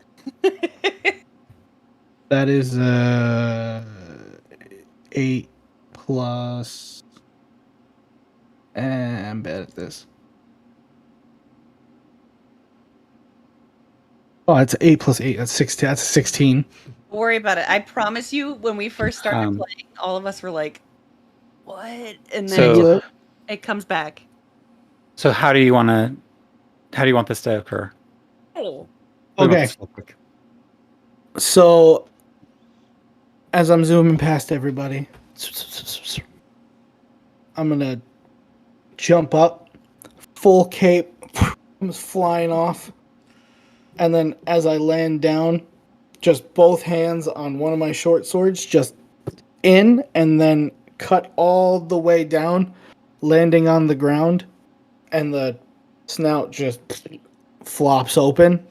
That is 8 plus. I'm bad at this. Oh, it's 8 plus 8. That's 16. That's 16. Don't worry about it. I promise you, when we first started playing, all of us were like, "What?" And then it comes back. So how do you want this to occur? Oh. Okay. So, as I'm zooming past everybody, I'm gonna jump up, full cape, comes flying off, and then as I land down, just both hands on one of my short swords, just in, and then cut all the way down, landing on the ground, and the snout just flops open.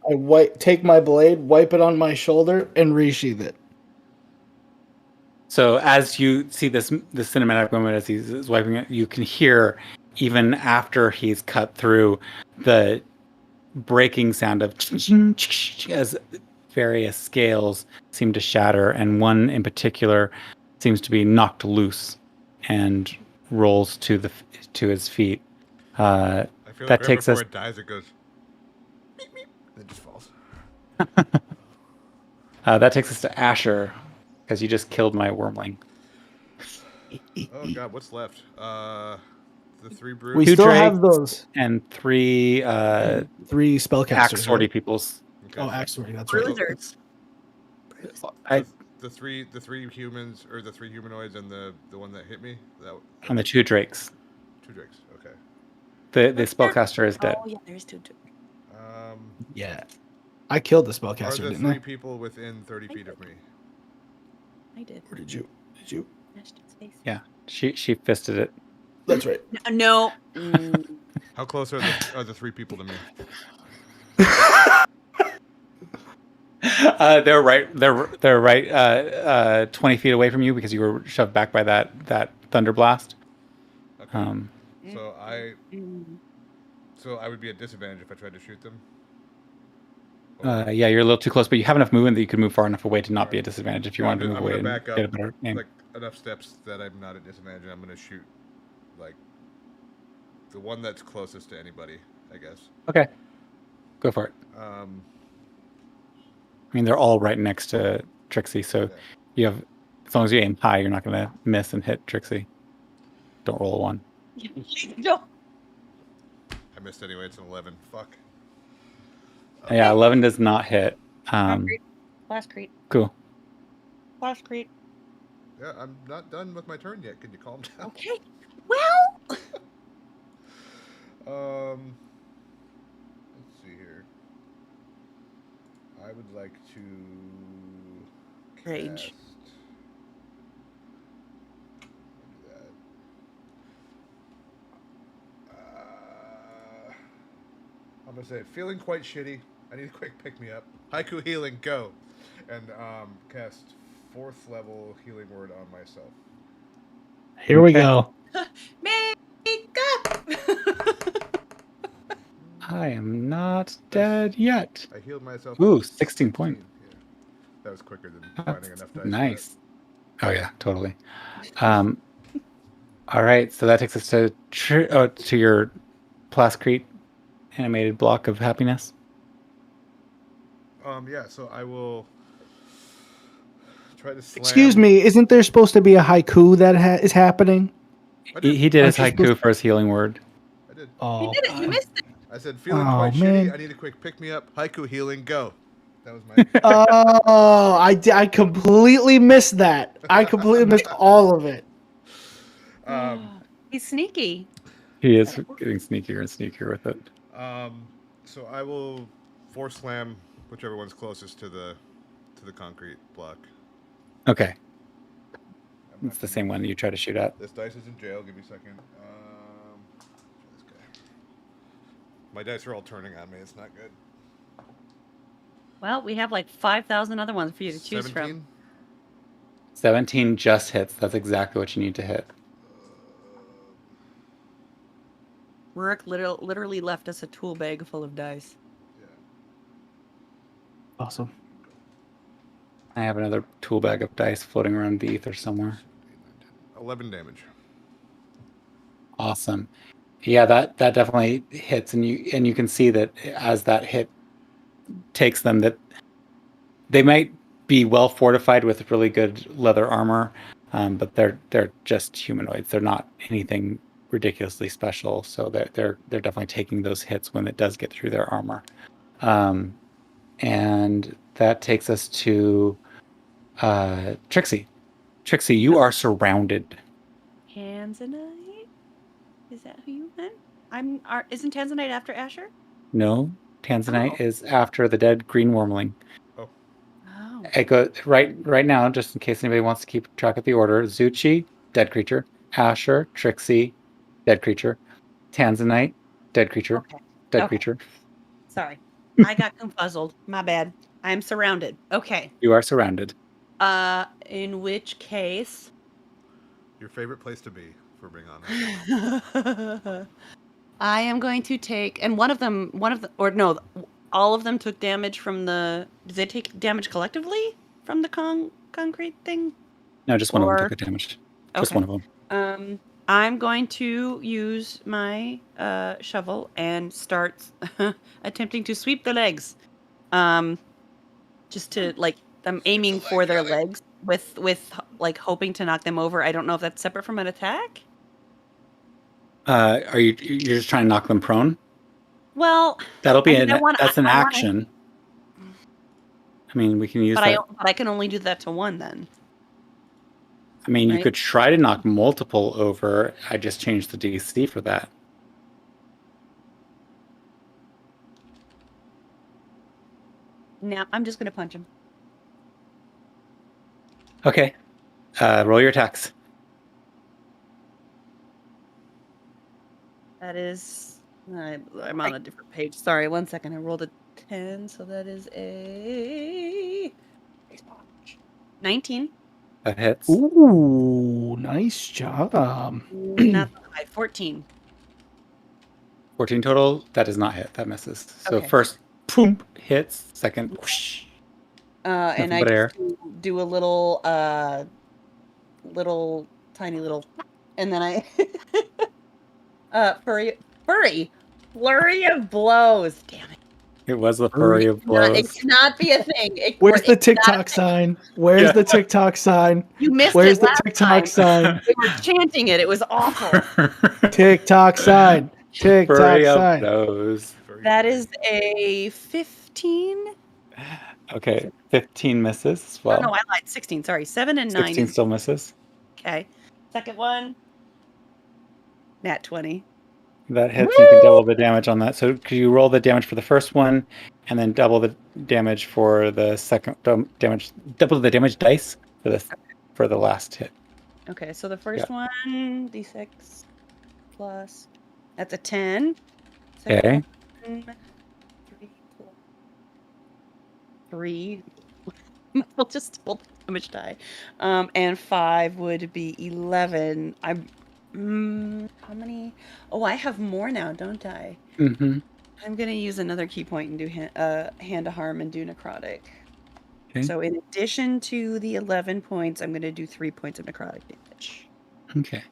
I take my blade, wipe it on my shoulder, and resheath it. So as you see this cinematic moment as he's wiping it, you can hear, even after he's cut through, the breaking sound of as various scales seem to shatter, and one in particular seems to be knocked loose and rolls to his feet. I feel that like takes before us. it dies, it goes. Meep, meep, and it just falls. That takes us to Asher, because you just killed my wormling. Oh god, what's left? The 3 brutes. We Two still have drakes those and 3 3 spellcasters. axe sortie Right? peoples. Okay. Oh, actually, that's right. Bruisers. The three humans, or the 3 humanoids, and the one that hit me. And the 2 drakes. 2 drakes. Okay. The spellcaster is dead. Oh yeah, there's two. Yeah, I killed the Are spellcaster, the didn't 3 I? people within 30 feet of me? I did. Or did you? Did you? Mashed its face. Yeah, she fisted it. That's right. No. How close are the 3 people to me? They're right. They're right. 20 feet away from you because you were shoved back by that thunder blast. Okay. So I would be at disadvantage if I tried to shoot them. Yeah, you're a little too close, but you have enough movement that you could move far enough away to not be Alright. at disadvantage if you Yeah, wanted to move I'm away gonna and back up get a better aim. like enough steps that I'm not at disadvantage. And I'm gonna shoot like the one that's closest to anybody, I guess. Okay, go for it. I mean, they're all right next to Trixie, so Yeah. you have, as long as you aim high, you're not going to miss and hit Trixie. Don't roll a 1. No. I missed anyway. It's an 11. Fuck. Yeah, 11 does not hit. Last creep. Cool. Last creep. Yeah, I'm not done with my turn yet. Can you calm down? Okay. Well. Let's see here. I would like to Rage. cast- do that. I'm gonna say, feeling quite shitty. I need a quick pick me up. Haiku healing, go, and cast 4th level healing word on myself. Here we go. Make up. I am not dead yet. I healed myself. Ooh, with 16 points. Yeah. That was quicker than finding enough dice. for Nice. Oh yeah, totally. All right, so that takes us to your Plascrete animated block of happiness. Yeah, so I will try to slam. Excuse me, isn't there supposed to be a haiku that is happening? He did his Aren't you haiku for his healing word. I did. Oh, You did it. You missed it. I said, feeling Oh, quite man. shitty. I need a quick pick me up. Haiku healing, go. That was my. Oh, I completely missed that. I completely missed all of it. He's sneaky. He is getting sneakier and sneakier with it. So I will force slam whichever one's closest to the concrete block. Okay, I'm not it's the same one you try to shoot at. This dice is in jail. Give me a second. This guy. My dice are all turning on me. It's not good. Well, we have like 5,000 other ones for you to choose 17? from. 17 just hits. That's exactly what you need to hit. Rurik literally left us a tool bag full of dice. Yeah. Awesome. I have another tool bag of dice floating around the ether somewhere. 11 damage. Awesome. Yeah, that definitely hits, and you can see that as that hit takes them, that they might be well fortified with really good leather armor, but they're just humanoids. They're not anything ridiculously special, so they're definitely taking those hits when it does get through their armor. And that takes us to Trixie. Trixie, you are surrounded. Tanzanite? Is that who you meant? Isn't Tanzanite after Asher? No, Tanzanite is after the dead green wormling. Oh. It goes right now, just in case anybody wants to keep track of the order. Zuchi, dead creature. Asher, Trixie, dead creature. Tanzanite, dead creature. Okay. Dead Okay. creature. Sorry. I got confuzzled. My bad. I'm surrounded. Okay. You are surrounded. In which case... Your favorite place to be, for being honest. I am going to take... And all of them took damage from the... Did they take damage collectively from the concrete thing? No, just one of them took the damage. Just Okay. one of them. I'm going to use my shovel and start attempting to sweep the legs. Just to, like, I'm aiming for their legs with like hoping to knock them over. I don't know if that's separate from an attack. You're just trying to knock them prone? Well, That'll be that's an I wanna- action. I mean, we can use but that. I can only do that to one then. I mean, you right? could try to knock multiple over. I just changed the DC for that. Now I'm just gonna punch him. Okay. Roll your attacks. That is. I'm on a different page. Sorry, 1 second. I rolled a 10, so that is a 19. That hits. Ooh, nice job. Not that high. 14. 14 total. That does not hit. That misses. So Okay. first, boom, hits. Second, whoosh. And I but air. just do a little, tiny little, and then I, flurry of blows. Damn it! It was the flurry of blows. It cannot be a thing. Where's the it's not a TikTok thing. sign? Where's the TikTok sign? You missed Where's it the last TikTok time. sign? They were chanting it. It was awful. TikTok sign. TikTok Flurry of sign. blows. That is a 15. Okay, 15 misses as well. Oh, no, I lied. 16. Sorry, 7 and 9. 16 still misses. Okay. Second one. Nat 20. That hits. You can double the damage on that. So could you roll the damage for the first one, and then double the damage for the second damage? Double the damage dice for the last hit. Okay, so the first one, d6 plus. That's a 10. Okay. One, 3. We'll just double the damage die. And 5 would be 11. How many? Oh, I have more now, don't I? Mm-hmm. I'm gonna use another key point and do hand to harm and do necrotic. Okay. So in addition to the 11 points, I'm gonna do 3 points of necrotic damage. Okay.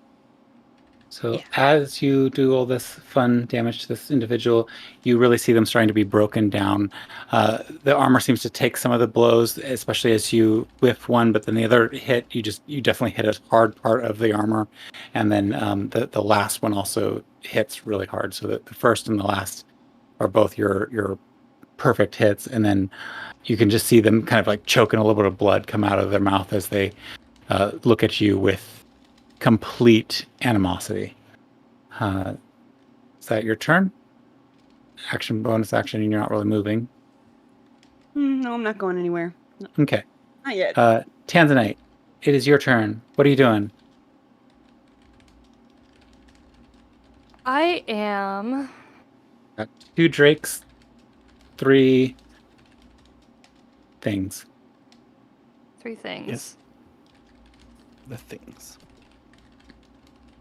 So as you do all this fun damage to this individual, you really see them starting to be broken down. The armor seems to take some of the blows, especially as you whiff one, but then the other hit, you definitely hit a hard part of the armor. And then the last one also hits really hard. So the first and the last are both your perfect hits. And then you can just see them kind of like choking a little bit of blood come out of their mouth as they look at you with complete animosity. Is that your turn? Action, bonus action, and you're not really moving. No, I'm not going anywhere. No, Okay. not yet. Tanzanite, it is your turn. What are you doing? I am. Got 2 drakes, 3 things. 3 things. Yes. The things.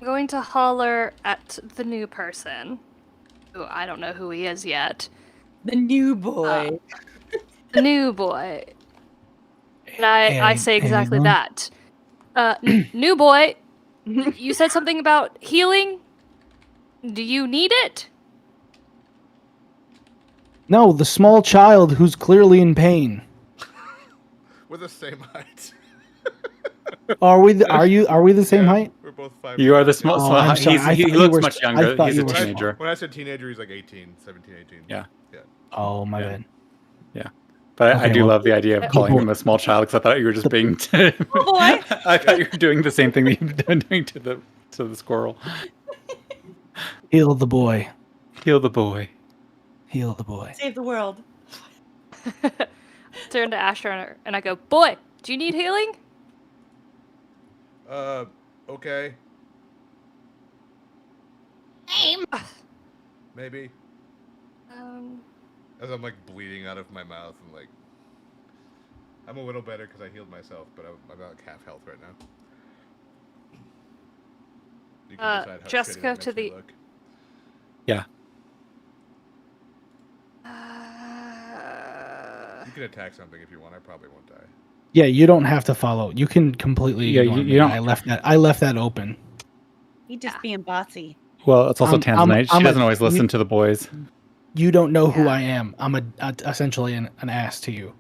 I'm going to holler at the new person. Who I don't know who he is yet. The new boy. The new boy. And I say exactly that. New boy, you said something about healing? Do you need it? No, the small child who's clearly in pain. We're the same height. Are we the same height? We're both 5. You are the small. Oh, I'm sorry. I He thought you looks were- much I younger. thought He's you a were teenager. When I said teenager, he's like 18, 17, 18. Yeah. Oh my Yeah. bad. But I Okay, do well- love the idea of calling him a small child because I thought you were just being. boy. I thought you were doing the same thing that you've been doing to the squirrel. Heal the boy. Heal the boy. Heal the boy. Save the world. Turn to Asher and I go, boy, do you need healing? Okay. Aim. Maybe. Um, As I'm like bleeding out of my mouth and like, I'm a little better because I healed myself, but I'm at like half health right now. You can decide how Jessica shitty that to makes me the- look. Yeah. You can attack something if you want. I probably won't die. Yeah, you don't have to follow. You can completely. Yeah, ignore you me. don't- I left that open. He just being bossy. Well, it's also I'm- Tanzanite. She I'm a- doesn't always listen to the boys. You don't know who Yeah. I am. I'm essentially an ass to you.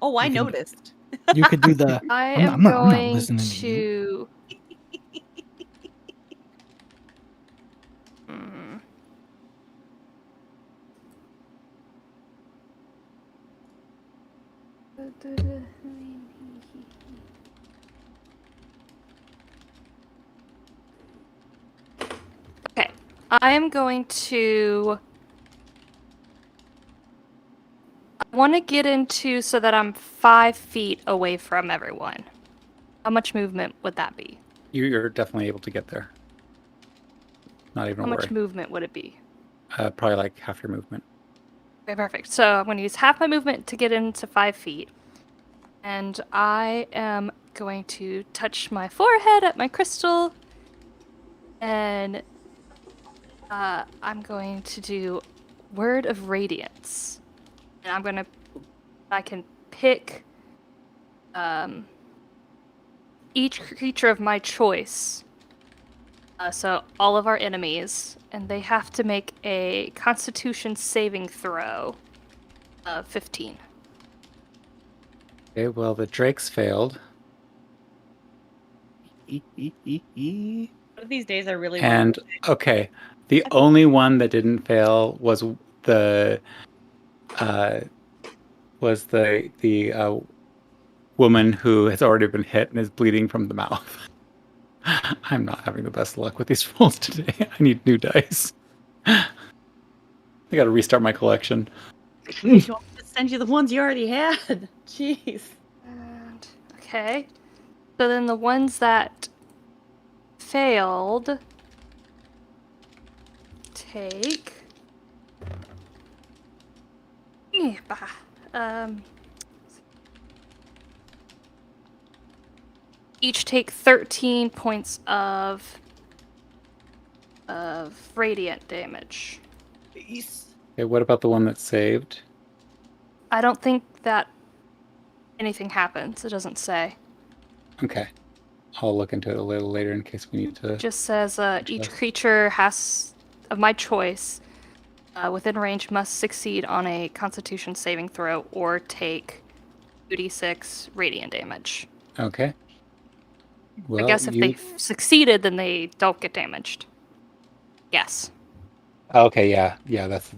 Oh, I You can- noticed. You could do the. I I'm am not going listening to you. Hmm. Okay, I am going to. I want to get into so that I'm 5 feet away from everyone. How much movement would that be? You're definitely able to get there. Not even How a much worry. movement would it be? Probably like half your movement. Okay, perfect. So I'm going to use half my movement to get into 5 feet. And I am going to touch my forehead at my crystal. And I'm going to do Word of Radiance. And I can pick each creature of my choice. So all of our enemies. And they have to make a Constitution saving throw of 15. Okay, well, the drakes failed. One of these days, I really And, want. okay, the only one that didn't fail was the woman who has already been hit and is bleeding from the mouth. I'm not having the best luck with these rolls today. I need new dice. I got to restart my collection. You want me to send you the ones you already had? Jeez. And, okay. So then the ones that failed take. Each take 13 points of radiant damage. Okay, what about the one that saved? I don't think that anything happens. It doesn't say. Okay. I'll look into it a little later in case we need to. It just says each Adjust. creature of my choice within range must succeed on a Constitution saving throw or take 2d6 radiant damage. Okay. Well, I guess if they've succeeded, then they don't get damaged. Yes. Okay, yeah.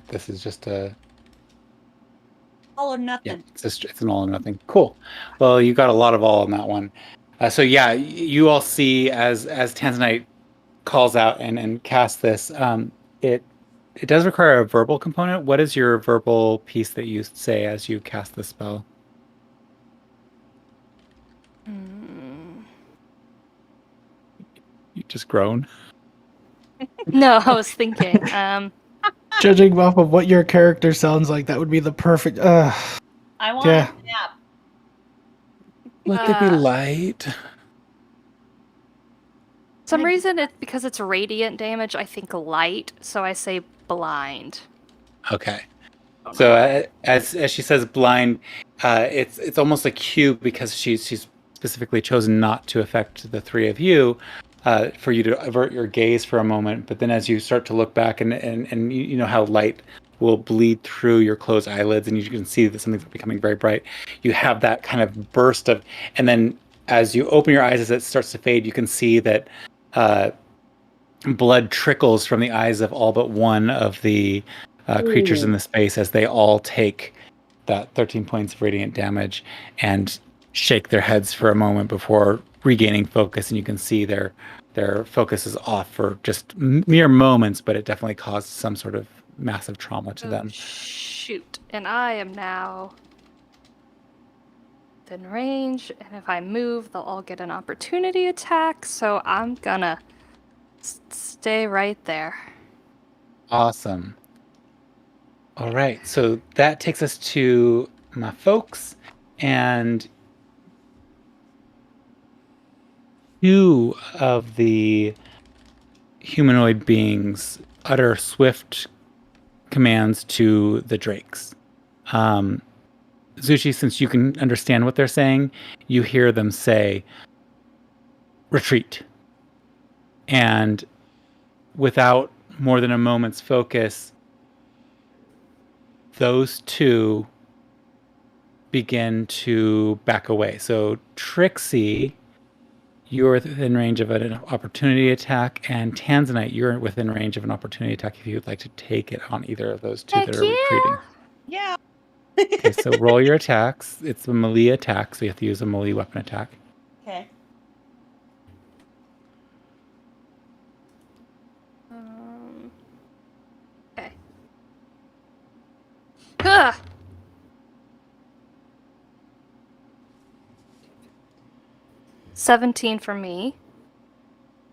This is just a. All or Yeah, nothing. it's an all or nothing. Cool. Well, you got a lot of all on that one. So yeah, you all see as Tanzanite calls out and casts this. It does require a verbal component. What is your verbal piece that you say as you cast the spell? You just groan. No, I was thinking. Judging off of what your character sounds like, that would be the perfect. I want Yeah. a nap. Let there be light. Some reason because it's radiant damage, I think light, so I say blind. Okay. So as she says blind, it's almost a cue because she's specifically chosen not to affect the three of you, for you to avert your gaze for a moment. But then as you start to look back and you know how light will bleed through your closed eyelids and you can see that something's becoming very bright. You have that kind of burst of, and then as you open your eyes as it starts to fade, you can see that blood trickles from the eyes of all but one of the creatures in the space as they all take that 13 points of radiant damage and shake their heads for a moment before regaining focus. And you can see their focus is off for just mere moments, but it definitely caused some sort of massive trauma to them. Shoot. And I am now within range, and if I move, they'll all get an opportunity attack, so I'm gonna stay right there. Awesome. All right, so that takes us to my folks, and two of the humanoid beings utter swift commands to the drakes. Zushi, since you can understand what they're saying, you hear them say, retreat. And without more than a moment's focus, those two begin to back away. So Trixie, you're within range of an opportunity attack, and Tanzanite, you're within range of an opportunity attack if you would like to take it on either of those two Heck that are retreating. Yeah. Okay, so roll your attacks. It's a melee attack, so you have to use a melee weapon attack. Okay. Okay. Ugh! $17 for me.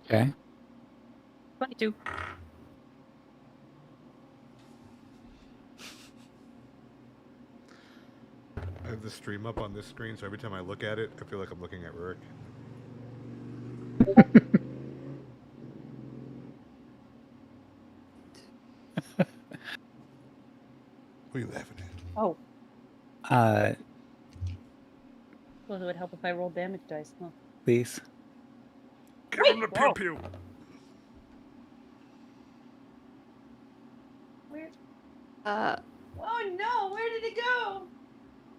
Okay. 22. I have the stream up on this screen, so every time I look at it, I feel like I'm looking at Rick. What are you laughing at? Oh. Uh, Well, it would help if I rolled damage dice, huh? please. Give him the pew pew. Where? Uh, Oh no! Where did it go?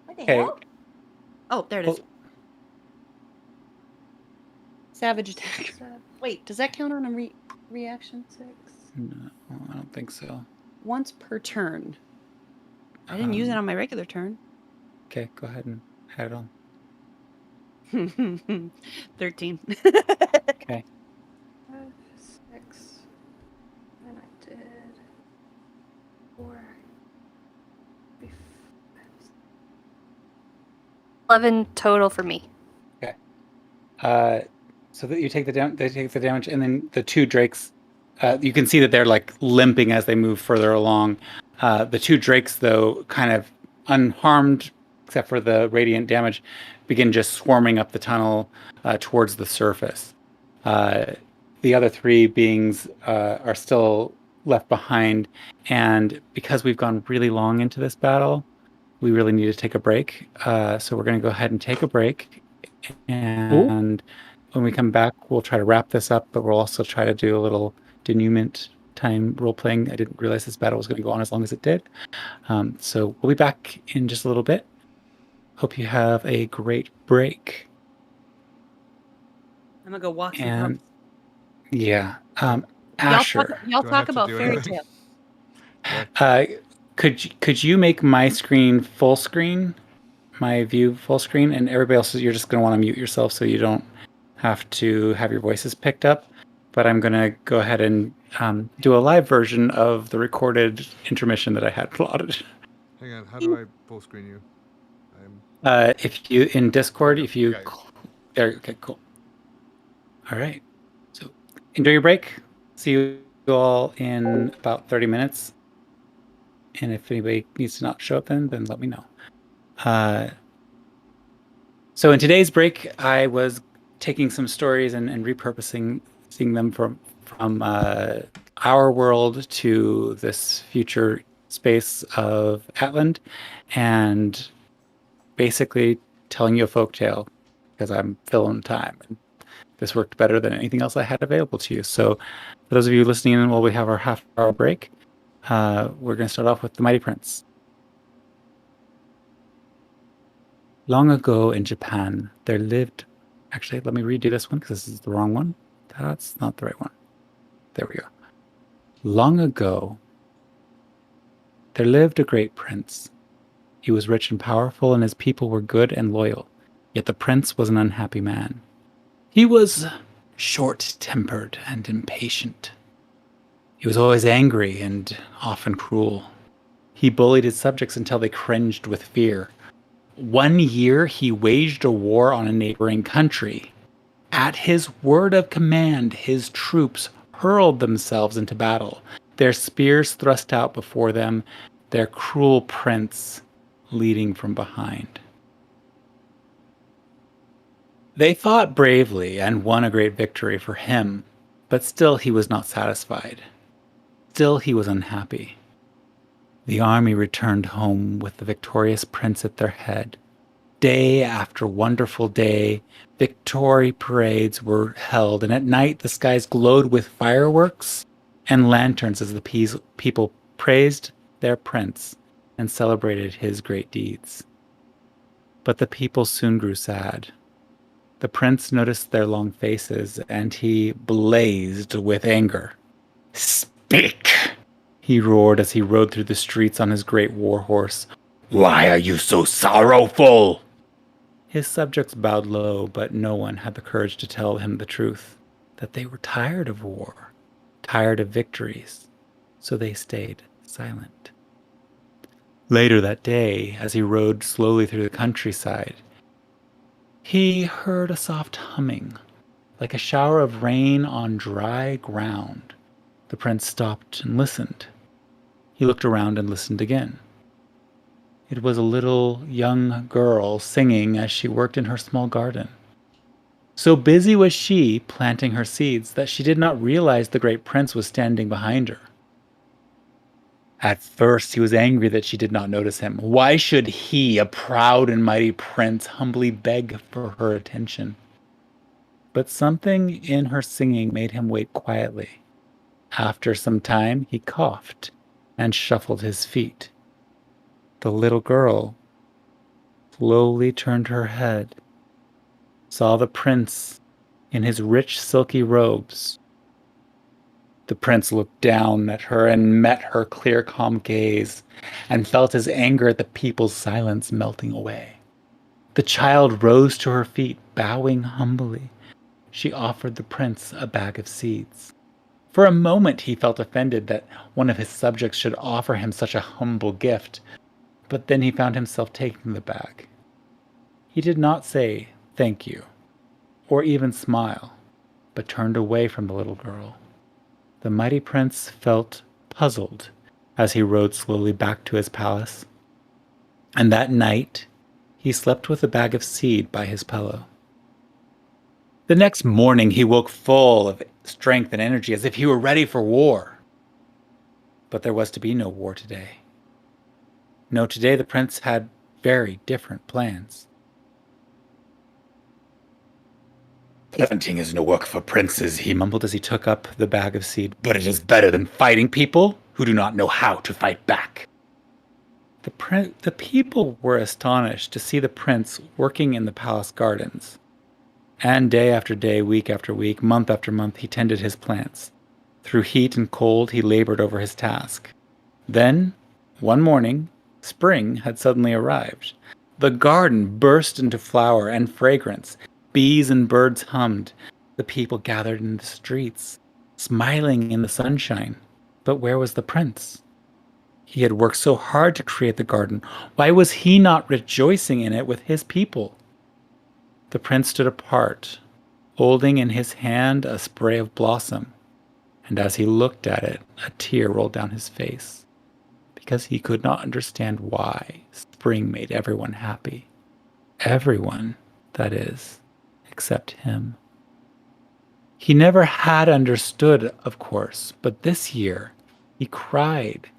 What the Okay. hell? Oh, there it is. Well- Savage attack. Wait, does that count on a reaction 6? No, I don't think so. Once per turn. I didn't use it on my regular turn. Okay, go ahead and add it on. 13. Okay. 5, 6. And I did 4. 11 total for me. So that you take the they take the damage, and then the two drakes, you can see that they're like limping as they move further along. The two drakes, though, kind of unharmed except for the radiant damage, begin just swarming up the tunnel towards the surface. The other three beings are still left behind, and because we've gone really long into this battle, we really need to take a break. So we're going to go ahead and take a break, and when we come back, we'll try to wrap this up, but we'll also try to do a little denouement time role-playing. I didn't realize this battle was going to go on as long as it did. So we'll be back in just a little bit. Hope you have a great break. I'm gonna go walk some And pubs. yeah, Asher, Y'all Do I talk have to about do fairy anything? tale. could you make my screen full screen, my view full screen, and everybody else, you're just going to want to mute yourself so you don't have to have your voices picked up. But I'm going to go ahead and do a live version of the recorded intermission that I had plotted. Hang on, how do I full screen you? I'm If you in Discord, if you Okay. there, okay, cool. All right. So enjoy your break. See you all in about 30 minutes. And if anybody needs to not show up, then let me know. So in today's break, I was taking some stories and repurposing, seeing them from our world to this future space of Atland, and basically telling you a folktale because I'm filling time. And this worked better than anything else I had available to you. So for those of you listening in while we have our half-hour break, we're going to start off with The Mighty Prince. Long ago in Japan, there lived... Actually, let me redo this one because this is the wrong one. That's not the right one. There we go. Long ago, there lived a great prince. He was rich and powerful, and his people were good and loyal. Yet the prince was an unhappy man. He was short-tempered and impatient. He was always angry and often cruel. He bullied his subjects until they cringed with fear. One year, he waged a war on a neighboring country. At his word of command, his troops hurled themselves into battle, their spears thrust out before them, their cruel prince leading from behind. They fought bravely and won a great victory for him, but still he was not satisfied. Still he was unhappy. The army returned home with the victorious prince at their head. Day after wonderful day, victory parades were held, and at night the skies glowed with fireworks and lanterns as the people praised their prince and celebrated his great deeds. But the people soon grew sad. The prince noticed their long faces, and he blazed with anger. "Speak!" he roared as he rode through the streets on his great war horse. "Why are you so sorrowful?" His subjects bowed low, but no one had the courage to tell him the truth, that they were tired of war, tired of victories, so they stayed silent. Later that day, as he rode slowly through the countryside, he heard a soft humming, like a shower of rain on dry ground. The prince stopped and listened. He looked around and listened again. It was a little young girl singing as she worked in her small garden. So busy was she planting her seeds that she did not realize the great prince was standing behind her. At first, he was angry that she did not notice him. Why should he, a proud and mighty prince, humbly beg for her attention? But something in her singing made him wait quietly. After some time, he coughed and shuffled his feet. The little girl slowly turned her head, saw the prince in his rich silky robes. The prince looked down at her and met her clear, calm gaze, and felt his anger at the people's silence melting away. The child rose to her feet, bowing humbly. She offered the prince a bag of seeds. For a moment he felt offended that one of his subjects should offer him such a humble gift, but then he found himself taking the bag. He did not say thank you, or even smile, but turned away from the little girl. The mighty prince felt puzzled as he rode slowly back to his palace, and that night he slept with a bag of seed by his pillow. The next morning he woke full of strength and energy, as if he were ready for war. But there was to be no war today. No, today the prince had very different plans. "Planting is no work for princes," he mumbled as he took up the bag of seed. "But it is better than fighting people who do not know how to fight back." The people were astonished to see the prince working in the palace gardens. And day after day, week after week, month after month, he tended his plants. Through heat and cold, he labored over his task. Then, one morning, spring had suddenly arrived. The garden burst into flower and fragrance. Bees and birds hummed. The people gathered in the streets, smiling in the sunshine. But where was the prince? He had worked so hard to create the garden. Why was he not rejoicing in it with his people? The prince stood apart, holding in his hand a spray of blossom, and as he looked at it, a tear rolled down his face, because he could not understand why spring made everyone happy. Everyone, that is, except him. He never had understood, of course, but this year he cried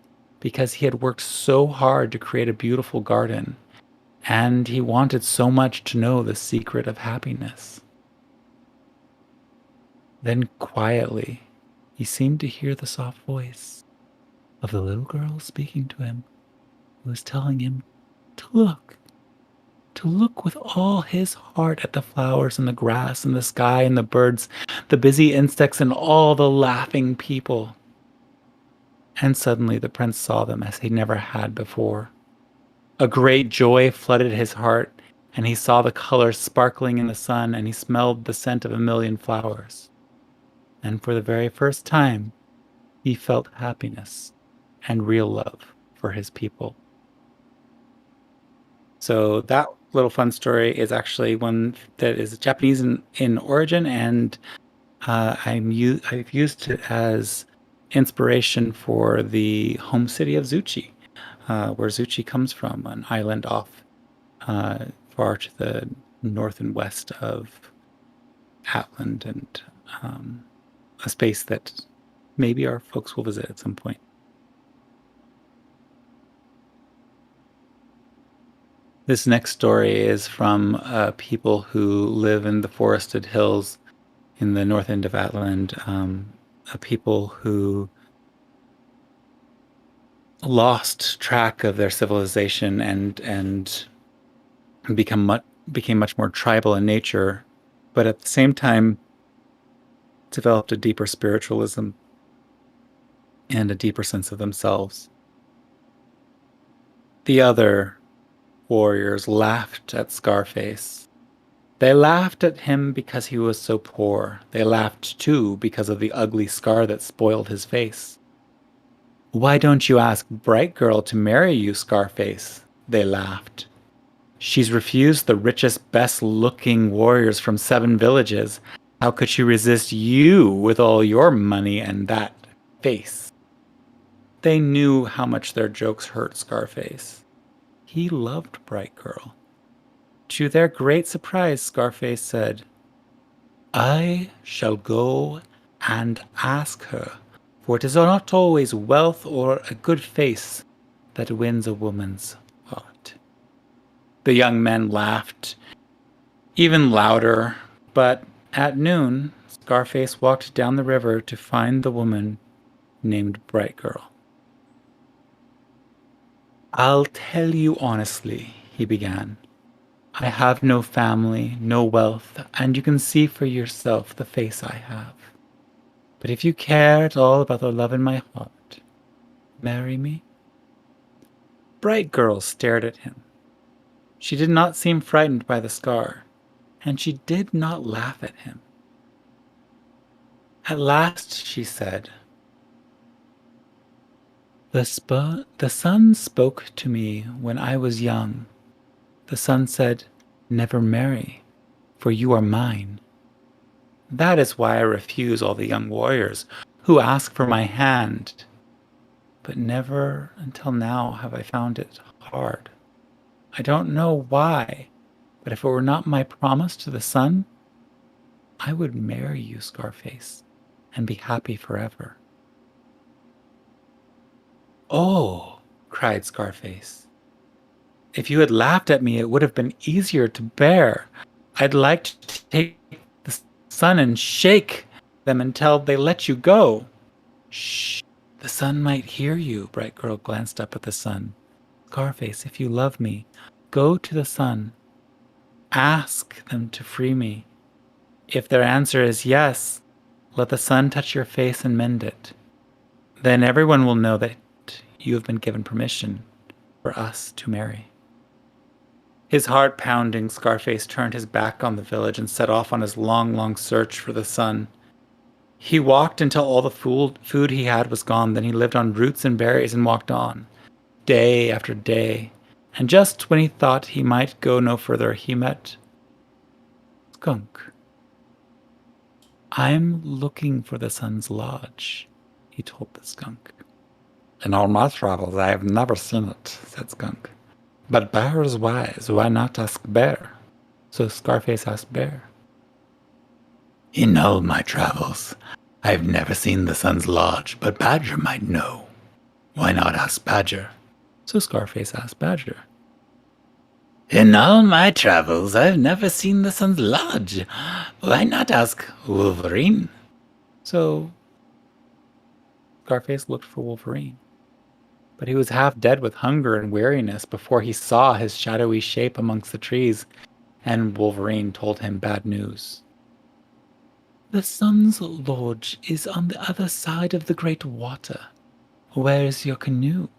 because he had worked so hard to create a beautiful garden, and he wanted so much to know the secret of happiness. Then quietly, he seemed to hear the soft voice of the little girl speaking to him, who was telling him to look with all his heart at the flowers and the grass and the sky and the birds, the busy insects and all the laughing people. And suddenly the prince saw them as he never had before. A great joy flooded his heart, and he saw the colors sparkling in the sun, and he smelled the scent of a million flowers. And for the very first time, he felt happiness and real love for his people. So that little fun story is actually one that is Japanese in origin, and I've used it as inspiration for the home city of Zuchi, where Zuchi comes from, an island off far to the north and west of Atland, and a space that maybe our folks will visit at some point. This next story is from people who live in the forested hills in the north end of Atland, a people who lost track of their civilization and and became much more tribal in nature, but at the same time developed a deeper spiritualism and a deeper sense of themselves. The other warriors laughed at Scarface. They laughed at him because he was so poor. They laughed, too, because of the ugly scar that spoiled his face. "Why don't you ask Bright Girl to marry you, Scarface?" they laughed. "She's refused the richest, best-looking warriors from 7 villages. How could she resist you with all your money and that face?" They knew how much their jokes hurt Scarface. He loved Bright Girl. To their great surprise, Scarface said, "I shall go and ask her, for it is not always wealth or a good face that wins a woman's heart." The young men laughed even louder, but at noon, Scarface walked down the river to find the woman named Bright Girl. "I'll tell you honestly," he began. "I have no family, no wealth, and you can see for yourself the face I have. But if you care at all about the love in my heart, marry me." Bright Girl stared at him. She did not seem frightened by the scar, and she did not laugh at him. At last she said, The sun spoke to me when I was young. The sun said, 'Never marry, for you are mine.' That is why I refuse all the young warriors who ask for my hand. But never until now have I found it hard. I don't know why, but if it were not my promise to the sun, I would marry you, Scarface, and be happy forever." "Oh," cried Scarface. "If you had laughed at me, it would have been easier to bear. I'd like to take the sun and shake them until they let you go." "Shh, the sun might hear you." Bright Girl glanced up at the sun. "Scarface, if you love me, go to the sun. Ask them to free me. If their answer is yes, let the sun touch your face and mend it. Then everyone will know that you have been given permission for us to marry." His heart pounding, Scarface turned his back on the village and set off on his long, long search for the sun. He walked until all the food he had was gone. Then he lived on roots and berries and walked on, day after day. And just when he thought he might go no further, he met Skunk. "I'm looking for the sun's lodge," he told the skunk. "In all my travels, I have never seen it," said Skunk. "But Bear is wise. Why not ask Bear?" So Scarface asked Bear. "In all my travels, I've never seen the sun's lodge, but Badger might know. Why not ask Badger?" So Scarface asked Badger. "In all my travels, I've never seen the sun's lodge. Why not ask Wolverine?" So Scarface looked for Wolverine. But he was half dead with hunger and weariness before he saw his shadowy shape amongst the trees, and Wolverine told him bad news. "The sun's lodge is on the other side of the great water. Where is your canoe?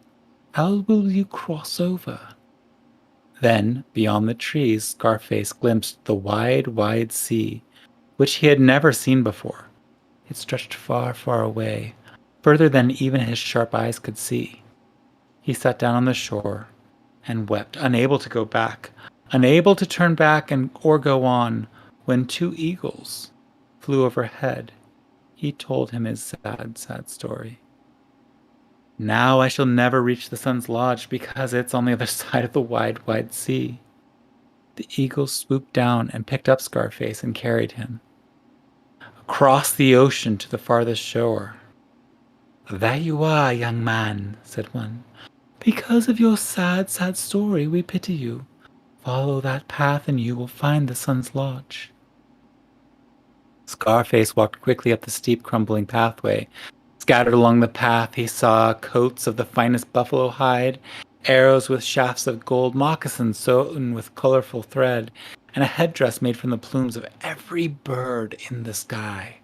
How will you cross over?" Then, beyond the trees, Scarface glimpsed the wide, wide sea, which he had never seen before. It stretched far, far away, further than even his sharp eyes could see. He sat down on the shore and wept, unable to go back, unable to turn back or go on, when 2 eagles flew overhead. He told him his sad, sad story. "Now I shall never reach the sun's lodge because it's on the other side of the wide, wide sea." The eagles swooped down and picked up Scarface and carried him across the ocean to the farthest shore. "There you are, young man," said one. "Because of your sad, sad story, we pity you. Follow that path and you will find the sun's lodge." Scarface walked quickly up the steep, crumbling pathway. Scattered along the path, he saw coats of the finest buffalo hide arrows with shafts of gold, moccasins sewn with colorful thread, and a headdress made from the plumes of every bird in the sky.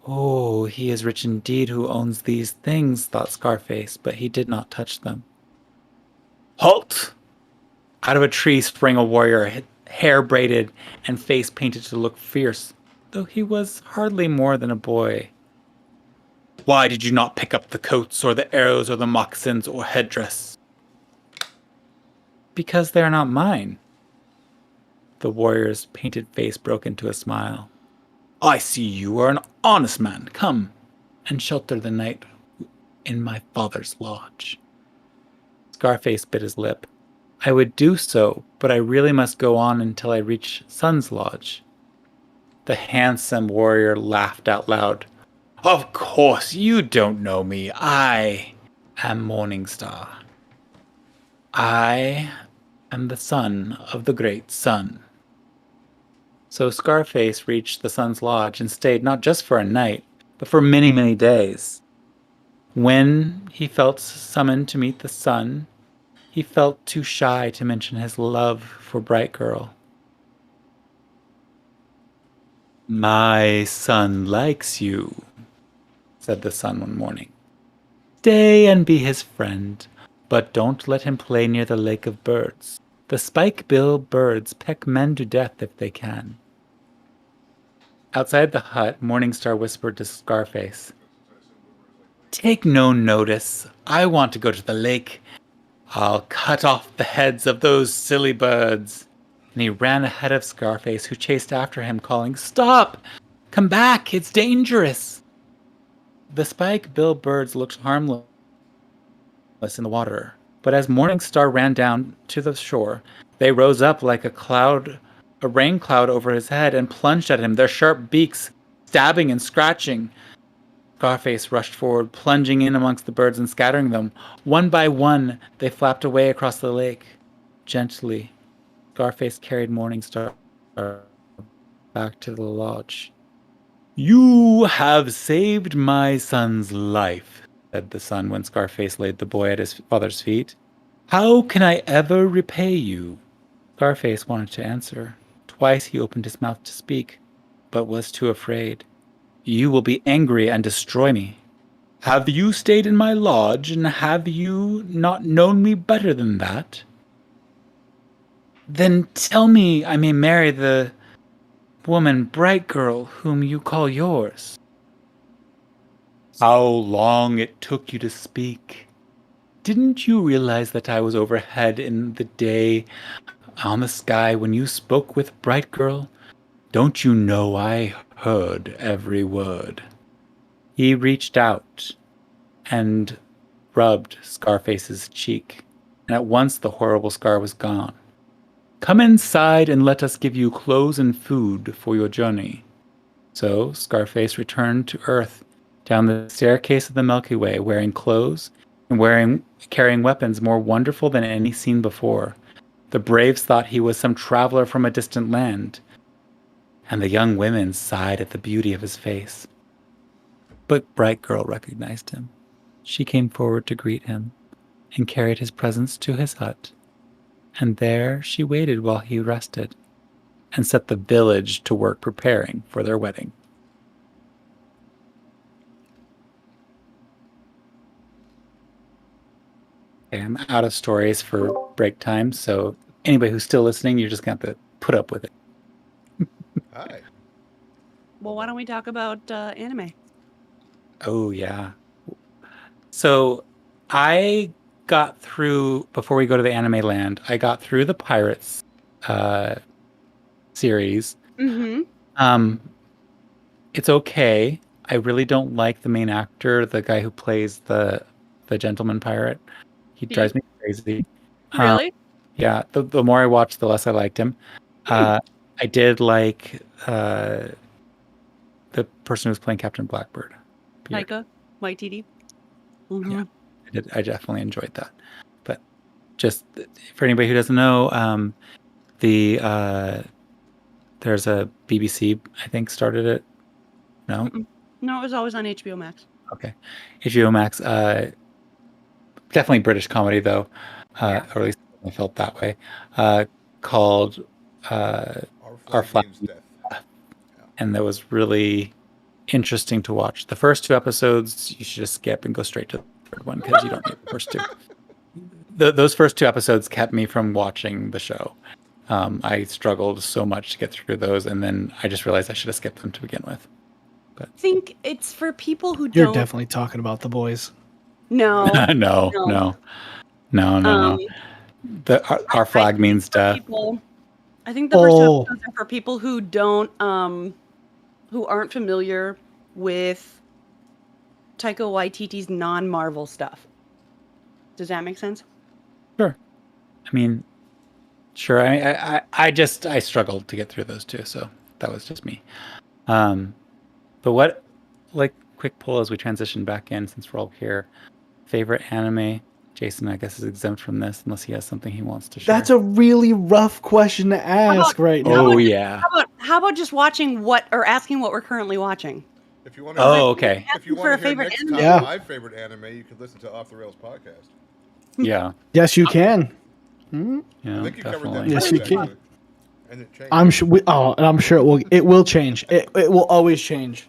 Oh, he is rich indeed who owns these things, thought Scarface, but he did not touch them. Halt! Out of a tree sprang a warrior, hair braided and face painted to look fierce, though he was hardly more than a boy. Why did you not pick up the coats or the arrows or the moccasins or headdress? Because they are not mine. The warrior's painted face broke into a smile. I see you are an honest man. Come and shelter the night in my father's lodge. Scarface bit his lip. I would do so, but I really must go on until I reach Sun's lodge. The handsome warrior laughed out loud. Of course, you don't know me. I am Morningstar. I am the son of the great sun. So Scarface reached the Sun's lodge and stayed not just for a night, but for many, many days. When he felt summoned to meet the sun, he felt too shy to mention his love for Bright Girl. My son likes you, said the sun one morning. Stay and be his friend, but don't let him play near the lake of birds. The spike-billed birds peck men to death if they can. Outside the hut, Morningstar whispered to Scarface, Take no notice. I want to go to the lake. I'll cut off the heads of those silly birds. And he ran ahead of Scarface, who chased after him, calling, Stop! Come back! It's dangerous! The spike-billed birds looked harmless in the water, but as Morningstar ran down to the shore, they rose up like a rain cloud over his head, and plunged at him, their sharp beaks stabbing and scratching. Scarface rushed forward, plunging in amongst the birds and scattering them. One by one, they flapped away across the lake. Gently, Scarface carried Morningstar back to the lodge. You have saved my son's life, said the sun when Scarface laid the boy at his father's feet. How can I ever repay you? Scarface wanted to answer. Twice he opened his mouth to speak, but was too afraid. You will be angry and destroy me. Have you stayed in my lodge, and have you not known me better than that? Then tell me I may marry the woman, Bright Girl, whom you call yours. How long it took you to speak. Didn't you realize that I was overhead in the day on the sky when you spoke with Bright Girl? Don't you know I heard every word? He reached out and rubbed Scarface's cheek, and at once the horrible scar was gone. Come inside and let us give you clothes and food for your journey. So Scarface returned to Earth down the staircase of the Milky Way, wearing clothes and carrying weapons more wonderful than any seen before. The braves thought he was some traveler from a distant land, and the young women sighed at the beauty of his face. But Bright Girl recognized him. She came forward to greet him and carried his presents to his hut. And there she waited while he rested and set the village to work preparing for their wedding. Okay, I'm out of stories for break time, so anybody who's still listening, you're just going to have to put up with it. Hi. Well, why don't we talk about anime? Oh, yeah. So I got through, before we go to the anime land, I got through the Pirates series. Mm-hmm. It's okay. I really don't like the main actor, the guy who plays the gentleman pirate. He drives me crazy. Really? Yeah, the more I watched, the less I liked him. I did like the person who was playing Captain Blackbird. Taika Waititi. Mm-hmm. Yeah, I definitely enjoyed that. But just for anybody who doesn't know, there's a BBC, I think, started it. No? No, it was always on HBO Max. Okay. HBO Max. definitely British comedy though, or at least I felt that way. Called Our flag means death. and that was really interesting to watch. The first 2 episodes you should just skip and go straight to the third one because you don't need the first 2. Those first 2 episodes kept me from watching the show. I struggled so much to get through those, and then I just realized I should have skipped them to begin with. I think it's for people who You're don't. definitely talking about The Boys. No. No. Our flag means death. I think the first Oh. episodes are for people who don't, who aren't familiar with Taika Waititi's non-Marvel stuff. Does that make sense? Sure. I mean, sure. I struggled to get through those 2, so that was just me. But what, like, quick poll as we transition back in, since we're all here. Favorite anime? Jason, I guess, is exempt from this unless he has something he wants to share. That's a really rough question to ask right now. Oh yeah. How about just watching asking what we're currently watching? If you want Oh, okay. If you For a want to hear favorite Nick's anime. top Yeah. 5 favorite anime, you could listen to Off the Rails podcast. Yeah. Yes, you can. Yeah. I think you covered that. Definitely. Yes, first, we can. actually. And it changed. I'm sure. And I'm sure it will change. It will always change.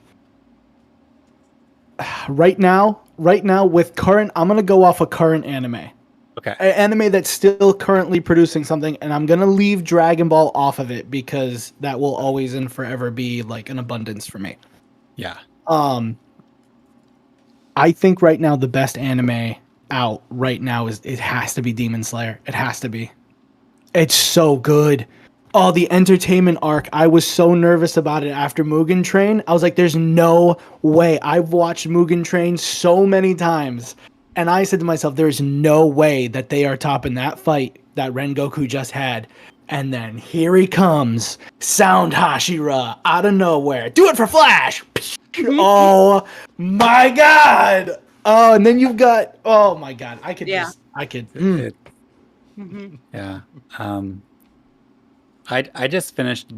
Right now, with current, I'm gonna go off a current anime. Okay. An anime that's still currently producing something, and I'm gonna leave Dragon Ball off of it because that will always and forever be like an abundance for me. Yeah. I think right now the best anime out right now it has to be Demon Slayer. It has to be. It's so good. Oh, the entertainment arc. I was so nervous about it after Mugen Train. I was like, there's no way. I've watched Mugen Train so many times. And I said to myself, there's no way that they are topping that fight that Rengoku just had. And then here he comes, Sound Hashira, out of nowhere. Do it for Flash! Oh my god! Oh, and then you've got, oh my god. Yeah. I just finished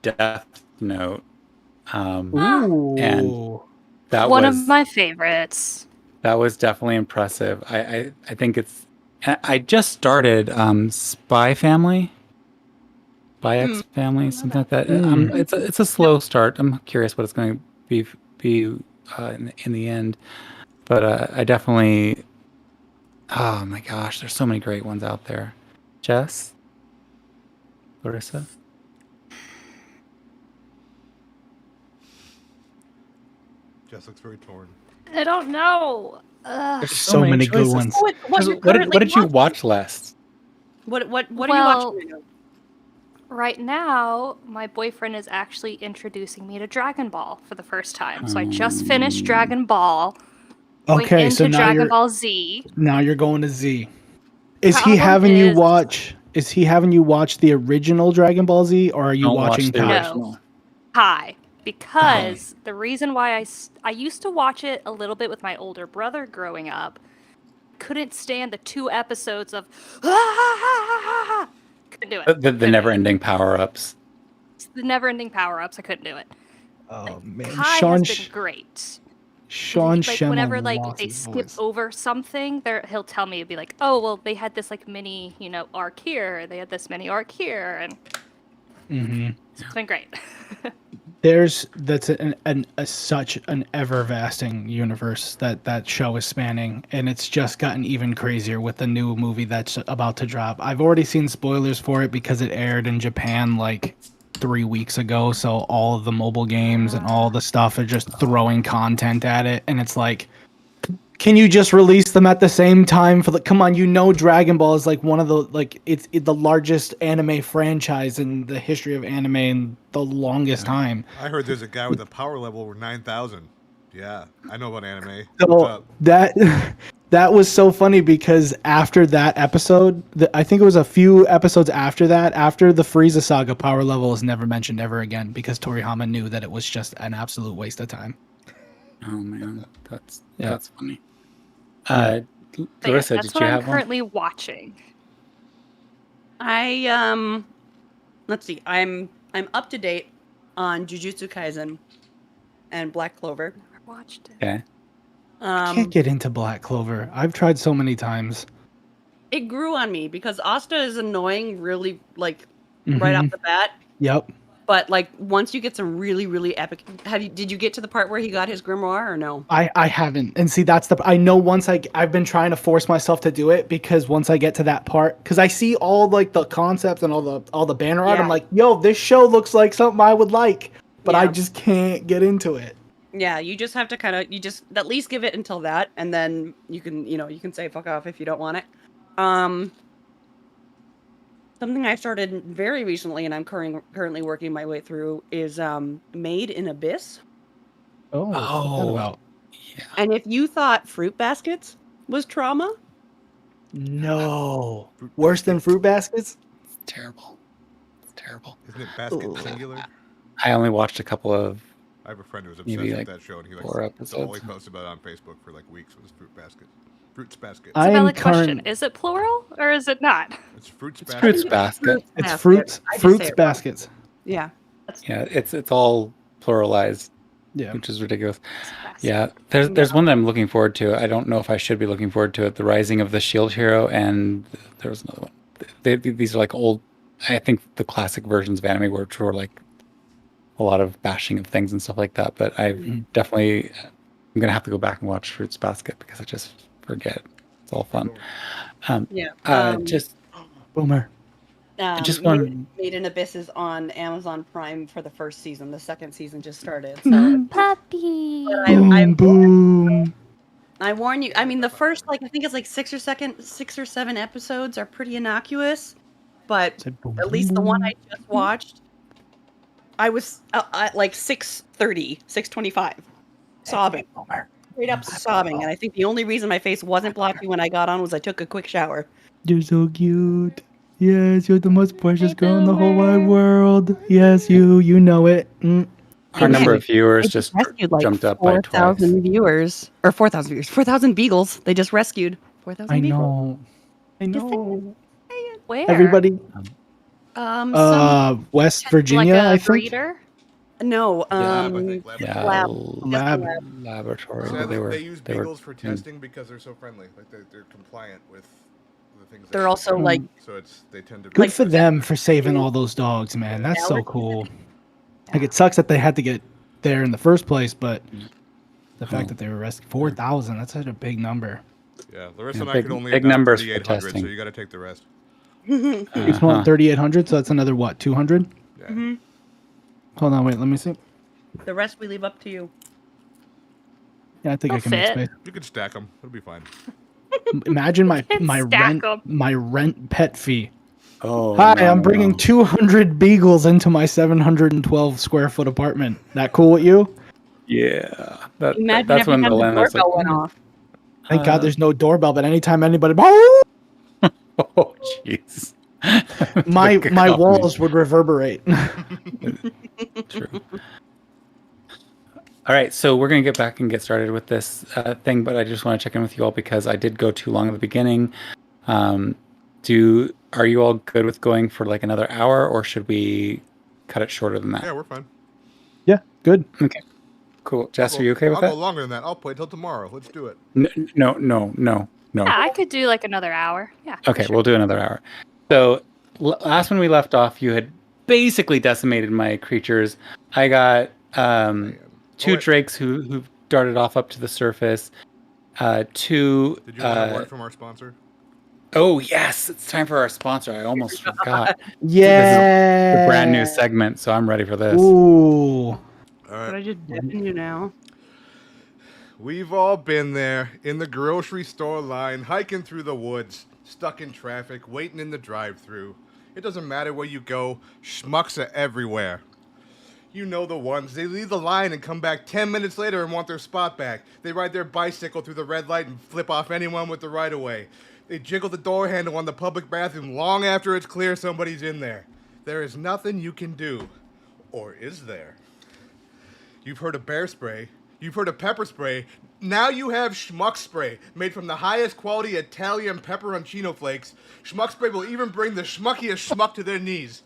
Death Note. Ooh. And that One was of my favorites. That was definitely impressive. I think it's. I just started Spy Family, Spy X Family, something like that. It's a slow start. I'm curious what it's going to be in the end, but I definitely. Oh my gosh, there's so many great ones out there. Jess, Larissa. Jess looks very torn. I don't know. There's So many good choices. ones. What did you watch last? What are you Well, watching right now? Right now, my boyfriend is actually introducing me to Dragon Ball for the first time. So I just finished Dragon Ball. Going Okay, into so now Dragon you're Ball Z. now you're going to Z. Is he Problem having you is- watch? Is he having you watch the original Dragon Ball Z, or are you Don't watch watching the Kai? original. Hi. Because the reason why I used to watch it a little bit with my older brother growing up, couldn't stand the 2 episodes of couldn't do it. The never-ending power-ups. The never-ending power-ups. I couldn't do it. Oh man, Kai Sean, has been great. Sean Like Shenmue whenever lost they his skip voice. over something, he'll tell me, it'd be like, oh well, they had this mini arc here, they had this mini arc here, and it's been great. That's such an ever-vasting universe that show is spanning, and it's just gotten even crazier with the new movie that's about to drop. I've already seen spoilers for it because it aired in Japan like 3 weeks ago, so all of the mobile games and all the stuff are just throwing content at it, and it's like, can you just release them at the same time? Come on, Dragon Ball is like one of the it's the largest anime franchise in the history of anime in the longest time. I heard there's a guy with a power level over 9,000. Yeah, I know about anime. What's So up? that was so funny because after that episode, I think it was a few episodes after that, after the Frieza saga, power level is never mentioned ever again because Toriyama knew that it was just an absolute waste of time. Oh man, that's funny. But yeah, Larissa, that's did what you I'm have one? currently watching. Let's see. I'm up to date on Jujutsu Kaisen and Black Clover. Never watched it. Okay. I can't get into Black Clover. I've tried so many times. It grew on me because Asta is annoying, really like right off the bat. Yep. But like once you get some really, really epic, did you get to the part where he got his grimoire or no? I haven't. And see, I know once I've been trying to force myself to do it because once I get to that part, because I see all like the concepts and all the banner art, I'm like, yo, this show looks like something I would like, but I just can't get into it. Yeah, you just have to you just at least give it until that, and then you can say fuck off if you don't want it. Something I started very recently, and I'm currently working my way through, is Made in Abyss. Oh, what's that about? Yeah. And if you thought fruit baskets was trauma, No, worse than fruit baskets. It's terrible. It's terrible. Isn't it basket singular? I only watched a couple of. I have a friend who was obsessed Maybe, with like, that show, and he 4 that's all he episodes. posted about it on Facebook for like weeks was fruits baskets. It's a I am valid question. current. Is it plural or is it not? It's fruits It's baskets. fruits basket. It's Basket. I just say fruits it wrong. baskets. Yeah. Yeah, it's all pluralized, Yeah. which is ridiculous. Yeah, there's one that I'm looking forward to. I don't know if I should be looking forward to it. The Rising of the Shield Hero, and there was another one. These are like old. I think the classic versions of anime which were like a lot of bashing of things and stuff like that. But I'm gonna have to go back and watch Fruits Basket because I just forget. It's all fun. Just Boomer. just Made, one. Made in Abyss is on Amazon Prime for the first season. The second season just started. So Puppy. but Boom, boom. I warn you. I mean, the first I think it's like 6 or 7 episodes are pretty innocuous, but Said boom, at least boom, the one boom. I just watched, I was at like 6:30, 6:25, sobbing, Boomer. straight up sobbing. And I think the only reason my face wasn't blotchy when I got on was I took a quick shower. You're so cute. Yes, you're the most precious girl in the whole wide world. Yes, you know it. Our number of viewers They just rescued like jumped up by 4,000 twice. viewers, or 4,000 viewers, 4,000 beagles. They just rescued 4,000 I beagles. know. Where? Everybody. Some West Like Virginia, a I think. breeder? no, I think Yeah, lab. laboratory. Sadly, They use were beagles for testing because they're so friendly. Like they're compliant with the things. They're also like so they tend to. Good Like- for them for saving all those dogs, man. That's so cool. Like it sucks that they had to get there in the first place, but the fact that they were rescued 4,000, that's such a big number. Yeah, Larissa Yeah, and I big- could only big adopt numbers for 3,800, so testing. you got to take the rest. Each one 3,800, so that's another what, 200? Yeah. Hold on, wait, let me see. the rest we leave up to you. Yeah, I think I They'll can make fit. space. You can stack them. It'll be fine. Imagine my Stack 'em. rent pet fee. Oh, Hi, no, I'm bringing no. 200 beagles into my 712 square foot apartment. That cool with you? Yeah, Imagine that's every when time the the landlord's like, doorbell went off. Thank God there's no doorbell, but anytime anybody oh, jeez. my Like a my company. walls would reverberate. True. All right, so we're gonna get back and get started with this thing, but I just want to check in with you all because I did go too long at the beginning. Are you all good with going for like another hour, or should we cut it shorter than that? Yeah, we're fine. Yeah, good. Okay, cool. Jess, are you okay with I'll that? go longer than that. I'll play till tomorrow. Let's do it. No. Yeah, I could do like another hour. Yeah. for Okay, sure. we'll do another hour. So last when we left off, you had basically decimated my creatures. I got two wait. drakes who darted off up to the surface. Two. Did you want a word from our sponsor? Oh yes, it's time for our sponsor. I almost forgot. Yeah. The brand new segment, so I'm ready for this. Ooh. All But I right. just deafen you now. We've all been there in the grocery store line, hiking through the woods, stuck in traffic, waiting in the drive-thru. It doesn't matter where you go, schmucks are everywhere. You know the ones. They leave the line and come back 10 minutes later and want their spot back. They ride their bicycle through the red light and flip off anyone with the right-of-way. They jiggle the door handle on the public bathroom long after it's clear somebody's in there. There is nothing you can do. Or is there? You've heard of bear spray. You've heard of pepper spray. Now you have schmuck spray, made from the highest quality Italian pepperoncino flakes. Schmuck spray will even bring the schmuckiest schmuck to their knees.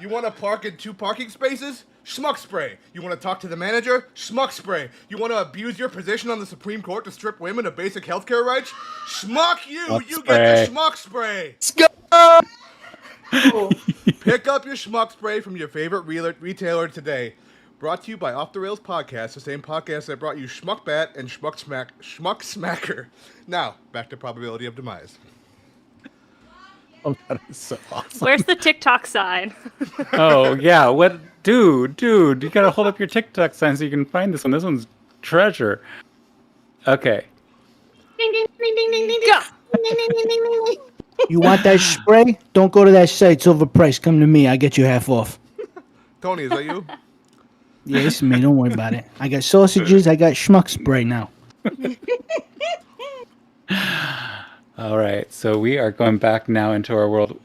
You want to park in 2 parking spaces? Schmuck spray. You want to talk to the manager? Schmuck spray. You want to abuse your position on the Supreme Court to strip women of basic healthcare rights? Schmuck you! Schmuck You spray. get the schmuck spray! Let's go! Pick up your schmuck spray from your favorite retailer today. Brought to you by Off the Rails Podcast, the same podcast that brought you Schmuck Bat and Schmuck Smacker. Now, back to probability of demise. Oh, that is so awesome. Where's the TikTok sign? Oh, yeah. What? Dude, you gotta hold up your TikTok sign so you can find this one. This one's treasure. Okay. Go. You want that spray? Don't go to that site. It's overpriced. Come to me. I get you half off. Tony, is that you? Yeah, it's me. Don't worry about it. I got sausages. I got schmuck spray now. All right. So we are going back now into our world.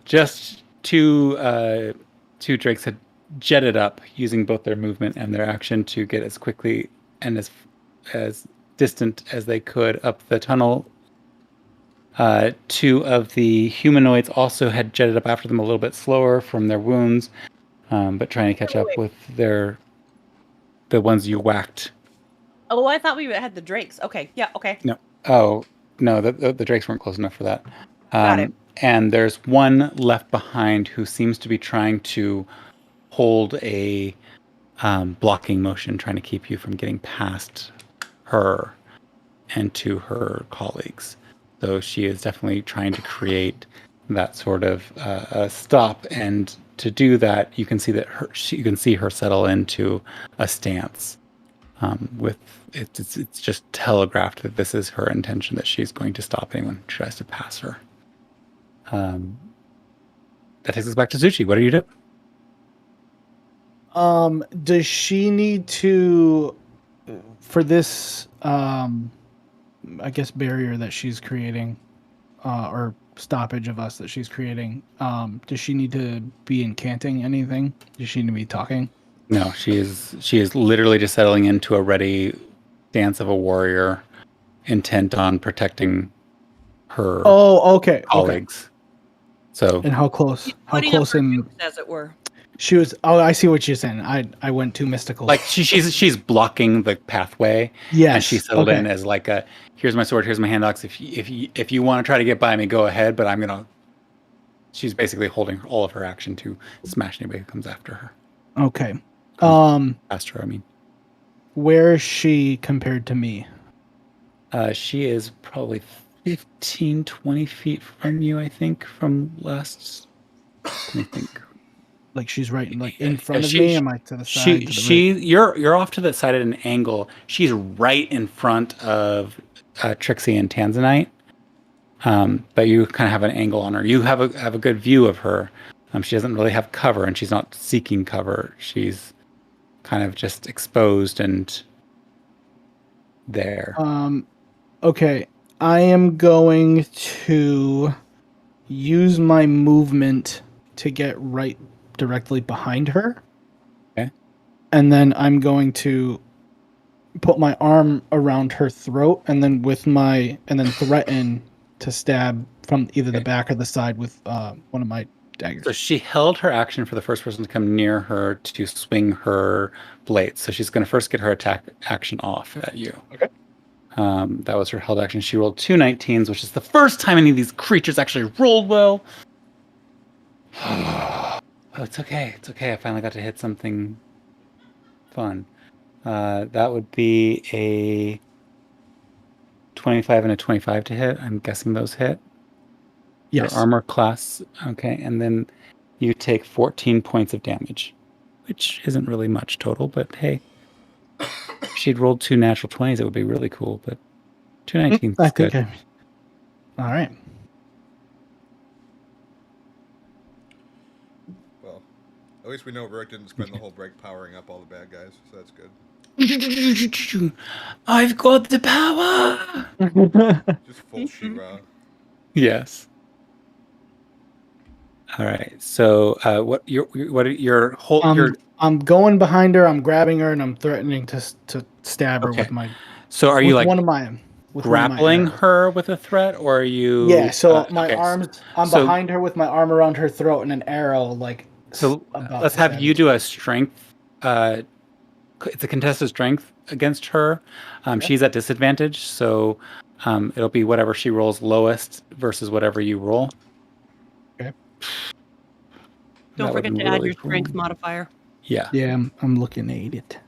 Just two drakes had jetted up using both their movement and their action to get as quickly and as distant as they could up the tunnel. 2 of the humanoids also had jetted up after them a little bit slower from their wounds, but trying to catch up with the ones you whacked. Oh, I thought we had the drakes. Okay, yeah, okay. No. Oh, no, the drakes weren't close enough for that. Got it. And there's one left behind who seems to be trying to hold a blocking motion, trying to keep you from getting past her and to her colleagues. So she is definitely trying to create that sort of stop, and to do that, you can see that you can see her settle into a stance. With it's just telegraphed that this is her intention, that she's going to stop anyone who tries to pass her. That takes us back to Zuchi. What do you do? Does she need to, for this, I guess, barrier that she's creating, or stoppage of us that she's creating, does she need to be incanting anything? Does she need to be talking? No, she is literally just settling into a ready stance of a warrior, intent on protecting her Okay. colleagues. So, And how close? How Putting up close her in? troops, as it were. She was. Oh, I see what you're saying. I went too mystical. like she's blocking the pathway. Yes. And she settled okay. in as like a, here's my sword, here's my hand axe. If you want to try to get by me, go ahead. But I'm gonna. She's basically holding all of her action to smash anybody who comes after her. Okay. Past her, I mean. Where is she compared to me? She is probably 15, 20 feet from you, I think, from last. Let me think. Like she's right, like in front of she- me. Am I to the side? to the right? You're off to the side at an angle. She's right in front of Trixie and Tanzanite. But you kind of have an angle on her. You have a good view of her. She doesn't really have cover, and she's not seeking cover. She's kind of just exposed and there. Okay. I am going to use my movement to get right directly behind her. Okay. And then I'm going to put my arm around her throat and then threaten to stab from either the back or the side with one of my daggers. So she held her action for the first person to come near her to swing her blade. So she's going to first get her attack action off at you. Okay. That was her held action. She rolled 2 19s, which is the first time any of these creatures actually rolled well. Oh, it's okay. It's okay. I finally got to hit something fun. That would be a 25 and a 25 to hit. I'm guessing those hit. Yes. Your armor class. Okay. And then you take 14 points of damage, which isn't really much total, but hey. If she'd rolled 2 natural 20s, it would be really cool, but 2 19s is good. Okay. All right. Well, at least we know Rick didn't spend the whole break powering up all the bad guys, so that's good. I've got the power! Just full She-Ra. Yes. All right. So, I'm going behind her. I'm grabbing her, and I'm threatening to stab her Okay. with my. So, are you with like one of my with one of my grappling arrows. her with a threat, or are you? Yeah. So my okay, arms. I'm so- behind her with my arm around her throat and an arrow like So about let's the have you savage. do a strength. It's a contested strength against her. She's at disadvantage, so it'll be whatever she rolls lowest versus whatever you roll. Okay. Don't That would forget be to add really your strength cool. modifier. Yeah. Yeah, I'm looking at it.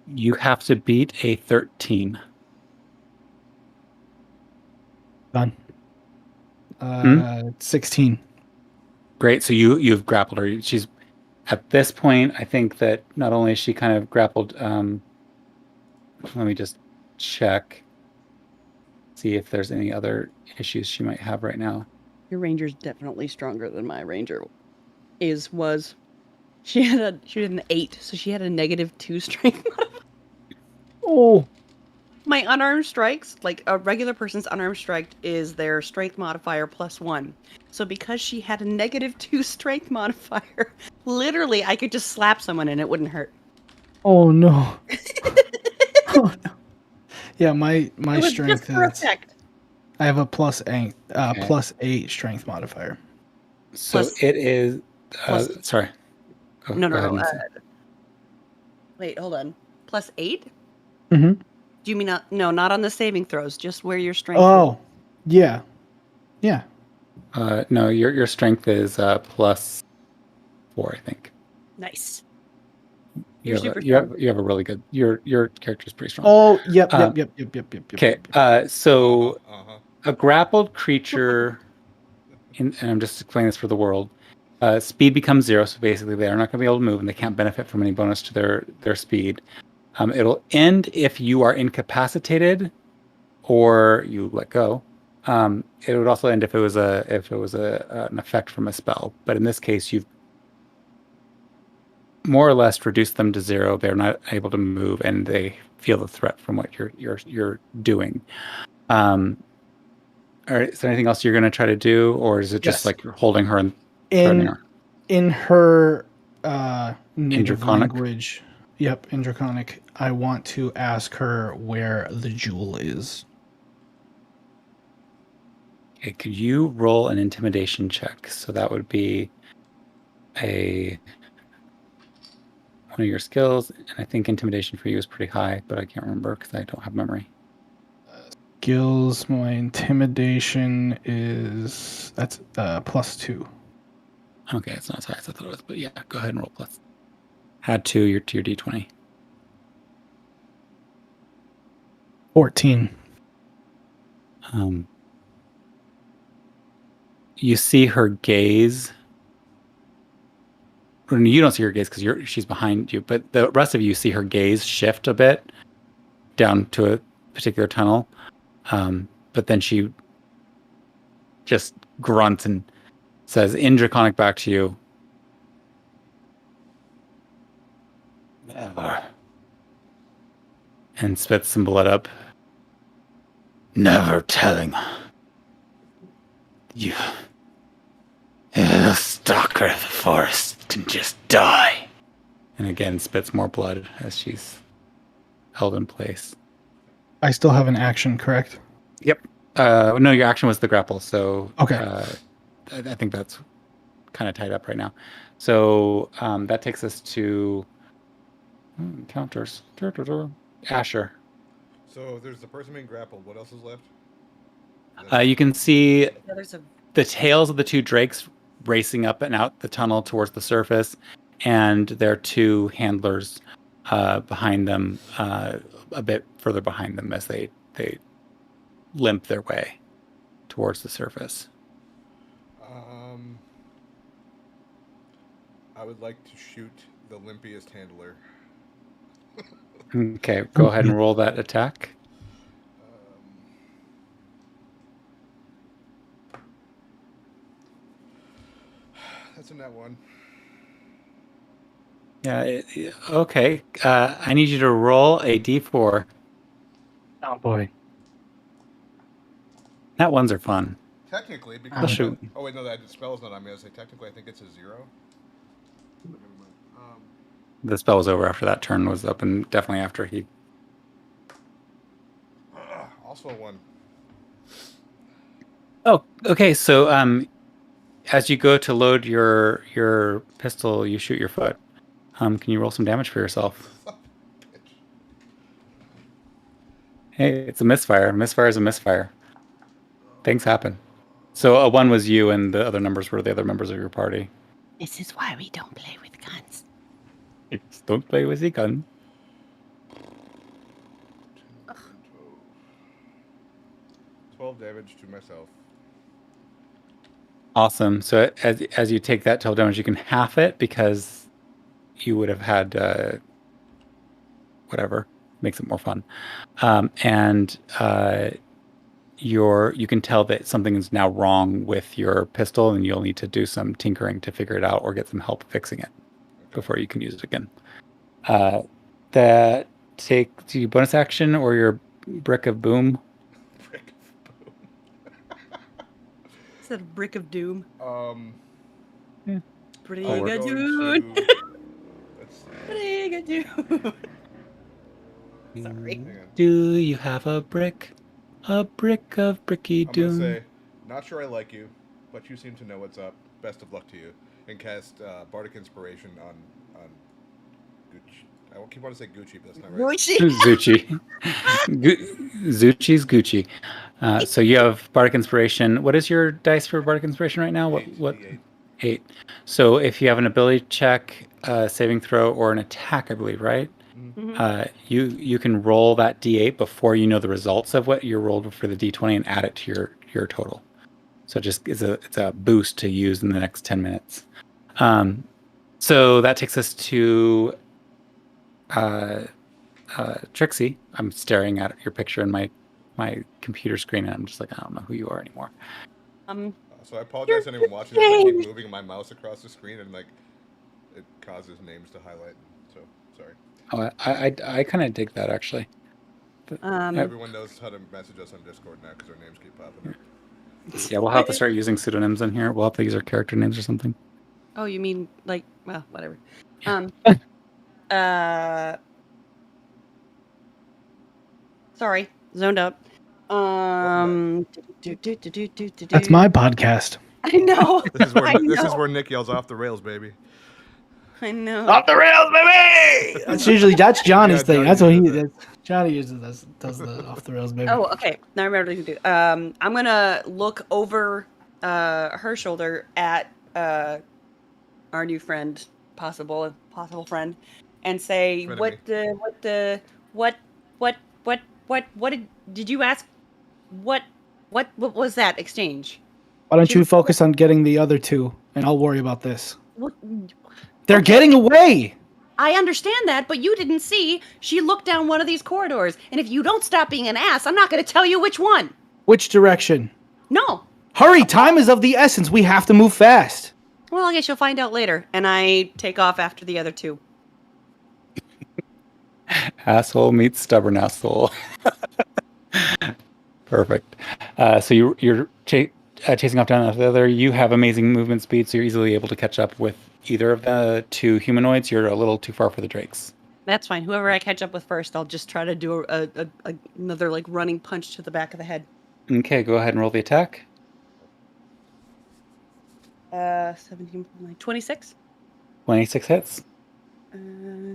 You have to beat a 13. Done. Hmm? 16. Great. So you've grappled her. She's at this point. I think that not only is she kind of grappled. Let me just check, see if there's any other issues she might have right now. Your ranger's definitely stronger than my ranger was. She had an 8, so she had a -2 strength. Oh, My unarmed strikes, like a regular person's unarmed strike, is their strength modifier +1. So because she had a -2 strength modifier, literally I could just slap someone and it wouldn't hurt. oh no. Oh, no. Yeah, my It was just strength for is. effect. I have a +8 Okay. +8 strength modifier. So Plus- it is. plus- Sorry. Go No, ahead no. and say. Wait, hold on. +8? Mm-hmm. Do you mean not on the saving throws, just where your strength? Oh, yeah, yeah. No, your strength is +4, I think. Nice. You You're have super you have a really good. Your character's pretty strong. Oh, yep. Okay. So a grappled creature, and I'm just explaining this for the world. Speed becomes 0, so basically they are not going to be able to move, and they can't benefit from any bonus to their speed. It'll end if you are incapacitated, or you let go. It would also end if it was an effect from a spell. But in this case, you've more or less reduced them to 0. They're not able to move, and they feel the threat from what you're doing. Or is there anything else you're going to try to do, or is it just Yes. like you're holding her and threatening her? In her native Draconic? language. Yep, in Draconic. I want to ask her where the jewel is. Okay, could you roll an intimidation check? So that would be one of your skills, and I think intimidation for you is pretty high, but I can't remember because I don't have memory. Skills, my intimidation is that's +2. Okay, it's not as high as I thought it was, but yeah, go ahead and roll plus. Add 2 to your d20. 14. You see her gaze. You don't see her gaze because she's behind you, but the rest of you see her gaze shift a bit down to a particular tunnel. But then she just grunts and says in Draconic back to you, "Never." And spits some blood up. Never telling you. The stalker of the forest can just die. And again spits more blood as she's held in place. I still have an action, correct? Yep. No, your action was the grapple, so Okay. I think that's kind of tied up right now. So that takes us to encounters. Asher. So there's the person being grappled. What else is left? You can see Yeah, there's a the tails of the 2 drakes racing up and out the tunnel towards the surface, and there are 2 handlers behind them, a bit further behind them as they limp their way towards the surface. I would like to shoot the limpiest handler. Okay, go ahead and roll that attack. That's a net 1. Yeah. Okay. I need you to roll a d4. Oh boy. That ones are fun. Technically, I'll because shoot. oh wait, no, that spell's not on me. I was like, technically, I think it's a 0. But never mind. The spell was over after that turn was up, and definitely after he. Also a 1. Oh, okay. So as you go to load your pistol, you shoot your foot. Can you roll some damage for yourself? Hey, it's a misfire. Misfire is a misfire. Things happen. So a 1 was you, and the other numbers were the other members of your party. This is why we don't play with guns. Don't play with the gun. 12 damage to myself. Awesome. So as you take that 12 damage, you can half it because you would have had whatever makes it more fun, and you can tell that something is now wrong with your pistol, and you'll need to do some tinkering to figure it out or get some help fixing it before you can use it again. That take the bonus action or your brick of boom. Brick of boom. Is that a brick of doom? Brick I'll work. of doom. Let's see. Brick of doom. Sorry. Hang on. Do you have a brick? A brick of bricky I'm doom. gonna say, not sure I like you, but you seem to know what's up. Best of luck to you. And cast Bardic Inspiration on Gucci. I keep wanting to say Gucci, but that's not right. Gucci. Zucci. Zucci's Gucci. So you have Bardic Inspiration. What is your dice for Bardic Inspiration right now? What? D8. 8. So if you have an ability check, saving throw, or an attack, I believe, right? Mhm. You can roll that D8 before you know the results of what you rolled for the D20 and add it to your total. So it's a boost to use in the next 10 minutes. So that takes us to Trixie. I'm staring at your picture in my computer screen, and I'm just like, I don't know who you are anymore. So I apologize to anyone watching this. I keep moving my mouse across the screen, and like it causes names to highlight. So sorry. Oh, I kind of dig that actually. Everyone knows how to message us on Discord now because our names keep popping up. Yeah, we'll have to start using pseudonyms in here. We'll have to use our character names or something. Oh, you mean like, well, whatever. Sorry, zoned out. That's my podcast. I know. This is where I this is know. where Nick yells off the rails, baby. I know. Off the rails, baby! That's Johnny's Yeah, thing. Johnny That's what uses he does. Johnny uses does the off the rails, baby. Oh, okay. Now I remember what to do. I'm gonna look over her shoulder at our new friend, possible friend, and say, Frenemy. what did you ask? What was that exchange? Why don't you focus on getting the other two, and I'll worry about this. What? They're Okay. getting away! I understand that, but you didn't see. She looked down one of these corridors, and if you don't stop being an ass, I'm not going to tell you which one. Which direction? No. Hurry! Time is of the essence. We have to move fast. Well, I guess you'll find out later. And I take off after the other two. Asshole meets stubborn asshole. Perfect. So you're chasing off down the other. You have amazing movement speed, so you're easily able to catch up with either of the two humanoids. You're a little too far for the drakes. That's fine. Whoever I catch up with first, I'll just try to do another like running punch to the back of the head. Okay, go ahead and roll the attack. 17, 26. 26 hits.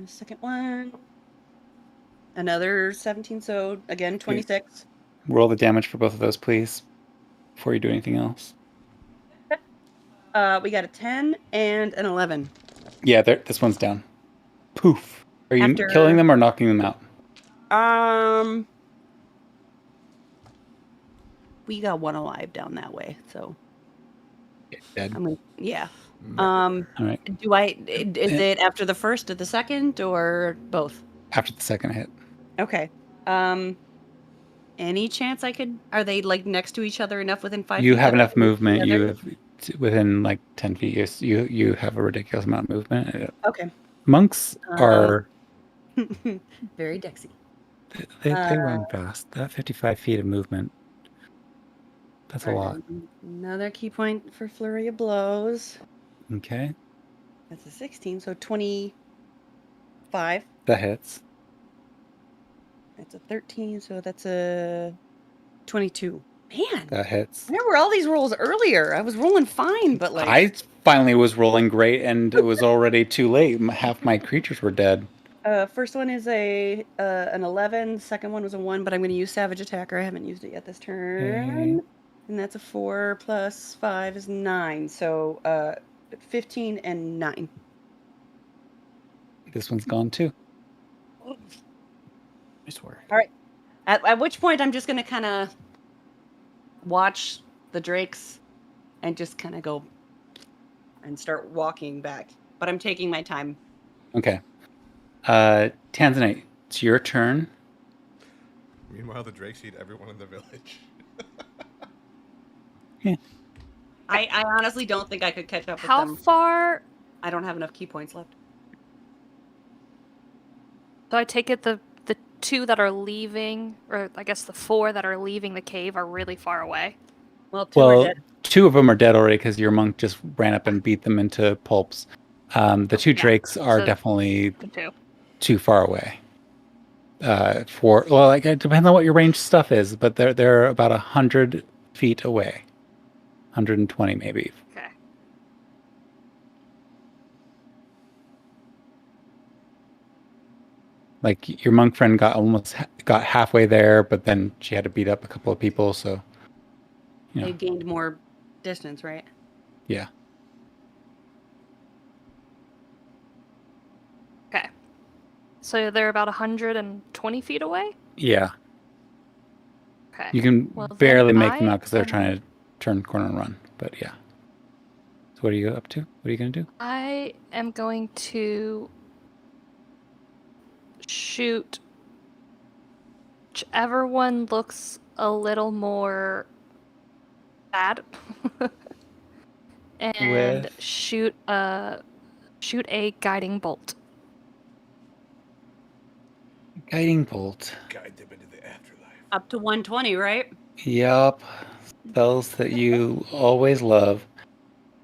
Second one. Another 17, so again, 26. Roll the damage for both of those, please, before you do anything else. We got a 10 and an 11. Yeah, this one's down. Poof. Are you After- killing them or knocking them out? We got one alive down that way, so Dead. I'm gonna, yeah. All right. Is it after the first or the second or both? After the second hit. Okay. Any chance I could? Are they like next to each other enough within 5 feet? You have that I enough can move movement. You together? have within like 10 feet. You have a ridiculous amount of movement. Okay. Monks are Very Dexy. they run fast. That 55 feet of movement. That's a lot. Another key point for flurry of blows. Okay, That's a 16, so 25. that hits. That's a 13, so that's a 22. Man, That hits. where were all these rolls earlier? I was rolling fine, but like I finally was rolling great, and it was already too late. Half my creatures were dead. first one is an 11. Second one was a 1, but I'm going to use Savage Attacker. I haven't used it yet this turn. Okay. And that's a 4 plus 5 is 9. So 15 and 9. This one's gone too. Nice work. All right. At which point I'm just going to kind of watch the drakes and just kind of go and start walking back. But I'm taking my time. Okay. Tanzanite, it's your turn. Meanwhile, the drakes eat everyone in the village. I honestly don't think I could catch up with How them. far? I don't have enough key points left. So I take it the 2 that are leaving, or I guess the 4 that are leaving the cave are really far away. Well, 2 are Well, dead. 2 of them are dead already because your monk just ran up and beat them into pulps. The 2 Yeah, drakes are so- definitely The 2. too far away. It depends on what your range stuff is, but they're about 100 feet away, 120 maybe. Okay. Like your monk friend got halfway there, but then she had to beat up a couple of people. So, They gained more distance, right? yeah. Okay. So they're about 120 feet away? Yeah. Okay. You can Well, then barely make them I out because they're am- trying to turn corner and run. But yeah. So what are you up to? What are you going to do? I am going to shoot whichever one looks a little more sad. And With? shoot a guiding bolt. Guiding bolt. Guide them into the afterlife. Up to 120, right? Yup. Spells that you always love.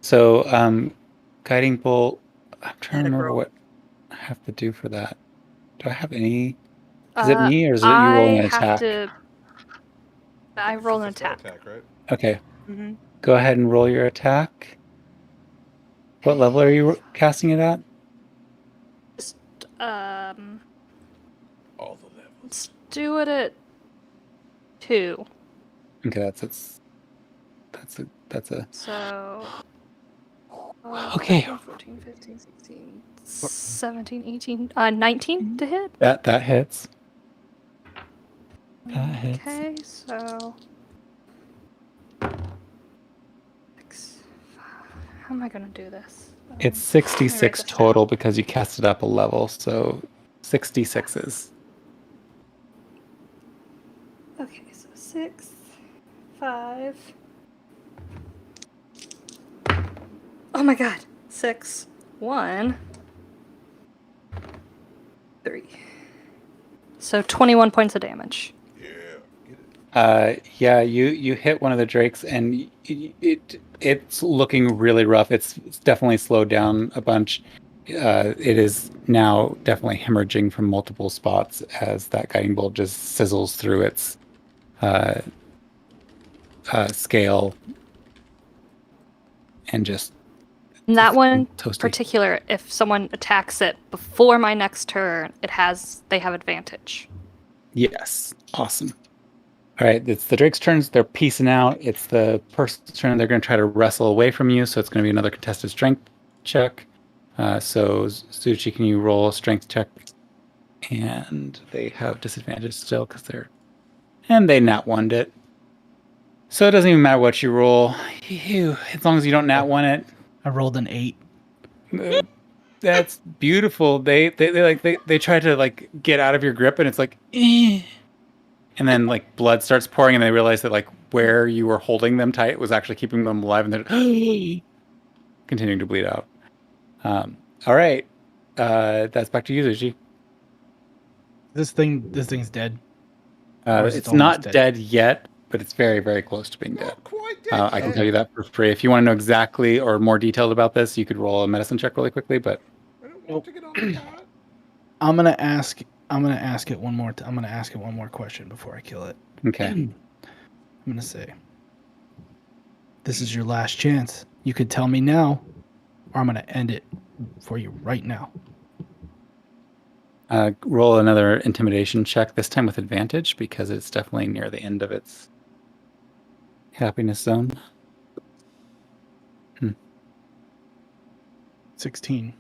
So, guiding bolt. I'm trying to remember Grow. what I have to do for that. Do I have any? Is it me or is it you I rolling an have attack? to. I roll an It's a spell attack. right? Okay. Mm-hmm. Go ahead and roll your attack. What level are you casting it at? Just All the levels. let's do it at 2. Okay, that's a. So. Okay. 14, 15, 16, 17, 18, 19 to hit. That hits. That hits. Okay, so. 6, 5. How am I gonna do this? It's Let me write 66 this down. total because you cast it up a level, so 66s. Okay, so 6, 5. Oh my god. 6, 1, 3. So 21 points of damage. Yeah. Get it. Yeah, you hit one of the drakes, and it's looking really rough. It's definitely slowed down a bunch. It is now definitely hemorrhaging from multiple spots as that guiding bolt just sizzles through its scale and just. And that one Toasty. particular, if someone attacks it before my next turn, they have advantage. Yes, awesome. All right, it's the drake's turns. They're piecing out. It's the person's turn. They're going to try to wrestle away from you, so it's going to be another contested strength check. So, Zuchi, can you roll a strength check? And they have disadvantage still because and they nat one'd it. So it doesn't even matter what you roll. Phew, as long as you don't nat one it. I rolled an 8. That's beautiful. They try to like get out of your grip, and it's like, eh. And then like blood starts pouring, and they realize that like where you were holding them tight was actually keeping them alive, and they're continuing to bleed out. All right, that's back to you, Zuchi. This thing's dead. Or is it It's almost not dead? dead yet, but it's very, very close to being dead. Not quite dead. I can tell you that for free. If you want to know exactly or more detailed about this, you could roll a medicine check really quickly. But I don't want to get on the dot. I'm gonna ask it one more. I'm gonna ask it one more question before I kill it. okay, I'm gonna say, this is your last chance. You could tell me now, or I'm gonna end it for you right now. Roll another intimidation check, this time with advantage, because it's definitely near the end of its happiness zone. 16.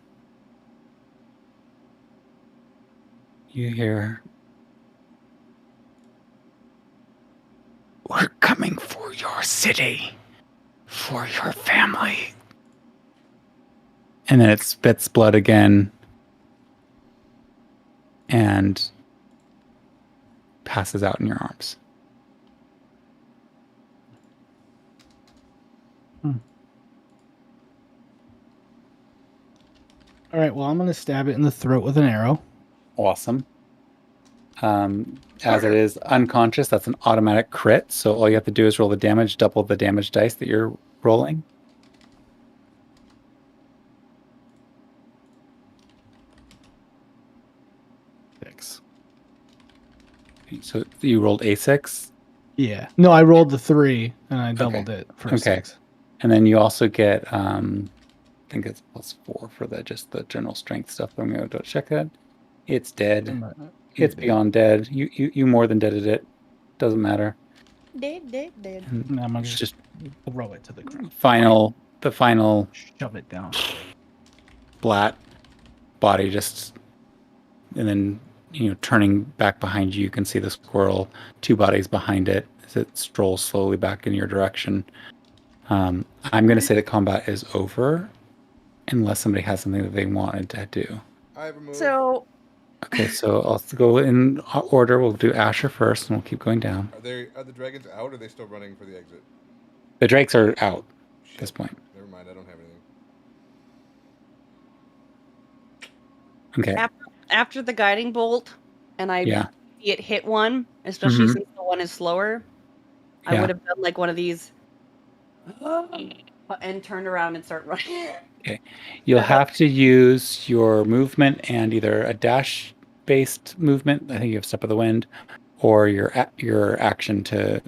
You hear, "We're coming for your city, for your family." And then it spits blood again and passes out in your arms. All right, well, I'm gonna stab it in the throat with an arrow. Awesome. As it is unconscious, that's an automatic crit. So all you have to do is roll the damage, double the damage dice that you're rolling. So you rolled a 6? Yeah. No, I rolled the 3 and I doubled it for a Okay. 6. And then you also get, I think it's +4 for just the general strength stuff. I'm going to check that. It's dead. It's beyond dead. You more than deaded it. Doesn't matter. Dead. And I'm gonna Just throw it to the ground. the final Shove it down. flat body just, and then turning back behind you, you can see the squirrel, 2 bodies behind it as it strolls slowly back in your direction. I'm going to say that combat is over unless somebody has something that they wanted to do. I have a move. So Okay, so I'll go in order. We'll do Asher first, and we'll keep going down. Are the dragons out, or are they still running for the exit? The drakes are out Shit. at this point. Never mind, I don't have anything. Okay. after the guiding bolt, and I Yeah. see it hit one, especially Mhm. since the one is slower, I Yeah. would have done like one of these and turned around and start running. You'll have to use your movement and either a dash-based movement, I think you have Step of the Wind, or your action to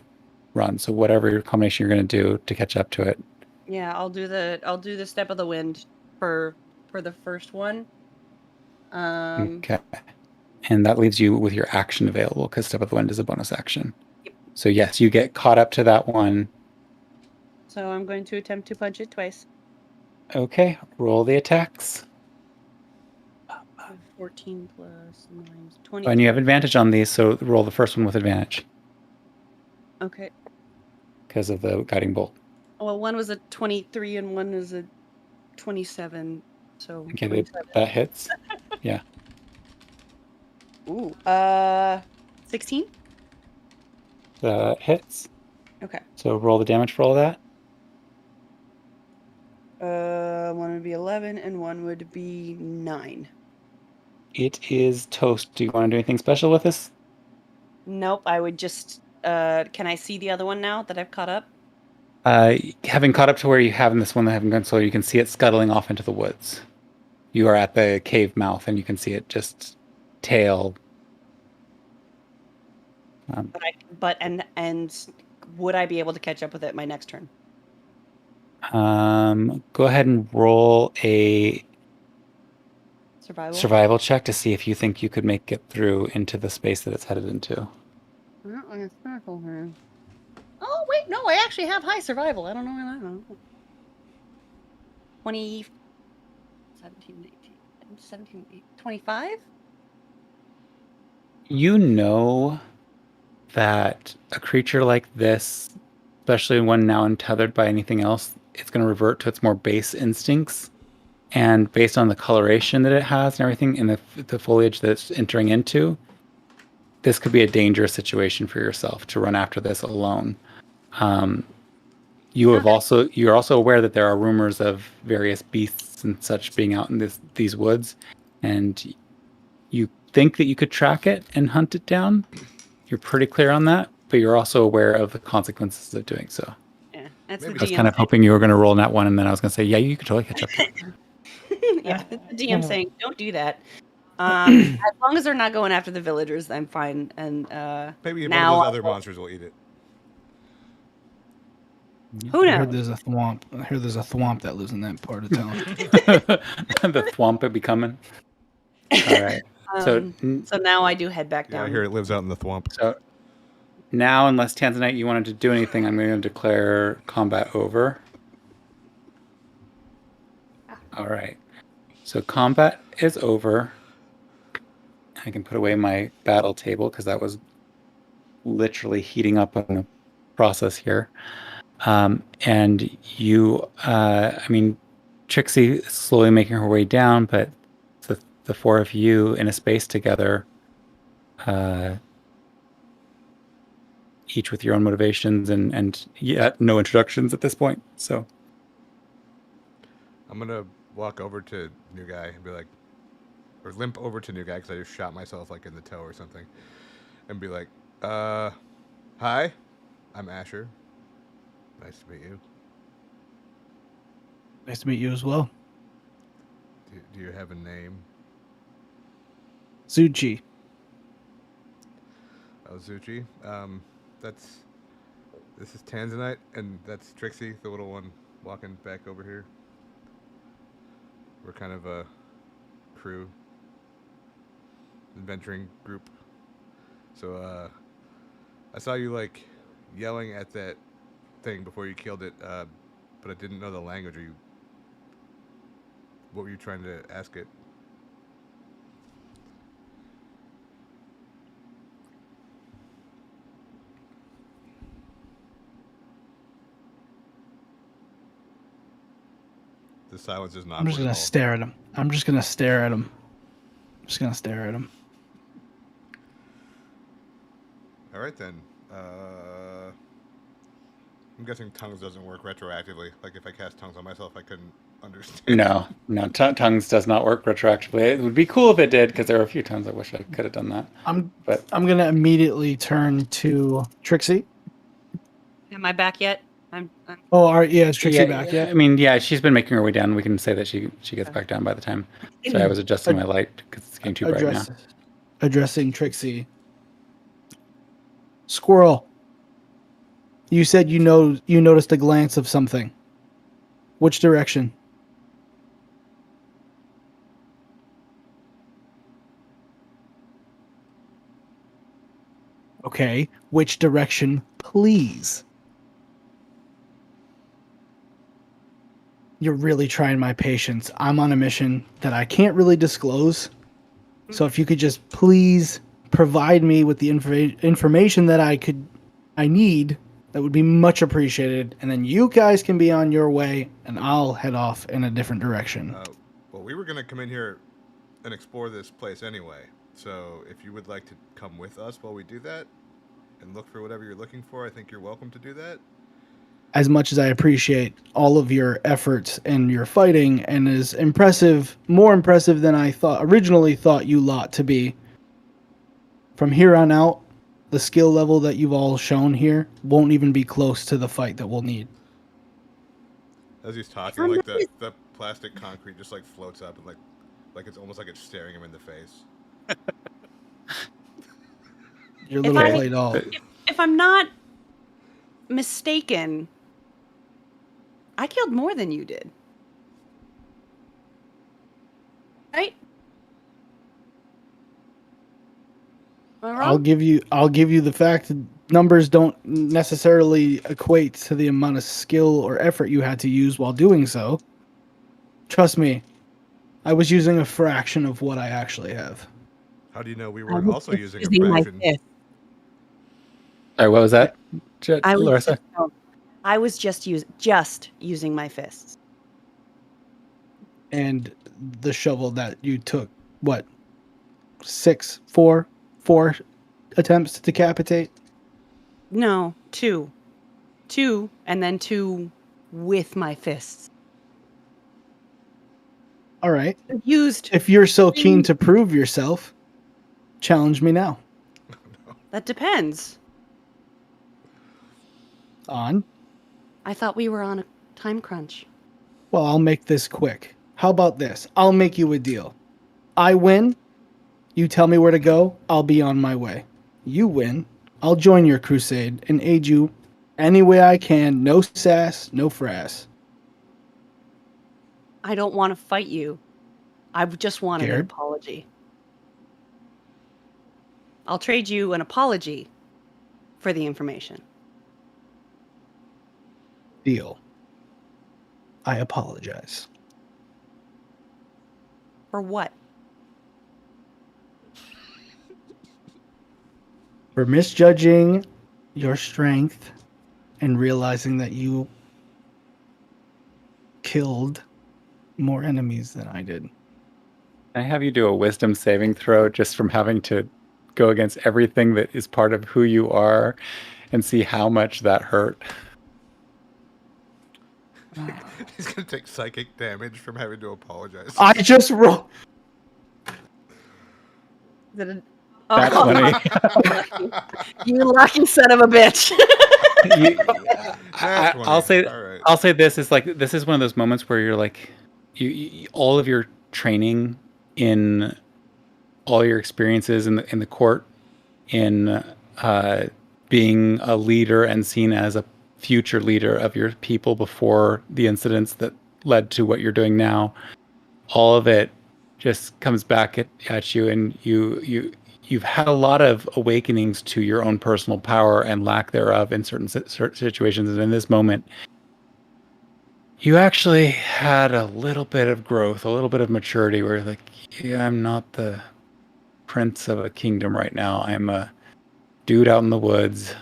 run. So whatever your combination you're going to do to catch up to it. Yeah, I'll do the Step of the Wind for the first one. Okay. And that leaves you with your action available because Step of the Wind is a bonus action. Yep. So yes, you get caught up to that one. So I'm going to attempt to punch it twice. Okay, roll the attacks. 14 plus 9 is 20. And you have advantage on these, so roll the first one with advantage Okay. because of the guiding bolt. Well, one was a 23 and one was a 27. So Okay, 27. that hits. Yeah. Ooh, 16? That hits. Okay. So roll the damage for all that. One would be 11 and one would be 9. It is toast. Do you want to do anything special with this? Nope, I would just can I see the other one now that I've caught up? Having caught up to where you have in this one that haven't gone slow, you can see it scuttling off into the woods. You are at the cave mouth, and you can see it just tail. And would I be able to catch up with it my next turn? Go ahead and roll a Survival? check to see if you think you could make it through into the space that it's headed into. Oh, wait, no, I actually have high survival. I don't know. 20, 17, 18, 25? You know that a creature like this, especially one now untethered by anything else, it's going to revert to its more base instincts. And based on the coloration that it has and everything, and the foliage that it's entering into, this could be a dangerous situation for yourself to run after this alone. You're also aware that there are rumors of various beasts and such being out in these woods, and you think that you could track it and hunt it down. You're pretty clear on that, but you're also aware of the consequences of doing so. Yeah, that's Maybe the I was DM. kind of hoping you were going to roll that one, and then I was going to say, yeah, you could totally catch up to it. Yeah, that's the DM saying, don't do that. As long as they're not going after the villagers, I'm fine. And Maybe one now of those other monsters will eat it. Who I heard knows? there's a thwomp. I heard there's a thwomp that lives in that part of town. The thwomp it be coming. All right. So, So now I do head back Yeah, I down. hear it lives out in the thwomp. so now, unless Tanzanite, you wanted to do anything, I'm going to declare combat over. All right. So combat is over. I can put away my battle table because that was literally heating up in the process here. And you, Trixie is slowly making her way down, but the four of you in a space together, each with your own motivations and yet no introductions at this point. So I'm gonna walk over to new guy and be like, or limp over to new guy because I just shot myself like in the toe or something, and be like, hi, I'm Asher. Nice to meet you. Nice to meet you as well. Do you have a name? Zuchi. Oh, Zuchi. This is Tanzanite, and that's Trixie, the little one walking back over here. We're kind of a crew, adventuring group. So, I saw you like yelling at that thing before you killed it, but I didn't know the language. What were you trying to ask it? The silence is not. I'm just gonna stare at him. I'm just gonna stare at him. All right then. I'm guessing tongues doesn't work retroactively. Like if I cast tongues on myself, I couldn't understand. no, tongues does not work retroactively. It would be cool if it did, because there are a few times I wish I could have done that. I'm But gonna immediately turn to Trixie. Am I back yet? Oh, is Trixie back yet? I mean, yeah, she's been making her way down. We can say that she gets back down by the time. So I was adjusting my light because it's getting too bright now. Addressing Trixie. Squirrel. You said you noticed a glance of something. Which direction? Okay, which direction, please? You're really trying my patience. I'm on a mission that I can't really disclose. So if you could just please provide me with the information that I need, that would be much appreciated. And then you guys can be on your way, and I'll head off in a different direction. Well, we were gonna come in here and explore this place anyway. So if you would like to come with us while we do that and look for whatever you're looking for, I think you're welcome to do that. As much as I appreciate all of your efforts and your fighting, and is impressive, more impressive than I originally thought you lot to be. From here on out, the skill level that you've all shown here won't even be close to the fight that we'll need. As he's talking, like the plastic concrete just like floats up and like it's almost like it's staring him in the face. Your little I- play doll. If I'm not mistaken, I killed more than you did. Right? Am I wrong? I'll give you the fact that numbers don't necessarily equate to the amount of skill or effort you had to use while doing so. Trust me, I was using a fraction of what I actually have. How do you know we I were was also just using a my fraction? fist. Sorry, what was that? I Larissa? was just using my fists. And the shovel that you took, what, four attempts to decapitate? No, two, and then two with my fists. All right. Used. If you're so keen to prove yourself, challenge me now. That depends. On? I thought we were on a time crunch. Well, I'll make this quick. How about this? I'll make you a deal. I win. You tell me where to go. I'll be on my way. You win. I'll join your crusade and aid you Any way I can. No sass, no frass. I don't want to fight you. I just wanted an Scared? apology. I'll trade you an apology for the information. Deal. I apologize. For what? For misjudging your strength and realizing that you killed more enemies than I did. Can I have you do a wisdom saving throw just from having to go against everything that is part of who you are and see how much that hurt? He's gonna take psychic damage from having to apologize. I just rolled. Is it a... That's Oh, funny. you lucky son of a bitch. I'll say All right. I'll say this is like this is one of those moments where you're like you all of your training in all your experiences in the court in being a leader and seen as a future leader of your people before the incidents that led to what you're doing now, all of it just comes back at you, and you've had a lot of awakenings to your own personal power and lack thereof in certain situations. And in this moment, you actually had a little bit of growth, a little bit of maturity where you're like, yeah, I'm not the prince of a kingdom right now. I'm a dude out in the woods.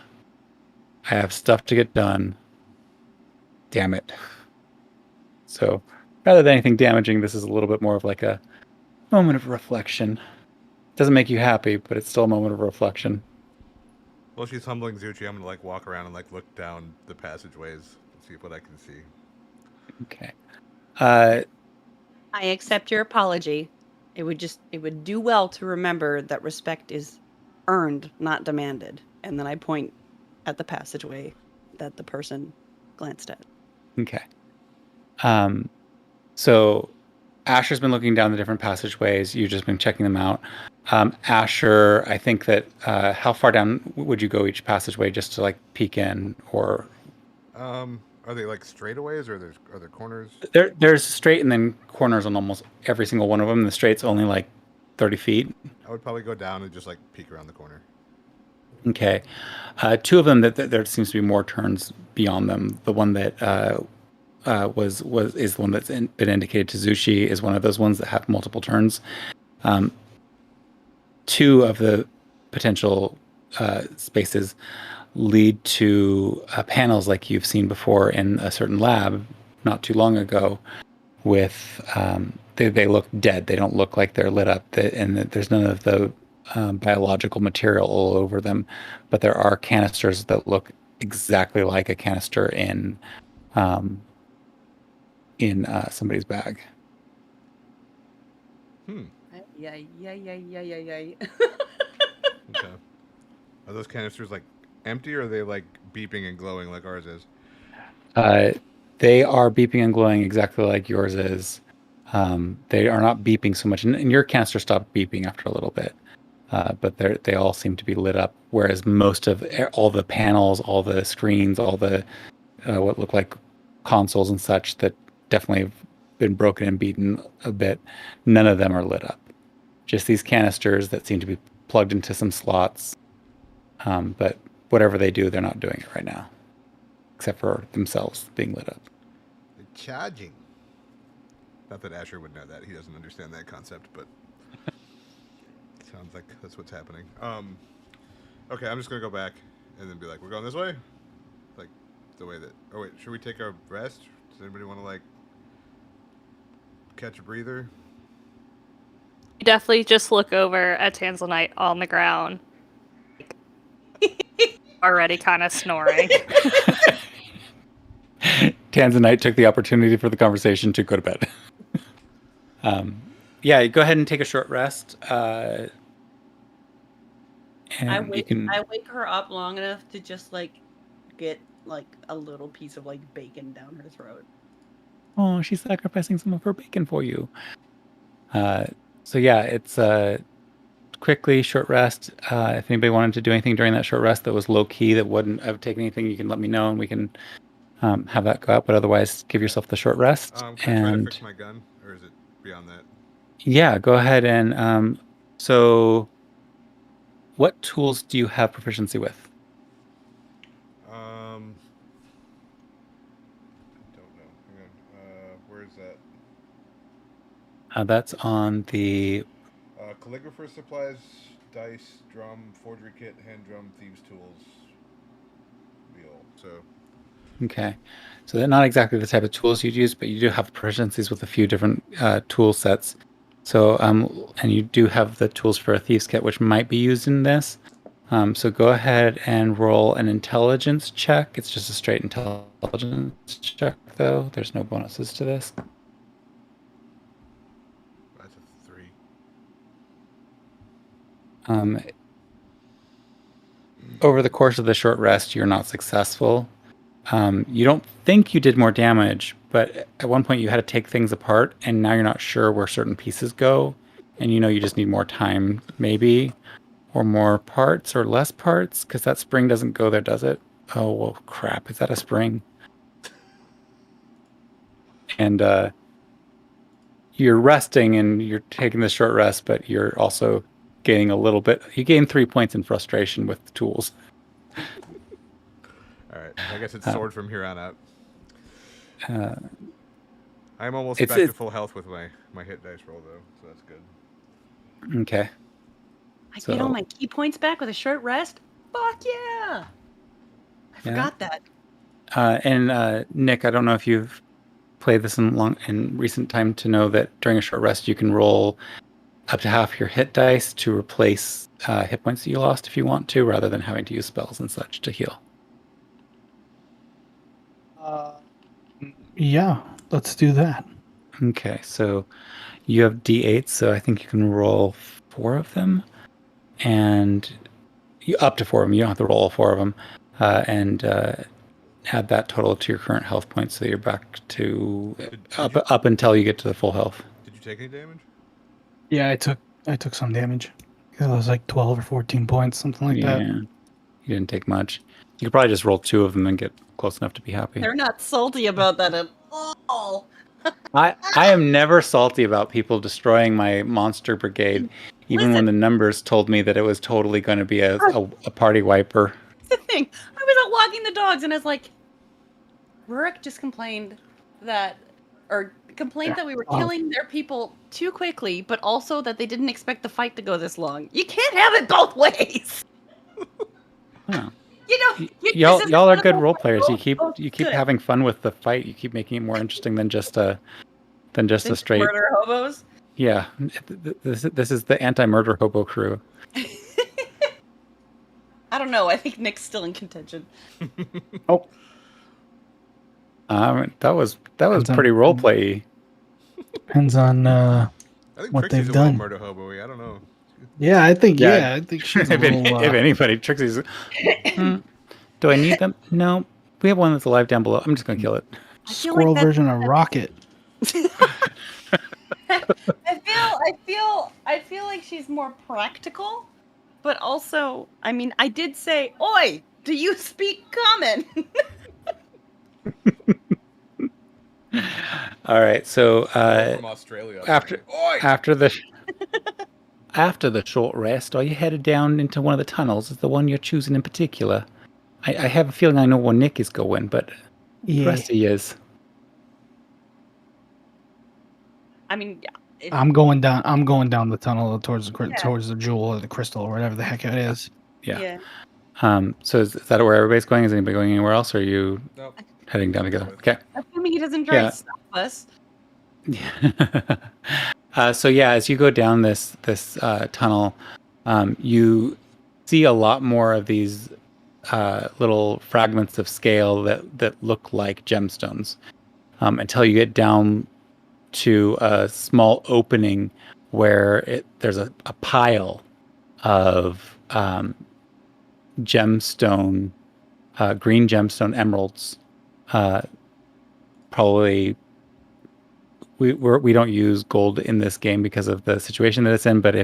I have stuff to get done. Damn it. So rather than anything damaging, this is a little bit more of like a moment of reflection. Doesn't make you happy, but it's still a moment of reflection. While she's humbling Zuchi, I'm gonna like walk around and like look down the passageways and see what I can see. Okay. I accept your apology. It would do well to remember that respect is earned, not demanded. And then I point at the passageway that the person glanced at. Okay. So Asher's been looking down the different passageways. You've just been checking them out. Asher, I think that how far down would you go each passageway just to like peek in, or Are they like straightaways or are there corners? there's straight and then corners on almost every single one of them. The straight's only like 30 feet. I would probably go down and just like peek around the corner. Okay. Two of them that there seems to be more turns beyond them. The one that is the one that's been indicated to Zushi is one of those ones that have multiple turns. Two of the potential spaces lead to panels like you've seen before in a certain lab not too long ago with they look dead. They don't look like they're lit up, and there's none of the biological material all over them, but there are canisters that look exactly like a canister in somebody's bag. Yeah. Okay. Are those canisters like empty, or are they like beeping and glowing like ours is? They are beeping and glowing exactly like yours is. They are not beeping so much, and your canister stopped beeping after a little bit. But they all seem to be lit up, whereas most of all the panels, all the screens, all the what look like consoles and such that definitely have been broken and beaten a bit, none of them are lit up. Just these canisters that seem to be plugged into some slots. But whatever they do, they're not doing it right now, except for themselves being lit up. They're charging. Not that Asher would know that. He doesn't understand that concept, but sounds like that's what's happening. Okay, I'm just gonna go back and then be like, we're going this way? Like, the way that... Oh, wait, should we take a rest? Does anybody want to, like, catch a breather? You definitely just look over at Tanzanite on the ground. Already kind of snoring. Tanzanite took the opportunity for the conversation to go to bed. Yeah, go ahead and take a short rest. And I you wake can... her up long enough to just like get like a little piece of like bacon down her throat. Oh, she's sacrificing some of her bacon for you. So yeah, it's quickly, short rest. If anybody wanted to do anything during that short rest that was low key, that wouldn't have taken anything, you can let me know and we can have that go out. But otherwise, give yourself the short rest. Can I try to fix my gun, or is it beyond that? Yeah, go ahead and so what tools do you have proficiency with? I don't know. Hang on. Where is that? That's on the Calligrapher supplies, dice, drum, forgery kit, hand drum, thieves tools, wheel. So. Okay, so they're not exactly the type of tools you'd use, but you do have proficiencies with a few different tool sets. So, and you do have the tools for a thieves kit, which might be used in this. So go ahead and roll an intelligence check. It's just a straight intelligence check, though. There's no bonuses to this. That's a 3. Over the course of the short rest, you're not successful. You don't think you did more damage, but at one point you had to take things apart, and now you're not sure where certain pieces go, and you know you just need more time, maybe, or more parts or less parts, because that spring doesn't go there, does it? Oh, well, crap. Is that a spring? And you're resting and you're taking the short rest, but you're also gaining a little bit. You gain 3 points in frustration with the tools. All right. I guess it's sword from here on out. I'm almost it's- back to full health with my hit dice roll, though, so that's good. Okay. I get all my key points back with a short rest? Fuck yeah! I forgot that. And Nick, I don't know if you've played this in recent time to know that during a short rest you can roll up to half your hit dice to replace hit points that you lost if you want to, rather than having to use spells and such to heal. Yeah, let's do that. Okay, so you have D8, so I think you can roll 4 of them, and up to 4 of them. You don't have to roll all 4 of them, and add that total to your current health points, so you're back to up until you get to the full health. Did you take any damage? Yeah, I took some damage. It was like 12 or 14 points, something like that. You didn't take much. You could probably just roll 2 of them and get close enough to be happy. They're not salty about that at all. I am never salty about people destroying my monster brigade, even when the numbers told me that it was totally going to be a party wiper. The thing, I was out walking the dogs and I was like, Rurik just complained that we were killing their people too quickly, but also that they didn't expect the fight to go this long. You can't have it both ways. Huh. You know, Y'all are good role players. You keep good. having fun with the fight. You keep making it more interesting than just a straight murder hobos. Yeah, this is the anti-murder hobo crew. I don't know. I think Nick's still in contention. Oh, That was pretty role play. depends on I think what Trixie's they've a little done. murder hobo-y. I don't know. Yeah, I think Yeah. I think she's a if little. anybody, Trixie's. Do I need them? No. We have one that's alive down below. I'm just gonna kill it. I feel squirrel like version of Rocket. I feel like she's more practical, but also, I mean, I did say, "Oi, do you speak common?" All right. So From Australia. after the short rest, are you headed down into one of the tunnels? Is the one you're choosing in particular? I have a feeling I know where Nick is going, but the rest of you is. I mean, yeah. I'm going down the tunnel towards the jewel or the crystal or whatever the heck it is. Yeah. So is that where everybody's going? Is anybody going anywhere else, or are you heading down together? Okay. Assuming he doesn't try to stop us. So yeah, as you go down this tunnel, you see a lot more of these little fragments of scale that look like gemstones, until you get down to a small opening where there's a pile of gemstone, green gemstone emeralds, probably we don't use gold in this game because of the situation that it's in, but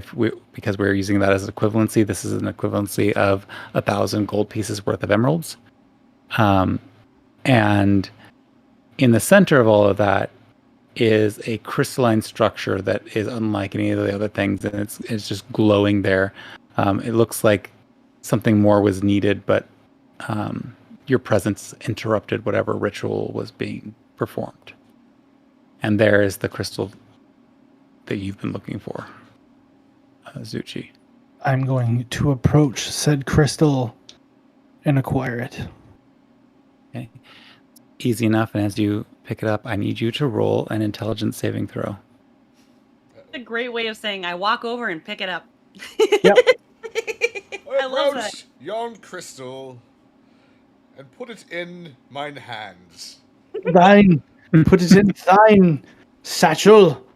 because we're using that as an equivalency, this is an equivalency of 1,000 gold pieces worth of emeralds. And in the center of all of that is a crystalline structure that is unlike any of the other things, and it's just glowing there. It looks like something more was needed, but your presence interrupted whatever ritual was being performed. And there is the crystal that you've been looking for, Zuchi. I'm going to approach said crystal and acquire it. Okay. Easy enough, and as you pick it up, I need you to roll an intelligence saving throw. It's a great way of saying I walk over and pick it up. Yep. I love that. approach yon crystal and put it in mine hands. Thine, put it in thine satchel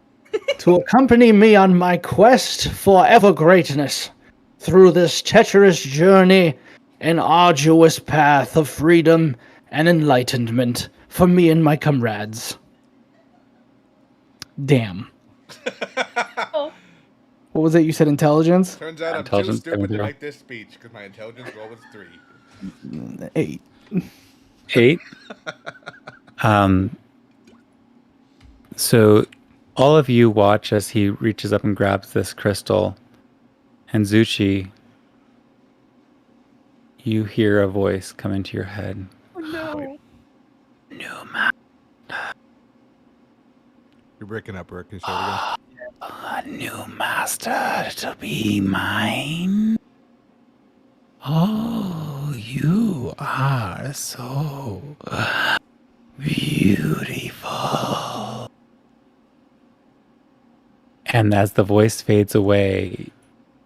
to accompany me on my quest for ever greatness through this treacherous journey and arduous path of freedom and enlightenment for me and my comrades. Damn. Oh, What was it? You said intelligence? Turns out I'm too Intelligence stupid to saving throw. make this speech because my intelligence roll was 3. 8. 8. So all of you watch as he reaches up and grabs this crystal, and Zuchi, you hear a voice come into your head. oh no. New man, You're breaking up, Rick. Can you say it again? a new master to be mine. Oh, you are so beautiful. And as the voice fades away,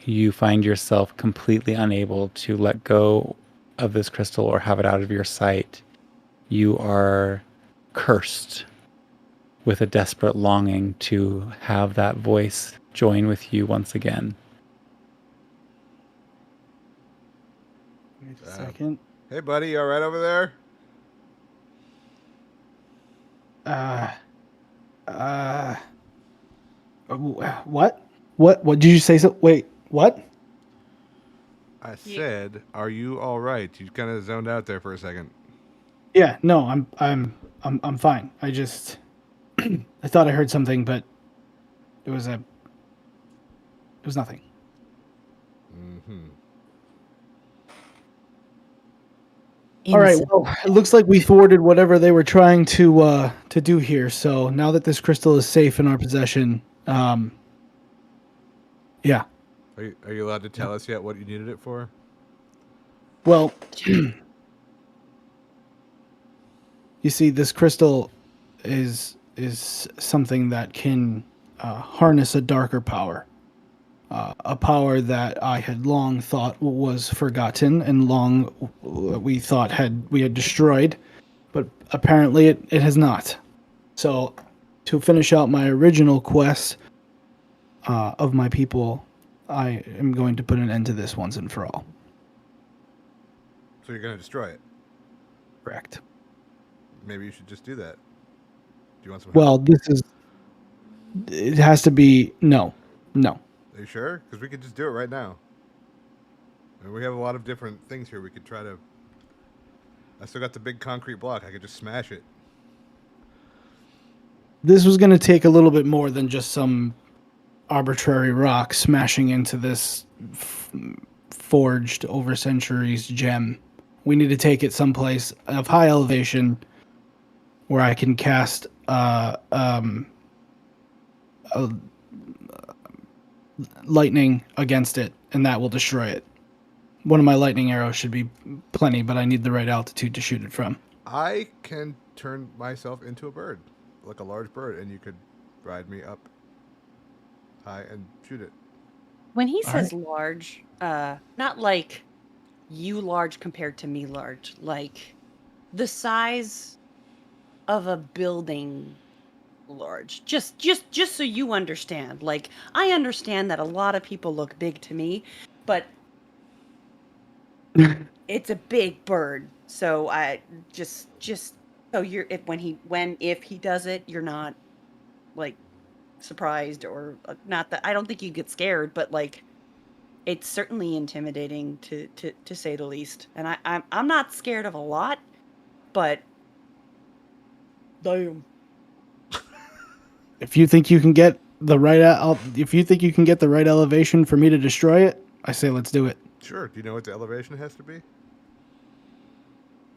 you find yourself completely unable to let go of this crystal or have it out of your sight. You are cursed with a desperate longing to have that voice join with you once again. Wait a second. Hey, buddy, you all right over there? What? What did you say? So wait, what? I said, are you all right? You kind of zoned out there for a second. Yeah, no, I'm fine. I just I thought I heard something, but it was nothing. Mm-hmm. All right, well, it looks like we thwarted whatever they were trying to do here. So now that this crystal is safe in our possession, yeah. Are you allowed to tell us yet what you needed it for? Well, you see, this crystal is something that can harness a darker power, a power that I had long thought was forgotten and long we thought we had destroyed, but apparently it has not. So, to finish out my original quest of my people, I am going to put an end to this once and for all. So you're going to destroy it? Correct. Maybe you should just do that. Do you want some help? Well, it has to be, no. Are you sure? Because we could just do it right now. And we have a lot of different things here we could try to... I still got the big concrete block. I could just smash it. This was going to take a little bit more than just some arbitrary rock smashing into this forged over centuries gem. We need to take it someplace of high elevation where I can cast lightning against it, and that will destroy it. One of my lightning arrows should be plenty, but I need the right altitude to shoot it from. I can turn myself into a bird, like a large bird, and you could ride me up high and shoot it. When he says large, not like you large compared to me large, like the size of a building large. Just so you understand. Like, I understand that a lot of people look big to me, but it's a big bird. So I just so you're if he does it, you're not like surprised or not that I don't think you get scared, but like it's certainly intimidating to say the least. And I'm not scared of a lot, but damn. If you think you can get the right, if you think you can get the right elevation for me to destroy it, I say let's do it. Sure. Do you know what the elevation has to be?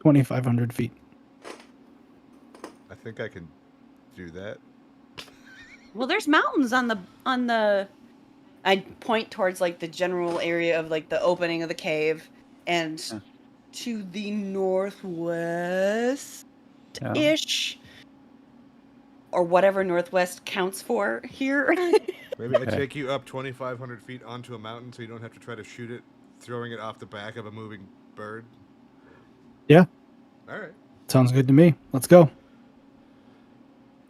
2,500 feet. I think I can do that. Well, there's mountains on the I point towards like the general area of like the opening of the cave, and to the northwest ish, or whatever northwest counts for here. Maybe I take you up 2,500 feet onto a mountain so you don't have to try to shoot it, throwing it off the back of a moving bird. Yeah. All right. Sounds good to me. Let's go.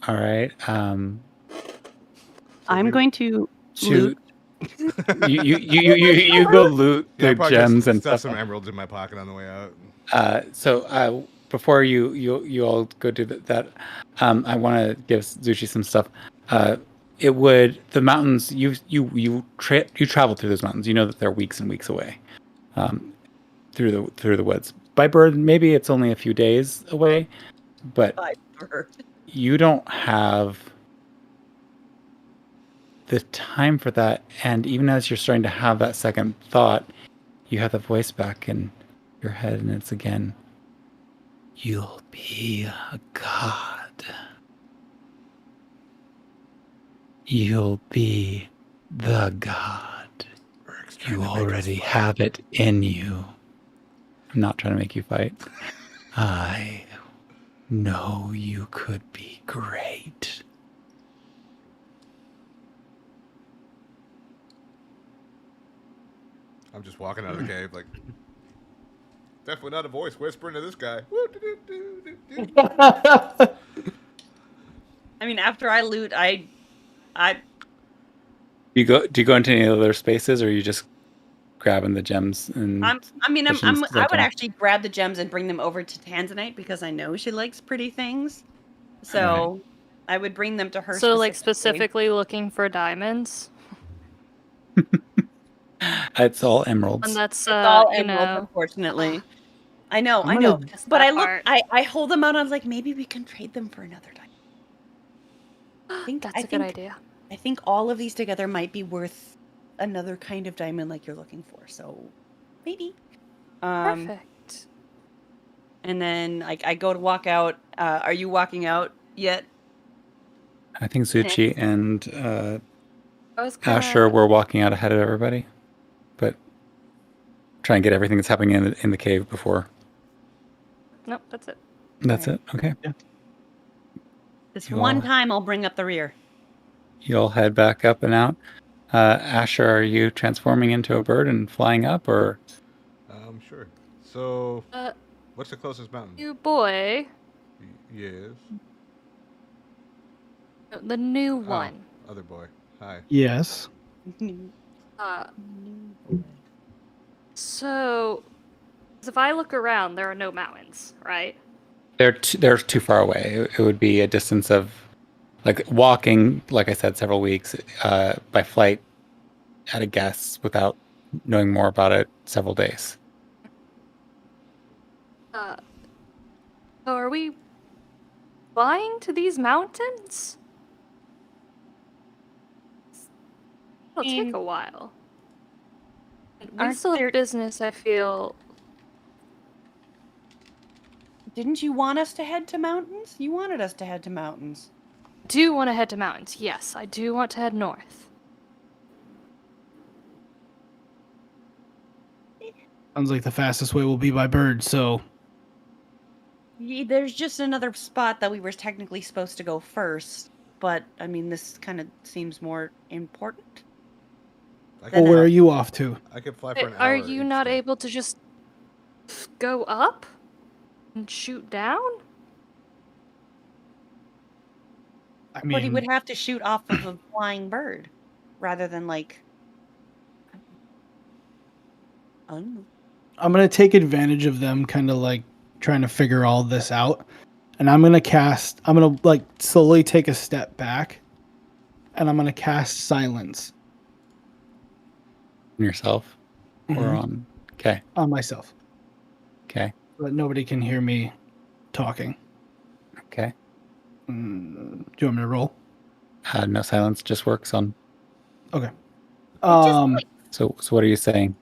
All right. I'm going to loot. You go loot the gems and stuff stuff. some emeralds in my pocket on the way out. So before you all go do that, I want to give Zushi some stuff. The mountains you travel through those mountains. You know that they're weeks and weeks away, through the woods. By bird, maybe it's only a few days away, but By bird. You don't have the time for that. And even as you're starting to have that second thought, you have the voice back in your head, and it's again, you'll be a god. You'll be the god. You already have it in you. I'm not trying to make you fight. I know you could be great. I'm just walking out of the cave, like, definitely not a voice whispering to this guy. I mean, after I loot, I. Do you go into any other spaces, or are you just grabbing the gems? And I would actually grab the gems and bring them over to Tanzanite because I know she likes pretty things. So I would bring them to her. So, like, specifically looking for diamonds. It's all emeralds. And that's it's all you emeralds, know. Unfortunately, I know. Just But that I hold them out. I was like, maybe we can trade them for another diamond. That's a good idea. I think all of these together might be worth another kind of diamond like you're looking for. So maybe. Perfect. And then I go to walk out. Are you walking out yet? I think Zuchi and Asher were walking out ahead of everybody, but try and get everything that's happening in the cave before. Nope, that's it. That's it. Okay. Yeah. This one time I'll bring up the rear. You'll head back up and out. Asher, are you transforming into a bird and flying up, or? Sure. So, what's the closest mountain? You boy. Yes. The new one. Other boy. Hi. Yes. So, if I look around, there are no mountains, right? They're too far away. It would be a distance of, like, walking, like I said, several weeks, by flight, at a guess, without knowing more about it, several days. So are we flying to these mountains? It'll take a while. We still have business, I feel. Didn't you want us to head to mountains? You wanted us to head to mountains. I do want to head to mountains. Yes, I do want to head north. Sounds like the fastest way will be by bird, so... There's just another spot that we were technically supposed to go first, but, I mean, this kind of seems more important. Well, where are you off to? I could fly for an hour. Are you not able to just go up and shoot down? I mean... But he would have to shoot off of a flying bird, rather than, like... I don't know. I'm going to take advantage of them kind of like trying to figure all this out. And I'm going to like slowly take a step back and I'm gonna cast silence On yourself or Mhm. on. Okay. on myself, Okay. so that nobody can hear me talking. Okay. Do you want me to roll? No, silence just works on. Okay. Just So what are you saying?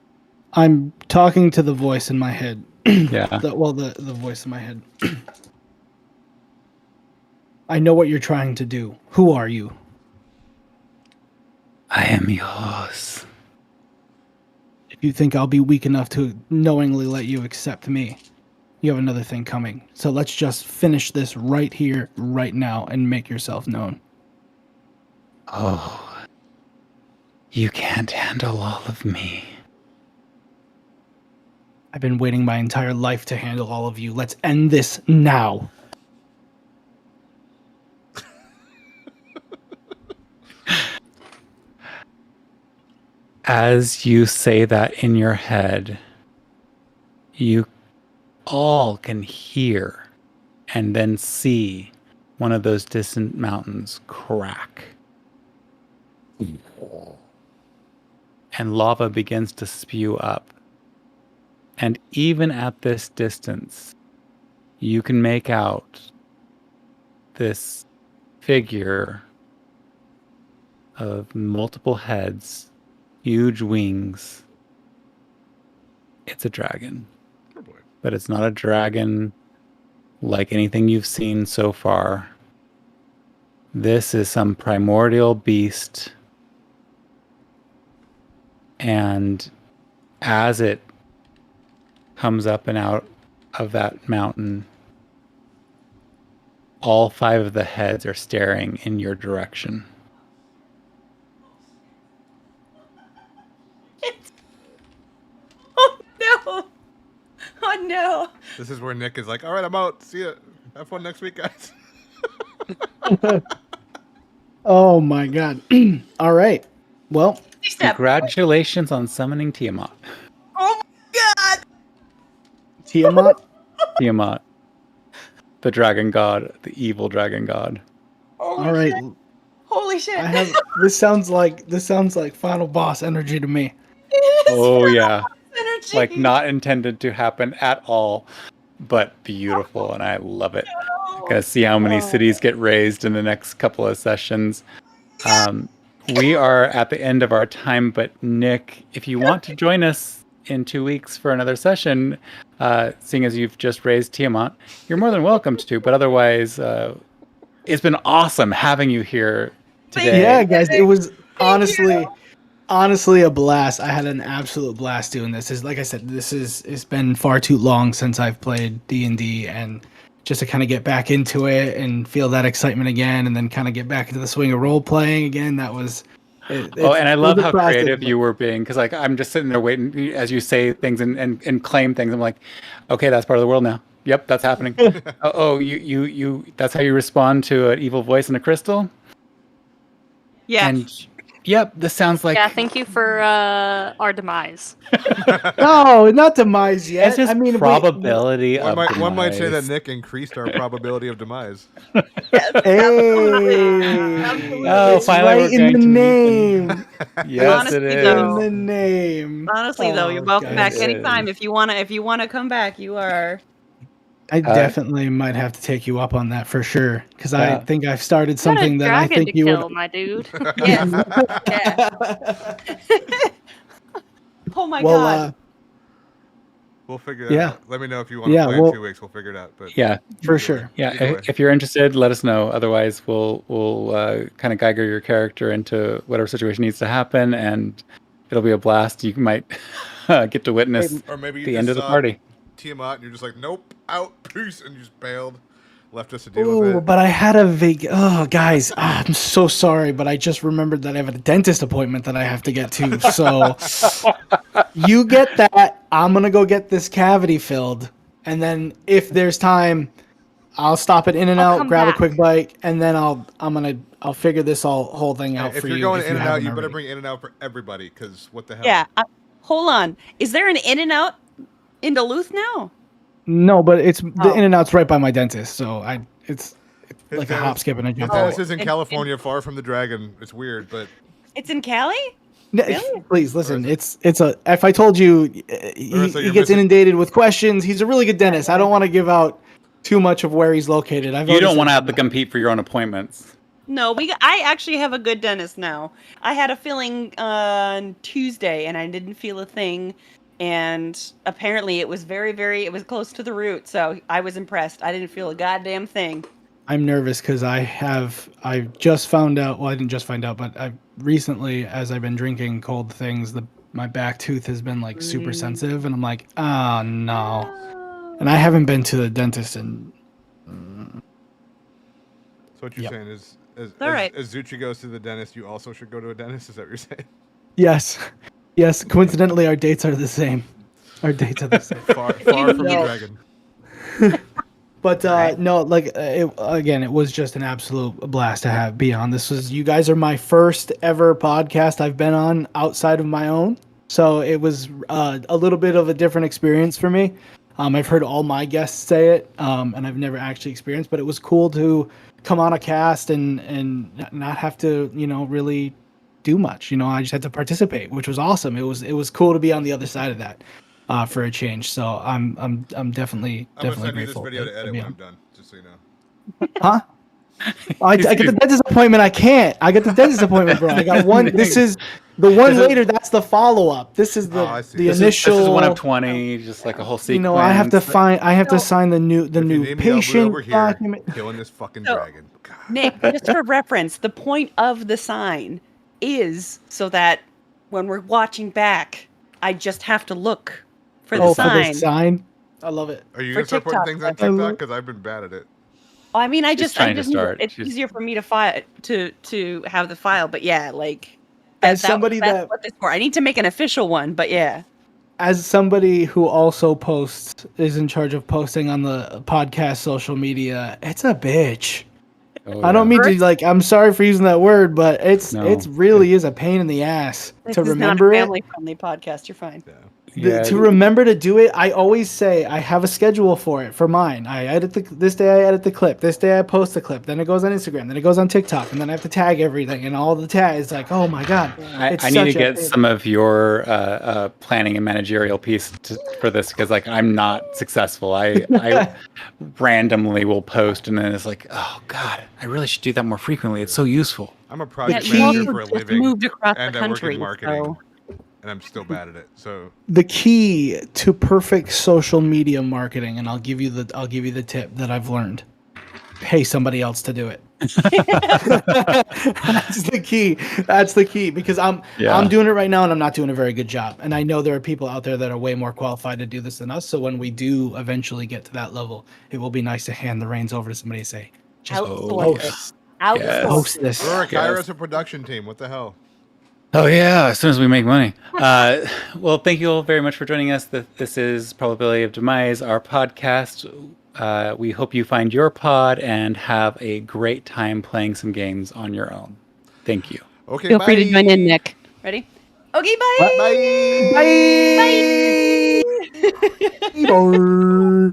I'm talking to the voice in my head. Yeah. The voice in my head. I know what you're trying to do. Who are you? I am yours. If you think I'll be weak enough to knowingly let you accept me, you have another thing coming. So let's just finish this right here, right now, and make yourself known. Oh. You can't handle all of me. I've been waiting my entire life to handle all of you. Let's end this now. As you say that in your head, you all can hear and then see one of those distant mountains crack. And lava begins to spew up. And even at this distance, you can make out this figure of multiple heads, huge wings. It's a dragon. Oh boy. But it's not a dragon like anything you've seen so far. This is some primordial beast. And as it comes up and out of that mountain, all 5 of the heads are staring in your direction. Oh no! Oh no! This is where Nick is like, all right, I'm out. See ya. Have fun next week, guys. Oh my god. All right. Well, Congratulations on summoning Tiamat. Oh my god! Tiamat. Tiamat. The dragon god, the evil dragon god. All right. Holy shit! I have this sounds like final boss energy to me. Oh yeah. Energy. Like not intended to happen at all, but beautiful, and I love it. Gonna see how many cities get raised in the next couple of sessions. We are at the end of our time, but Nick, if you want to join us in 2 weeks for another session, seeing as you've just raised Tiamat, you're more than welcome to. But otherwise, it's been awesome having you here today. Yeah, guys, it was honestly a blast. I had an absolute blast doing this. Like I said, it's been far too long since I've played D&D, and just to kind of get back into it and feel that excitement again, and then kind of get back into the swing of role playing again. That was. And I love how creative you were being, because like I'm just sitting there waiting as you say things and claim things. I'm like, okay, that's part of the world now. Yep, that's happening. You that's how you respond to an evil voice in a crystal? Yeah. And yep, this sounds like Yeah, thank you for our demise. No, not demise yet. it's just I mean, probability of One might say that demise. Nick increased our probability of demise. Yes, Hey, absolutely. Oh, it's finally we're right in going the to meet name. Yes, Honestly, it is. though. In the name. Honestly, though, you're Oh, welcome guys. back anytime. If you wanna come back, you are. I definitely might have to take you up on that for sure, because I Yeah. think I've started Got a something that I dragon think to you kill, would. my dude. Yes. Yeah. Oh my Well, god. We'll figure that Yeah. out. Let me know if you want to Yeah, play well- in 2 weeks. We'll figure it out. But Yeah, for either sure. way. yeah. Either way. If you're interested, let us know. Otherwise, we'll kind of geiger your character into whatever situation needs to happen, and it'll be a blast. You might get to witness Or maybe you the just end of the saw party. Tiamat and you're just like, nope, out, peace, and you just bailed, left us to deal with Ooh, it. but I had a Oh, guys, I'm so sorry, but I just remembered that I have a dentist appointment that I have to get to. So you get that. I'm gonna go get this cavity filled, and then if there's time, I'll stop at In and I'll Out, come grab a back. quick bite, and then I'll figure this whole thing out If for you're you. going if in and out, haven't you better already. bring in and out for everybody, because what the hell? Yeah. Hold on. Is there an In and Out in Duluth now? No, but it's the Oh. In and Out's right by my dentist, so it's like a hop, skip, and a His jump. dentist is in and- California, far from the dragon. It's weird, but It's in Cali? No, Really? Please listen. It's a. If I told you, he Marissa, you're gets missing- inundated with questions. He's a really good dentist. I don't want to give out too much of where he's located. You don't want to have to compete for your own appointments. No, I actually have a good dentist now. I had a filling on Tuesday and I didn't feel a thing. And apparently it was it was close to the root. So I was impressed. I didn't feel a goddamn thing. I'm nervous because I just found out. Well, I didn't just find out, but I recently, as I've been drinking cold things, my back tooth has been like super sensitive, and I'm like, oh no. And I haven't been to the dentist in. so what you're Yep. saying is, all right. as Zuchi goes to the dentist, you also should go to a dentist. Is that what you're saying? Yes, yes. Coincidentally, our dates are the same. Our dates are the same. Far from the No. dragon. But no, like it was just an absolute blast to be on. You guys are my first ever podcast I've been on outside of my own, so it was a little bit of a different experience for me. I've heard all my guests say it, and I've never actually experienced, but it was cool to come on a cast and not have to, really do much. I just had to participate, which was awesome. It was cool to be on the other side of that. For a change, so I'm definitely I'm gonna send you this grateful. video to edit be when I'm on. done, just so you know. Huh? I get the dentist appointment. I can't. I get the dentist appointment, bro. I got one. This is the one later. That's the follow up. This is Oh, I see. the This initial. This is one of 20, just like a whole sequence. I have to find. I have to sign the new If you new need me, I'll be patient over here document. killing this fucking So- dragon. God. Nick, just for reference, the point of the sign is so that when we're watching back, I just have to look for the For sign. the sign. I love it. Are you For gonna start putting TikTok, things on I love- TikTok? Because I've been bad at it. I mean, I She's just trying to start. It's She's- easier for me to have the file, but yeah, like As somebody that's that- what this for. I need to make an official one, but yeah. As somebody who also is in charge of posting on the podcast social media, it's a bitch. Oh, I don't yeah. mean to I'm sorry for using that word, but it's No. really is a pain in the ass This to is remember not a it. family-friendly podcast. You're fine. Yeah. Yeah, To remember to do it, I always say I have a schedule for it for mine. I edit this day I edit the clip, this day I post the clip, then it goes on Instagram, then it goes on TikTok, and then I have to tag everything and all the tags. Like, oh my god, it's I need to such a get pain. some of your planning and managerial piece for this because like I'm not successful. I randomly will post and then it's like, oh god, I really should do that more frequently. It's so useful. I'm a Yeah, project you manager also for a just living, moved across and the I work country, in marketing, so and I'm still bad at it. So The key to perfect social media marketing, and I'll give you the tip that I've learned: pay somebody else to do it. That's the key. That's the key because I'm doing it right now and I'm not doing a very good job. And I know there are people out there that are way more qualified to do this than us. So when we do eventually get to that level, it will be nice to hand the reins over to somebody and say, just outsource it. post, Outsource. post this. Rurik, Yes. hire us a production team. What the hell? Oh yeah, as soon as we make money. Well, thank you all very much for joining us. This is Probability of Demise, our podcast. We hope you find your pod and have a great time playing some games on your own. Thank you. Okay, Feel bye. free to join in, Nick. Ready? Okay, bye. Bye. Bye. Bye.